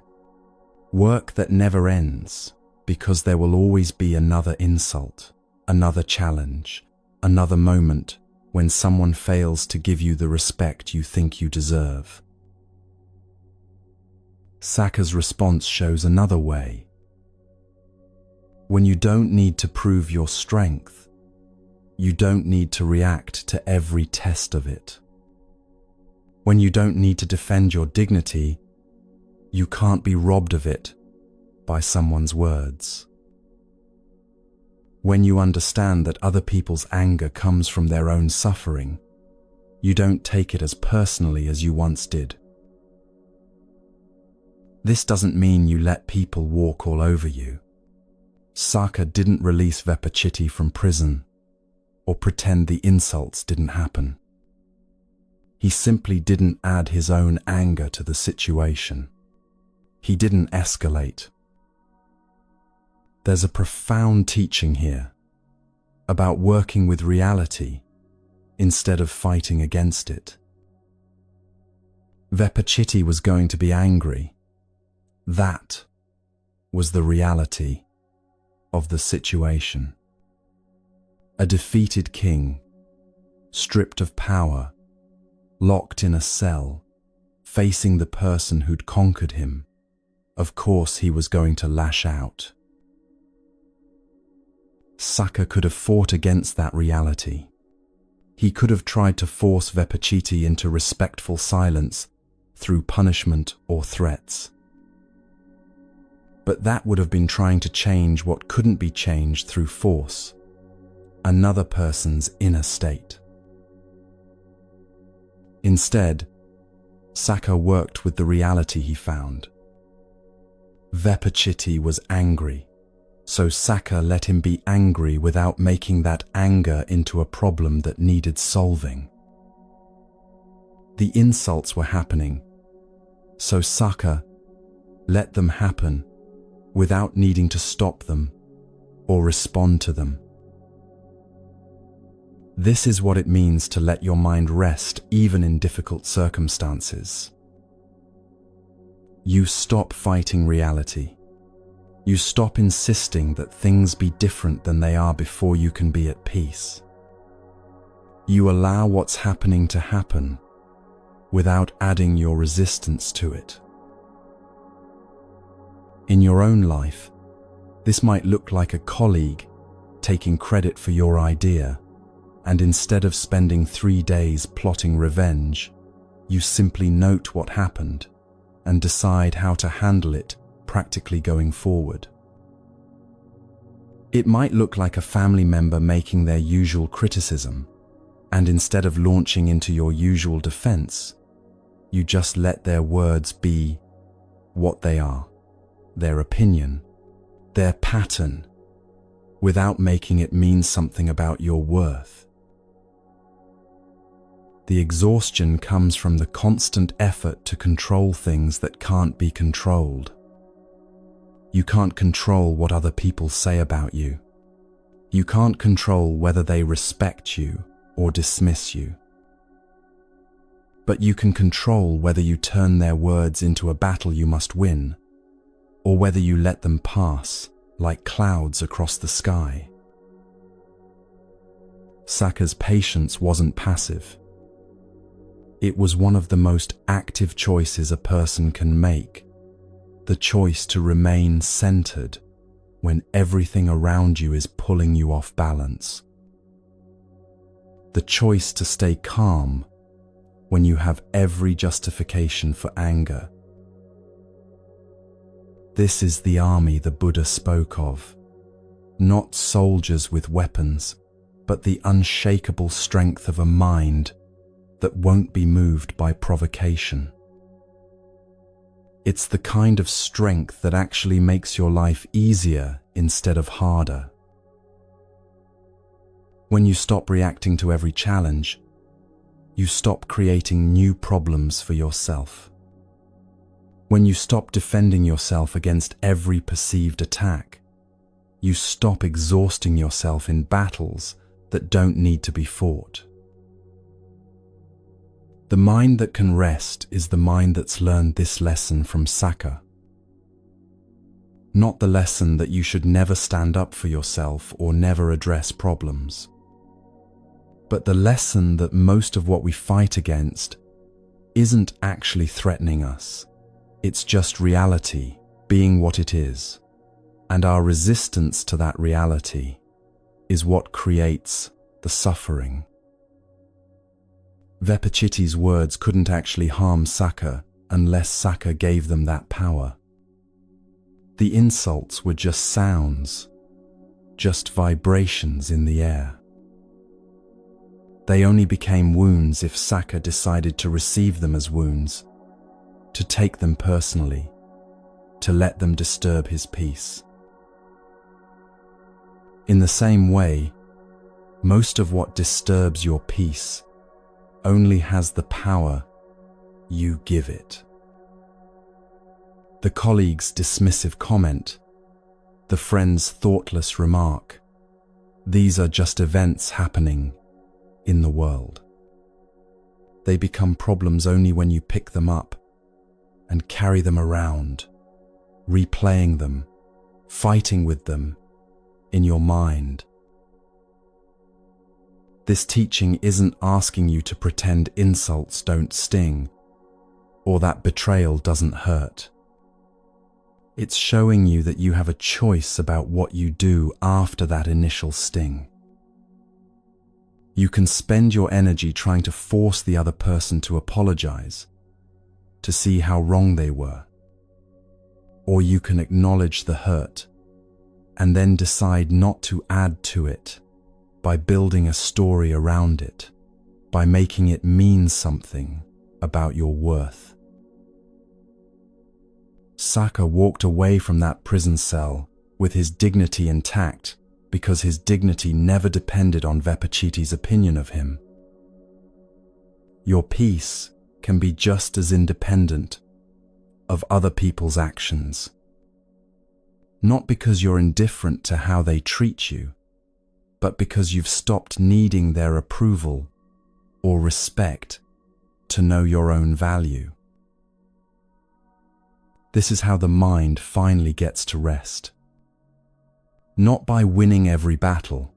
work that never ends because there will always be another insult, another challenge, another moment when someone fails to give you the respect you think you deserve. Sukha's response shows another way. When you don't need to prove your strength, you don't need to react to every test of it. When you don't need to defend your dignity, you can't be robbed of it by someone's words. When you understand that other people's anger comes from their own suffering, you don't take it as personally as you once did. This doesn't mean you let people walk all over you. Sukha didn't release Vepachiti from prison or pretend the insults didn't happen. He simply didn't add his own anger to the situation. He didn't escalate. There's a profound teaching here about working with reality instead of fighting against it. Vepachiti was going to be angry. That was the reality of the situation. A defeated king, stripped of power, locked in a cell, facing the person who'd conquered him. Of course he was going to lash out. Saka could have fought against that reality. He could have tried to force Vepachiti into respectful silence through punishment or threats. But that would have been trying to change what couldn't be changed through force, another person's inner state. Instead, Saka worked with the reality he found. Vepachiti was angry, so Saka let him be angry without making that anger into a problem that needed solving. The insults were happening, so Saka let them happen without needing to stop them or respond to them. This is what it means to let your mind rest even in difficult circumstances. You stop fighting reality. You stop insisting that things be different than they are before you can be at peace. You allow what's happening to happen without adding your resistance to it. In your own life, this might look like a colleague taking credit for your idea, and instead of spending 3 days plotting revenge, you simply note what happened and decide how to handle it practically going forward. It might look like a family member making their usual criticism, and instead of launching into your usual defense, you just let their words be what they are, their opinion, their pattern, without making it mean something about your worth. The exhaustion comes from the constant effort to control things that can't be controlled. You can't control what other people say about you. You can't control whether they respect you or dismiss you. But you can control whether you turn their words into a battle you must win, or whether you let them pass like clouds across the sky. Saka's patience wasn't passive. It was one of the most active choices a person can make, the choice to remain centered when everything around you is pulling you off balance. The choice to stay calm when you have every justification for anger. This is the army the Buddha spoke of, not soldiers with weapons, but the unshakable strength of a mind that won't be moved by provocation. It's the kind of strength that actually makes your life easier instead of harder. When you stop reacting to every challenge, you stop creating new problems for yourself. When you stop defending yourself against every perceived attack, you stop exhausting yourself in battles that don't need to be fought. The mind that can rest is the mind that's learned this lesson from Saka. Not the lesson that you should never stand up for yourself or never address problems, but the lesson that most of what we fight against isn't actually threatening us. It's just reality being what it is, and our resistance to that reality is what creates the suffering. Vepachiti's words couldn't actually harm Saka unless Saka gave them that power. The insults were just sounds, just vibrations in the air. They only became wounds if Saka decided to receive them as wounds, to take them personally, to let them disturb his peace. In the same way, most of what disturbs your peace only has the power you give it. The colleague's dismissive comment, The friend's thoughtless remark, "These are just events happening in the world." They become problems only when you pick them up and carry them around, replaying them, fighting with them in your mind. This teaching isn't asking you to pretend insults don't sting or that betrayal doesn't hurt. It's showing you that you have a choice about what you do after that initial sting. You can spend your energy trying to force the other person to apologize, to see how wrong they were. Or you can acknowledge the hurt and then decide not to add to it by building a story around it, by making it mean something about your worth. Saka walked away from that prison cell with his dignity intact because his dignity never depended on Vepachiti's opinion of him. Your peace can be just as independent of other people's actions. Not because you're indifferent to how they treat you, but because you've stopped needing their approval or respect to know your own value. This is how the mind finally gets to rest. Not by winning every battle,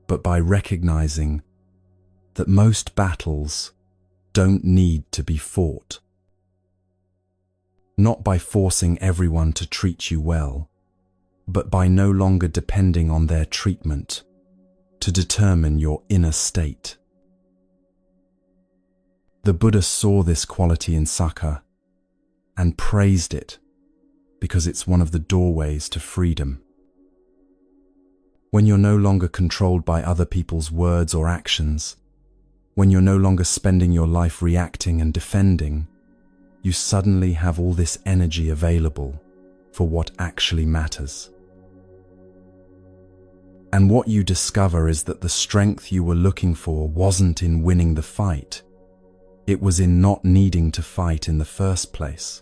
but by recognizing that most battles don't need to be fought. Not by forcing everyone to treat you well, but by no longer depending on their treatment to determine your inner state. The Buddha saw this quality in Saka and praised it because it's one of the doorways to freedom. When you're no longer controlled by other people's words or actions, when you're no longer spending your life reacting and defending, you suddenly have all this energy available for what actually matters. And what you discover is that the strength you were looking for wasn't in winning the fight. It was in not needing to fight in the first place.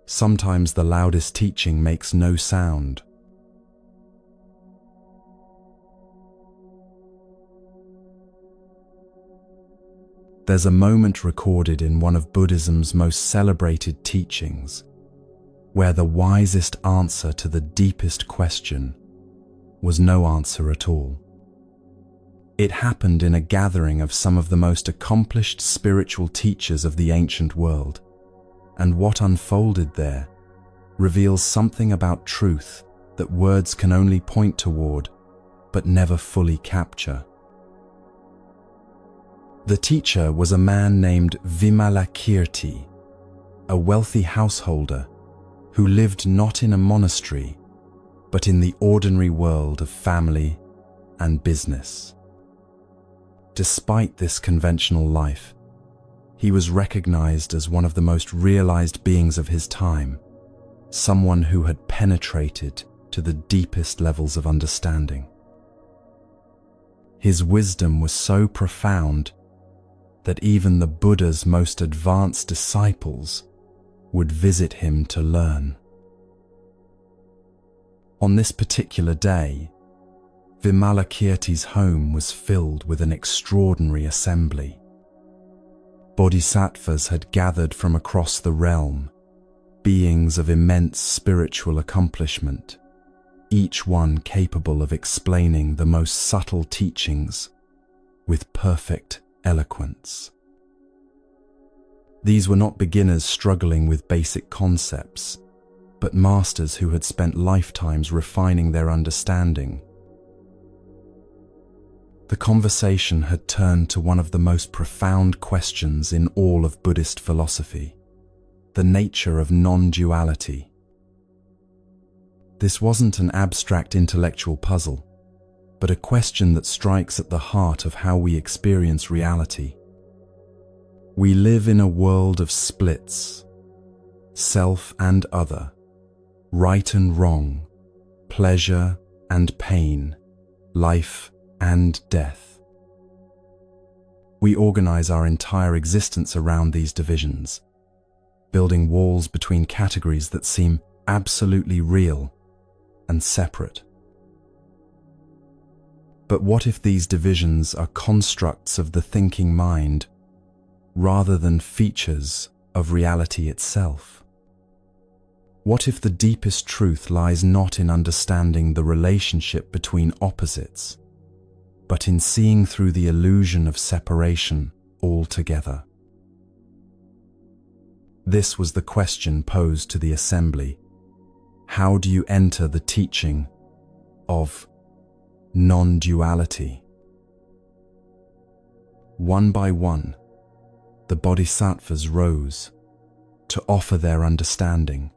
Sometimes the loudest teaching makes no sound. There's a moment recorded in one of Buddhism's most celebrated teachings where the wisest answer to the deepest question was no answer at all. It happened in a gathering of some of the most accomplished spiritual teachers of the ancient world, and what unfolded there reveals something about truth that words can only point toward but never fully capture. The teacher was a man named Vimalakirti, a wealthy householder who lived not in a monastery, but in the ordinary world of family and business. Despite this conventional life, he was recognized as one of the most realized beings of his time, someone who had penetrated to the deepest levels of understanding. His wisdom was so profound that even the Buddha's most advanced disciples would visit him to learn. On this particular day, Vimalakirti's home was filled with an extraordinary assembly. Bodhisattvas had gathered from across the realm, beings of immense spiritual accomplishment, each one capable of explaining the most subtle teachings with perfect eloquence. These were not beginners struggling with basic concepts, but masters who had spent lifetimes refining their understanding. The conversation had turned to one of the most profound questions in all of Buddhist philosophy: the nature of non-duality. This wasn't an abstract intellectual puzzle, but a question that strikes at the heart of how we experience reality. We live in a world of splits: self and other, right and wrong, pleasure and pain, life and death. We organize our entire existence around these divisions, building walls between categories that seem absolutely real and separate. But what if these divisions are constructs of the thinking mind rather than features of reality itself? What if the deepest truth lies not in understanding the relationship between opposites, but in seeing through the illusion of separation altogether? This was the question posed to the assembly. How do you enter the teaching of non-duality? One by one, the bodhisattvas rose to offer their understanding.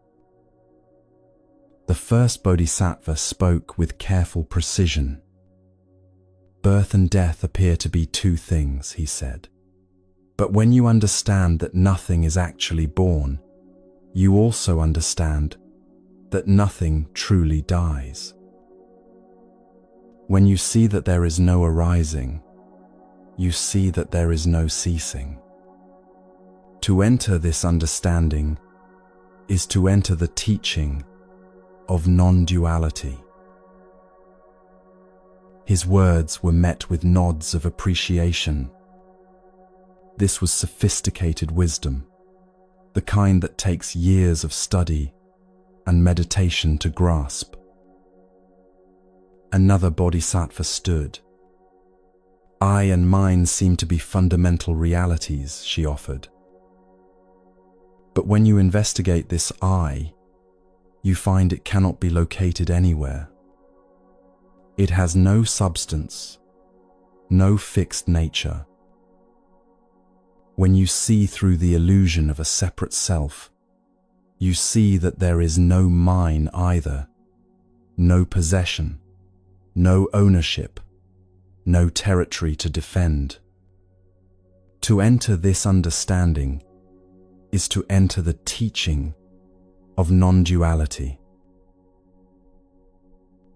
The first bodhisattva spoke with careful precision. Birth and death appear to be two things, he said. But when you understand that nothing is actually born, you also understand that nothing truly dies. When you see that there is no arising, you see that there is no ceasing. To enter this understanding is to enter the teaching of non-duality. His words were met with nods of appreciation. This was sophisticated wisdom, the kind that takes years of study and meditation to grasp. Another bodhisattva stood. I and mine seem to be fundamental realities, she offered. But when you investigate this I, you find it cannot be located anywhere. It has no substance, no fixed nature. When you see through the illusion of a separate self, you see that there is no mine either, no possession, no ownership, no territory to defend. To enter this understanding is to enter the teaching of non-duality.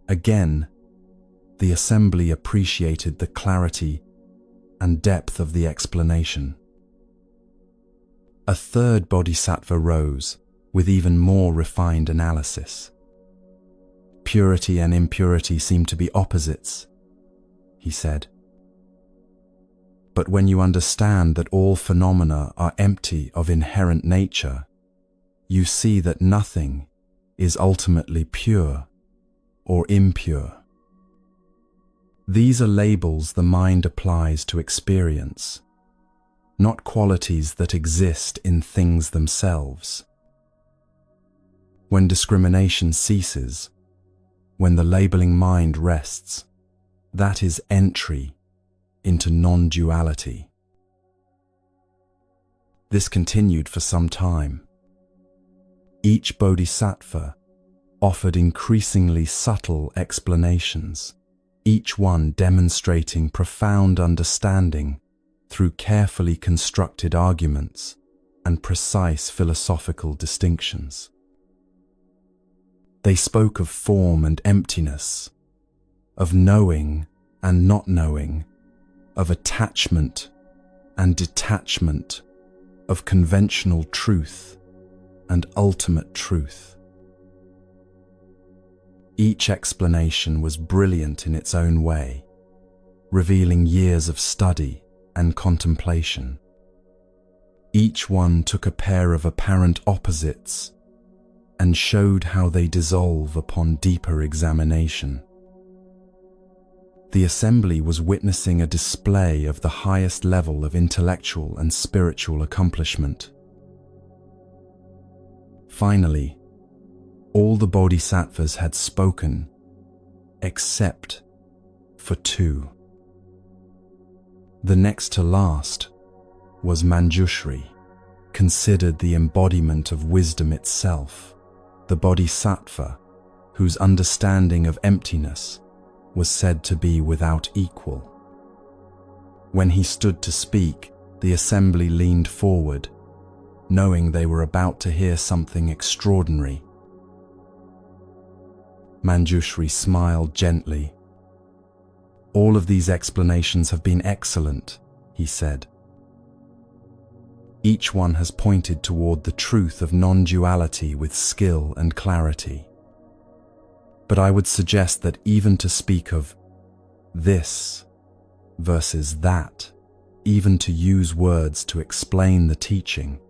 Again, the assembly appreciated the clarity and depth of the explanation. A third bodhisattva rose with even more refined analysis. Purity and impurity seem to be opposites, he said. But when you understand that all phenomena are empty of inherent nature, you see that nothing is ultimately pure or impure. These are labels the mind applies to experience, not qualities that exist in things themselves. When discrimination ceases, when the labeling mind rests, that is entry into non-duality. This continued for some time. Each bodhisattva offered increasingly subtle explanations, each one demonstrating profound understanding through carefully constructed arguments and precise philosophical distinctions. They spoke of form and emptiness, of knowing and not knowing, of attachment and detachment, of conventional truth and ultimate truth. Each explanation was brilliant in its own way, revealing years of study and contemplation. Each one took a pair of apparent opposites and showed how they dissolve upon deeper examination. The assembly was witnessing a display of the highest level of intellectual and spiritual accomplishment. Finally, all the bodhisattvas had spoken, except for two. The next to last was Manjushri, considered the embodiment of wisdom itself, the bodhisattva whose understanding of emptiness was said to be without equal. When he stood to speak, the assembly leaned forward, knowing they were about to hear something extraordinary. Manjushri smiled gently. All of these explanations have been excellent, he said. Each one has pointed toward the truth of non-duality with skill and clarity. But I would suggest that even to speak of this versus that, even to use words to explain the teaching,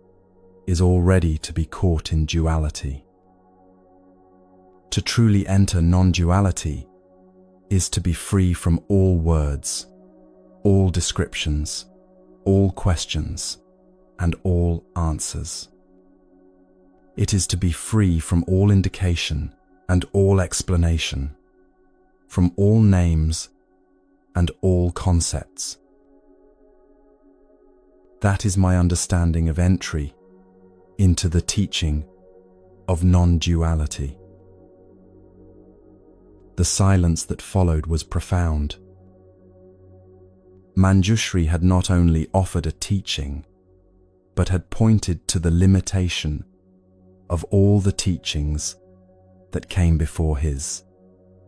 is already to be caught in duality. To truly enter non-duality is to be free from all words, all descriptions, all questions, and all answers. It is to be free from all indication and all explanation, from all names and all concepts. That is my understanding of entry into the teaching of non-duality. The silence that followed was profound. Manjushri had not only offered a teaching, but had pointed to the limitation of all the teachings that came before his,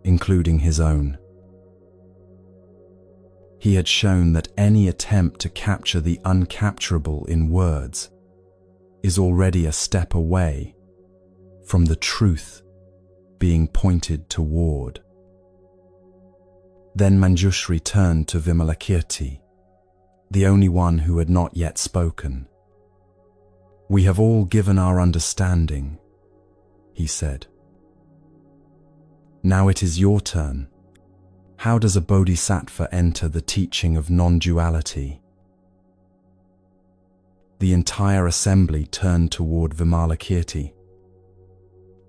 including his own. He had shown that any attempt to capture the uncapturable in words is already a step away from the truth being pointed toward. Then Manjushri turned to Vimalakirti, the only one who had not yet spoken. "We have all given our understanding," he said. "Now it is your turn. How does a bodhisattva enter the teaching of non-duality?" The entire assembly turned toward Vimalakirti.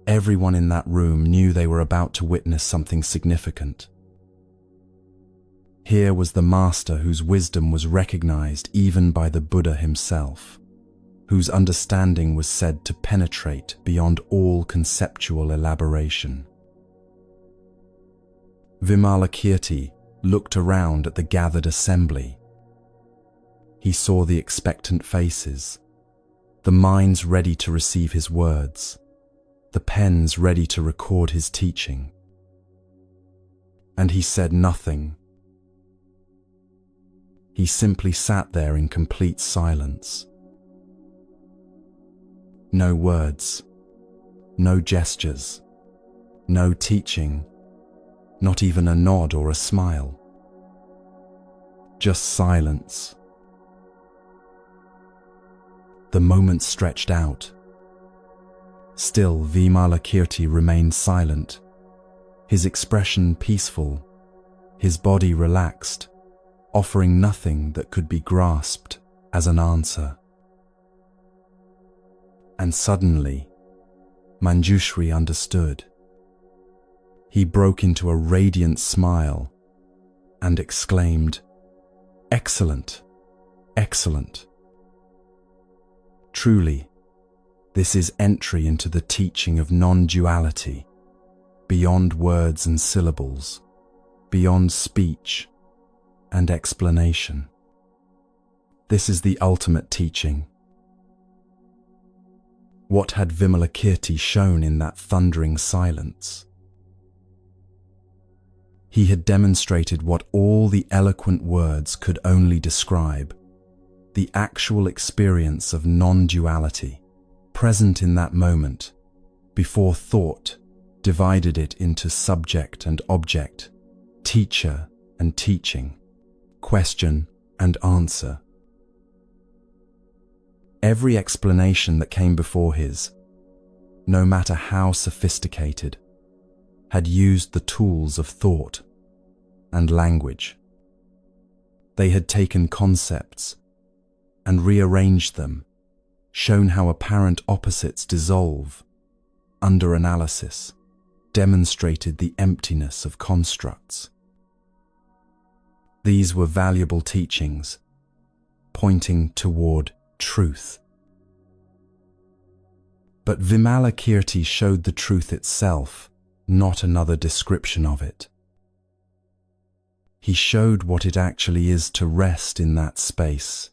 Everyone in that room knew they were about to witness something significant. Here was the master whose wisdom was recognized even by the Buddha himself, whose understanding was said to penetrate beyond all conceptual elaboration. Vimalakirti looked around at the gathered assembly. He saw the expectant faces, the minds ready to receive his words, the pens ready to record his teaching. And he said nothing. He simply sat there in complete silence. No words, no gestures, no teaching, not even a nod or a smile. Just silence. The moments stretched out. Still, Vimalakirti remained silent, his expression peaceful, his body relaxed, offering nothing that could be grasped as an answer. And suddenly, Manjushri understood. He broke into a radiant smile and exclaimed, "Excellent, excellent." Truly, this is entry into the teaching of non-duality, beyond words and syllables, beyond speech and explanation. This is the ultimate teaching. What had Vimalakirti shown in that thundering silence? He had demonstrated what all the eloquent words could only describe, the actual experience of non-duality, present in that moment, before thought divided it into subject and object, teacher and teaching, question and answer. Every explanation that came before his, no matter how sophisticated, had used the tools of thought and language. They had taken concepts and rearranged them, shown how apparent opposites dissolve under analysis, demonstrated the emptiness of constructs. These were valuable teachings, pointing toward truth. But Vimalakirti showed the truth itself, not another description of it. He showed what it actually is to rest in that space,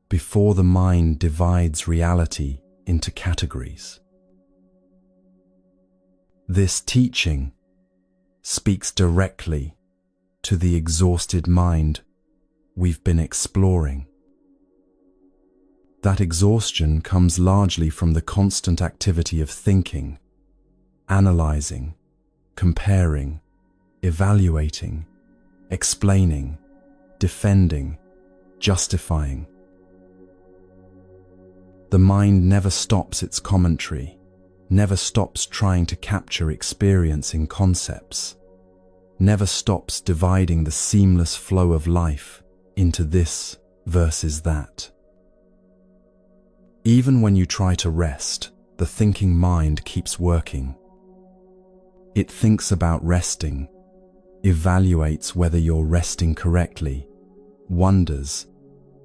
before the mind divides reality into categories. This teaching speaks directly to the exhausted mind we've been exploring. That exhaustion comes largely from the constant activity of thinking, analyzing, comparing, evaluating, explaining, defending, justifying. The mind never stops its commentary, never stops trying to capture experience in concepts, never stops dividing the seamless flow of life into this versus that. Even when you try to rest, the thinking mind keeps working. It thinks about resting, evaluates whether you're resting correctly, wonders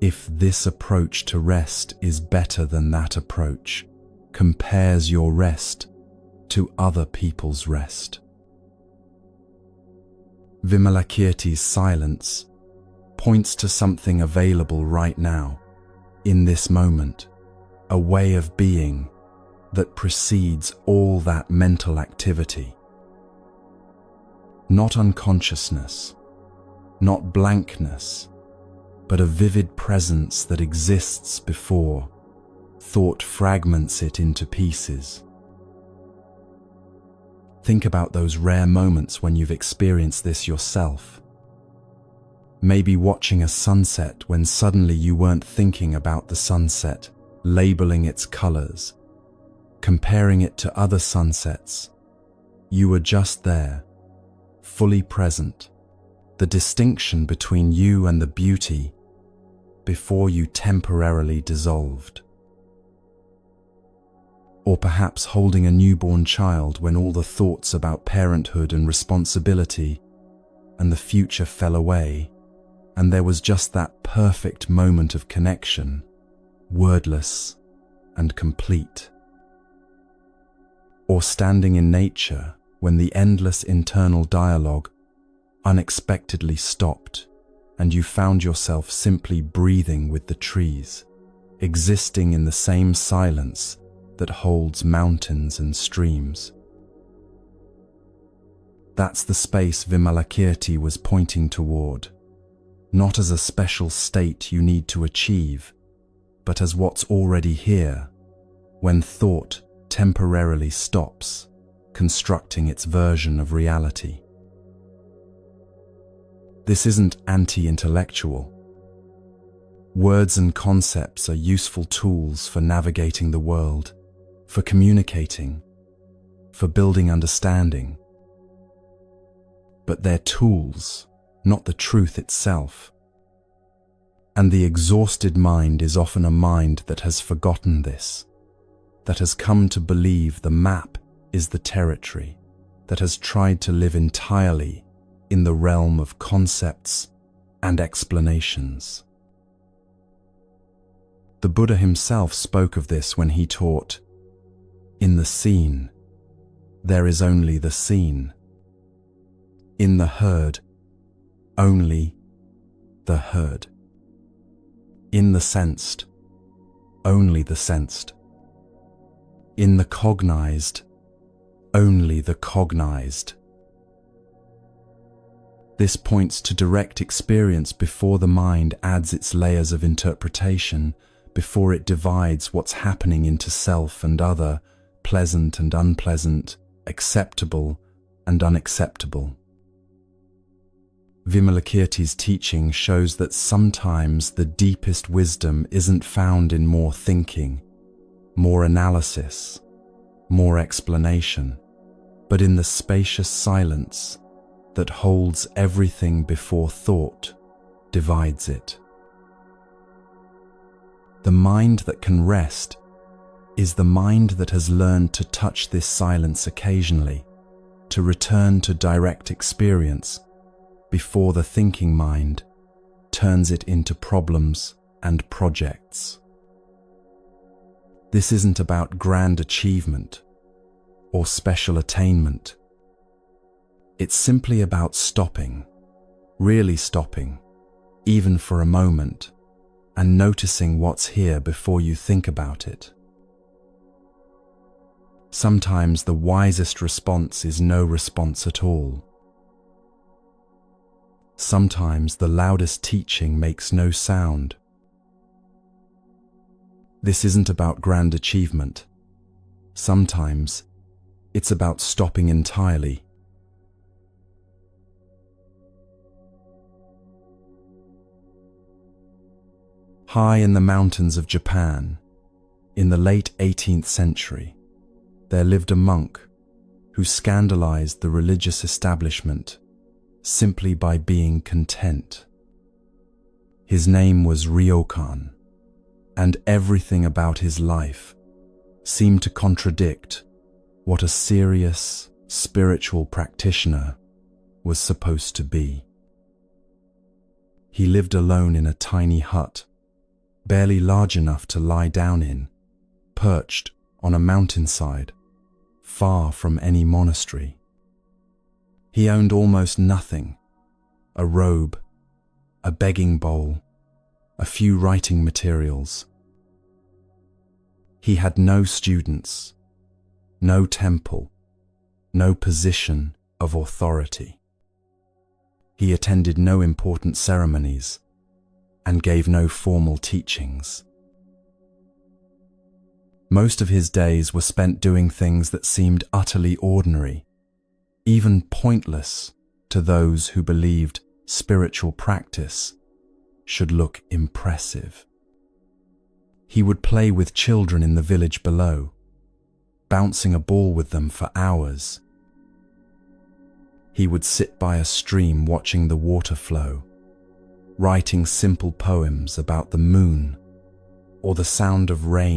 if this approach to rest is better than that approach, compares your rest to other people's rest. Vimalakirti's silence points to something available right now, in this moment, a way of being that precedes all that mental activity. Not unconsciousness, not blankness, but a vivid presence that exists before thought fragments it into pieces. Think about those rare moments when you've experienced this yourself. Maybe watching a sunset when suddenly you weren't thinking about the sunset, labeling its colors, comparing it to other sunsets. You were just there, fully present, the distinction between you and the beauty before you temporarily dissolved. Or perhaps holding a newborn child when all the thoughts about parenthood and responsibility and the future fell away, and there was just that perfect moment of connection, wordless and complete. Or standing in nature when the endless internal dialogue unexpectedly stopped and you found yourself simply breathing with the trees, existing in the same silence that holds mountains and streams. That's the space Vimalakirti was pointing toward, not as a special state you need to achieve, but as what's already here, when thought temporarily stops, constructing its version of reality. This isn't anti-intellectual. Words and concepts are useful tools for navigating the world, for communicating, for building understanding. But they're tools, not the truth itself. And the exhausted mind is often a mind that has forgotten this, that has come to believe the map is the territory, that has tried to live entirely in the realm of concepts and explanations. The Buddha himself spoke of this when he taught, "In the seen, there is only the seen. In the heard, only the heard. In the sensed, only the sensed. In the cognized, only the cognized." This points to direct experience before the mind adds its layers of interpretation, before it divides what's happening into self and other, pleasant and unpleasant, acceptable and unacceptable. Vimalakirti's teaching shows that sometimes the deepest wisdom isn't found in more thinking, more analysis, more explanation, but in the spacious silence that holds everything before thought divides it. The mind that can rest is the mind that has learned to touch this silence occasionally, to return to direct experience before the thinking mind turns it into problems and projects. This isn't about grand achievement or special attainment. It's simply about stopping, really stopping, even for a moment, and noticing what's here before you think about it. Sometimes the wisest response is no response at all. Sometimes the loudest teaching makes no sound. This isn't about grand achievement. Sometimes, it's about stopping entirely. High in the mountains of Japan, in the late 18th century, there lived a monk who scandalized the religious establishment simply by being content. His name was Ryokan, and everything about his life seemed to contradict what a serious spiritual practitioner was supposed to be. He lived alone in a tiny hut, barely large enough to lie down in, perched on a mountainside, far from any monastery. He owned almost nothing: a robe, a begging bowl, a few writing materials. He had no students, no temple, no position of authority. He attended no important ceremonies and gave no formal teachings. Most of his days were spent doing things that seemed utterly ordinary, even pointless to those who believed spiritual practice should look impressive. He would play with children in the village below, bouncing a ball with them for hours. He would sit by a stream watching the water flow, writing simple poems about the moon or the sound of rain